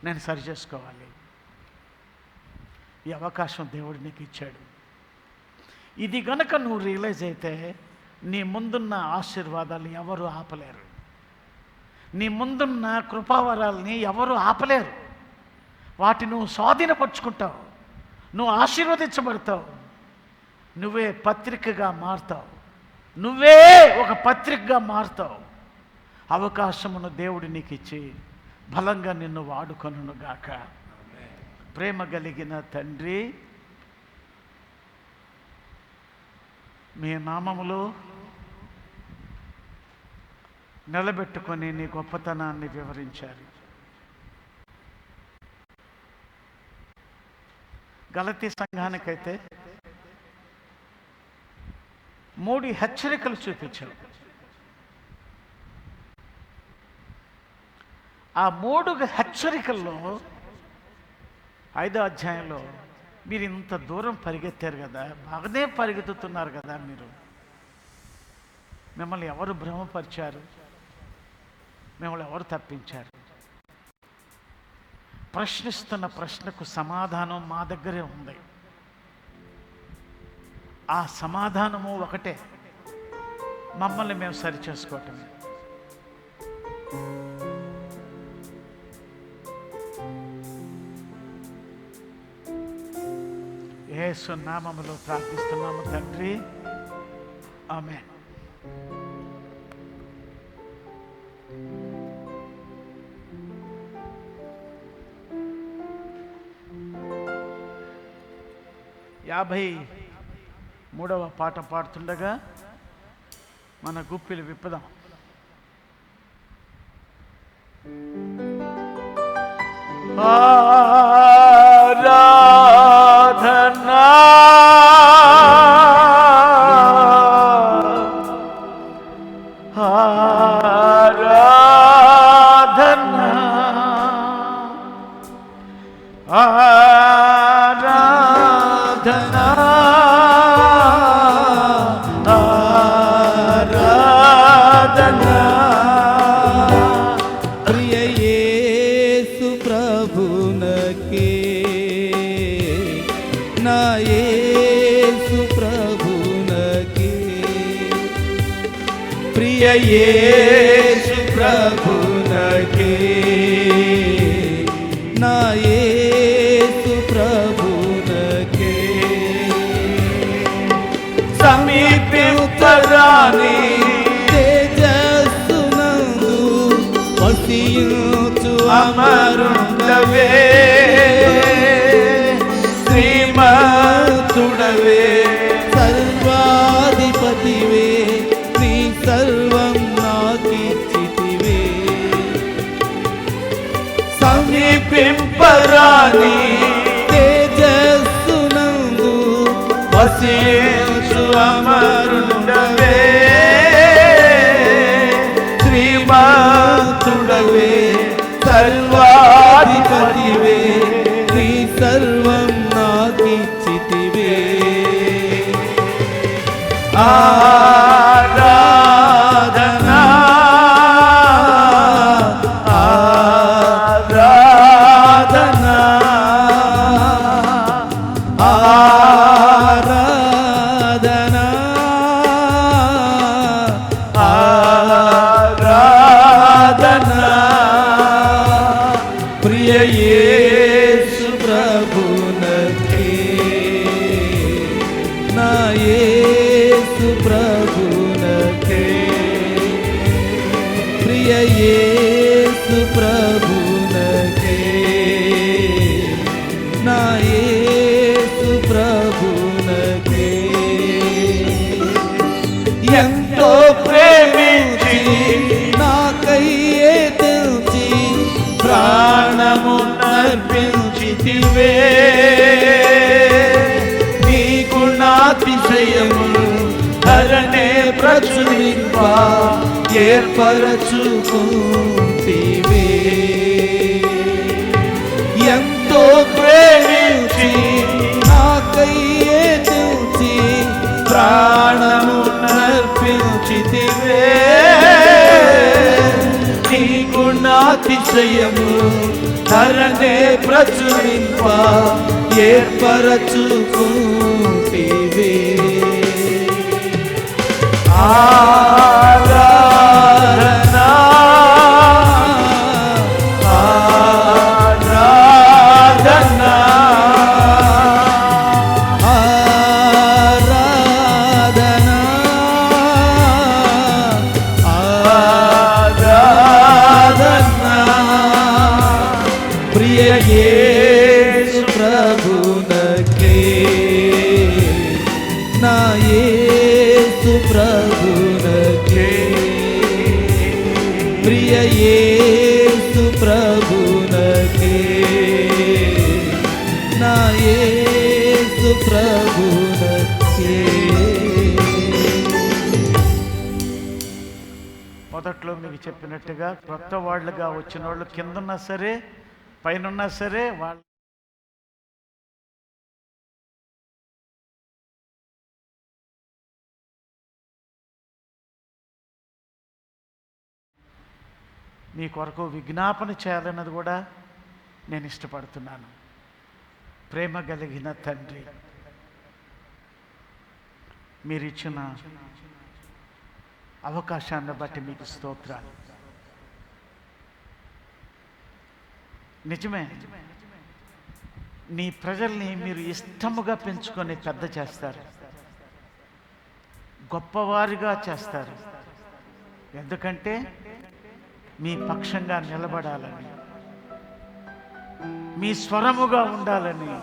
నేను సరి చేసుకోవాలి. ఈ అవకాశం దేవుడు నీకు ఇచ్చాడు. ఇది గనక నువ్వు రియలైజ్ అయితే నీ ముందున్న ఆశీర్వాదాలని ఎవరు ఆపలేరు. నీ ముందున్న కృపావరాలని ఎవరు ఆపలేరు. వాటిని నువ్వు స్వాధీనపరుచుకుంటావు, నువ్వు ఆశీర్వదించబడతావు, నువ్వే పత్రికగా మారుతావు, నువ్వే ఒక పత్రికగా మారుతావు. అవకాశమును దేవుడు నీకు ఇచ్చి బలంగా నిన్ను వాడుకొనుగాక. ప్రేమ కలిగిన తండ్రి, మీ నామములో నిలబెట్టుకొని నీ గొప్పతనాన్ని వివరించారు. గలతీ సంఘానికైతే 3 హెచ్చరికలు చూపించావు. ఆ 3 హెచ్చరికల్లో 5వ అధ్యాయంలో మీరు ఇంత దూరం పరిగెత్తారు కదా, బాగానే పరిగెత్తుతున్నారు కదా, మిమ్మల్ని ఎవరు భ్రమపరిచారు? మిమ్మల్ని ఎవరు తప్పించారు? ప్రశ్నిస్తున్న ప్రశ్నకు సమాధానం మా దగ్గరే ఉంది. ఆ సమాధానము ఒకటే, మమ్మల్ని మేము సరిచేసుకోవటమే. యేసు నామములో ప్రార్థిస్తున్నాము తండ్రి, ఆమేన్. యాభై 3వ పాట పాడుతుండగా మన గుప్పిలు విప్పుదాం. ఆరాధనా ఆరాధనా ఆరాధనా ఆరాధనా. ప్రియ యేసు ప్రభునకే, నా యేసు ప్రభునకే, ప్రియ యేసు ప్రభునకే, నా యేసు ప్రభునకే, సమీపించరాని తేజస్సునందు వసించు అమరుండవే, శ్రీమంతుడవే, సర్వాధిపతివే, నీ సర్వం నాకిచ్చితివే. సమీపింపరాని తేజస్సునందు వసించు అమరుండవే, శ్రీమంతుడవే, సర్వాధిపతివే, నీ సర్వం నాకిచ్చితివే. ఆరాధనా ఆరాధనా ఆరాధనా ఆరాధనా. ప్రియ యేసు యేసు ప్రభునకే ఎంతో ప్రేమించి నాకయ్యే తెల్చి ప్రాణము నర్పించితివే నీ గుణాతిశయము ధరణే ప్రచురింప ఏర్పరచుకుంటివే ఎంతో ప్రేమించి నాకయ్యే తెల్చి ప్రాణము నర్పించితివే నీ గుణాతిశయము ధరణే ప్రచురింప ఏర్పరచుకుంటివే ఆరాధనా ఆరాధనా ఆరాధనా ఆరాధనా ప్రియ యేసు ప్రభునకే నా యేసు ప్రభునకే ప్రియ యేసు ప్రభునకే నా యేసు ప్రభునకే మొదట్లో మీకు చెప్పినట్టుగా కొత్త వాళ్ళుగా వచ్చిన వాళ్ళు కిందన్నా సరే పైనున్నా సరే వాళ్ళు మీ కొరకు విజ్ఞాపన చేయాలన్నది కూడా నేను ఇష్టపడుతున్నాను. ప్రేమ కలిగిన తండ్రి, మీరిచ్చిన అవకాశాన్ని బట్టి మీకు స్తోత్రాలు. నిజమే, నీ ప్రజల్ని మీరు ఇష్టముగా పెంచుకొని పెద్ద చేస్తారు, గొప్పవారిగా చేస్తారు. ఎందుకంటే మీ పక్షంగా నిలబడాలని, మీ స్వరముగా ఉండాలని,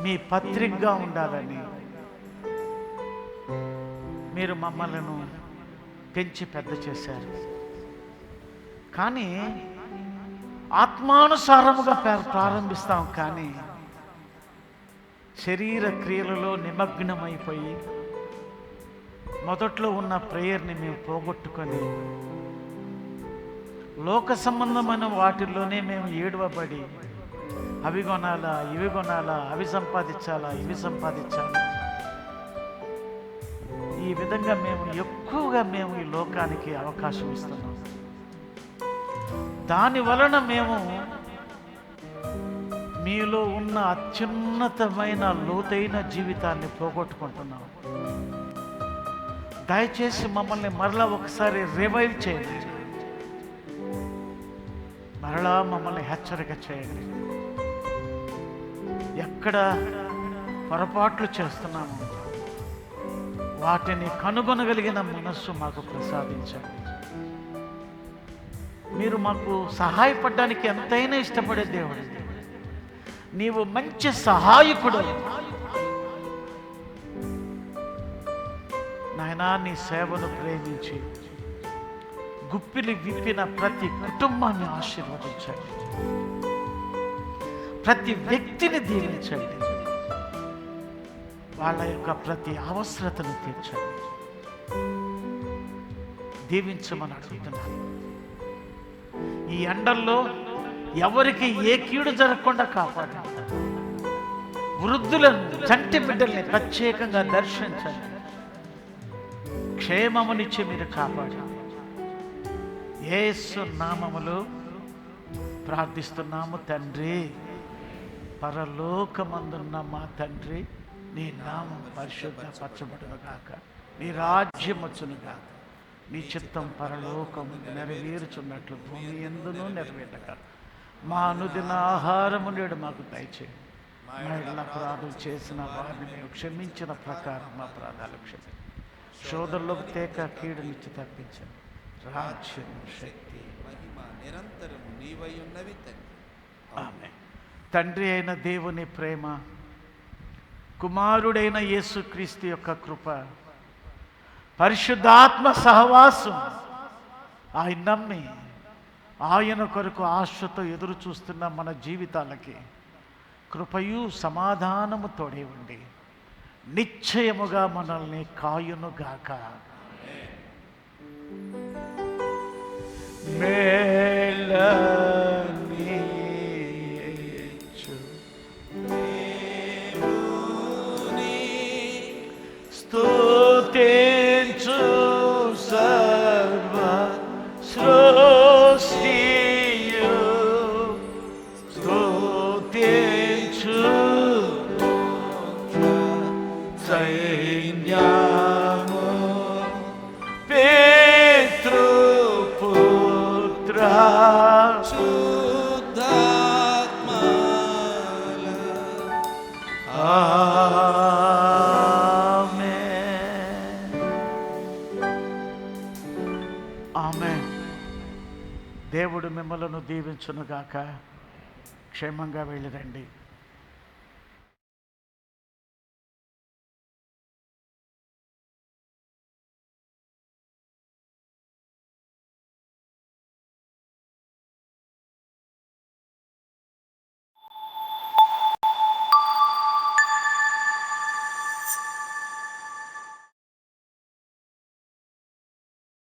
మీ పత్రికగా ఉండాలని మీరు మమ్మలను పెంచి పెద్ద చేశారు. కానీ ఆత్మానుసారముగా ప్రారంభిస్తాం, కానీ శరీర క్రియలలో నిమగ్నమైపోయి మొదట్లో ఉన్న ప్రేయర్ని మేము పోగొట్టుకొని లోక సంబంధమైన వాటిల్లోనే మేము ఏడవబడి అవి కొనాలా, ఇవి కొనాలా, అవి సంపాదించాలా, ఇవి సంపాదించాలా, ఈ విధంగా మేము ఎక్కువగా ఈ లోకానికి అవకాశం ఇస్తున్నాం. దాని వలన మేము మీలో ఉన్న అత్యున్నతమైన లోతైన జీవితాన్ని పోగొట్టుకుంటున్నాం. దయచేసి మమ్మల్ని మరలా ఒకసారి రివైవ్ చేయండి, మరలా మమ్మల్ని హెచ్చరిక చేయండి. ఎక్కడ పొరపాట్లు చేస్తున్నాము వాటిని కనుగొనగలిగిన మనస్సు మాకు ప్రసాదించండి. మీరు మాకు సహాయపడడానికి ఎంతైనా ఇష్టపడే దేవుడు, నీవు మంచి సహాయకుడు నాయనా. నీ సేవను ప్రేమించి గుప్పిలి విప్పిన ప్రతి కుటుంబాన్ని ఆశీర్వదించండి, ప్రతి వ్యక్తిని దీవించండి, వాళ్ళ యొక్క ప్రతి అవసరతను తీర్చండి. దీవించమని అడుగుతున్నాను. ఈ ఎండల్లో ఎవరికి ఏ కీడు జరగకుండా కాపాడండి. వృద్ధులను, చంటి బిడ్డల్ని ప్రత్యేకంగా దర్శించండి. క్షేమమునిచ్చి మీరు కాపాడండి. యేసు నామములో ప్రార్థిస్తున్నాము తండ్రి. పరలోకమందున్న మా తండ్రి, నీ నామం పరిశుద్ధపరచబడును గాక, నీ రాజ్యం వచ్చును గాక, నీ చిత్తం పరలోకం నెరవేరుచున్నట్లు భూమి యందును నెరవేరక, మా అనుదిన ఆహారము నేడు మాకు దయచేయండి. మా ఇళ్ళ అపరాధులు చేసిన వారిని మేము క్షమించిన ప్రకారం మా అపరాధాలు క్షమించండి. శోధనలోకి తేక కీడునిచ్చి తప్పించండి. రాజ్యం, శక్తి, మహిమ నిరంతరం నీవై ఉన్నవి తండ్రి. ఆమేన్. తండ్రి అయిన దేవుని ప్రేమ, కుమారుడైన యేసుక్రీస్తు యొక్క కృప, పరిశుద్ధాత్మ సహవాసం, ఆయన నమ్మి ఆయన కొరకు ఆశతో ఎదురు చూస్తున్న మన జీవితాలకి కృపయు సమాధానము తోడే ఉండి నిశ్చయముగా మనల్ని కాయునుగాక. మేలనీయు స్తుతించు సర్వ సృష్టియు, స్తుతించు సైన్యము పితృపుత్ర శుద్ధాత్మల ఆమేన్. దేవుడు మిమ్మలను దీవించునుగాక. క్షేమంగా వెళ్ళిరండి.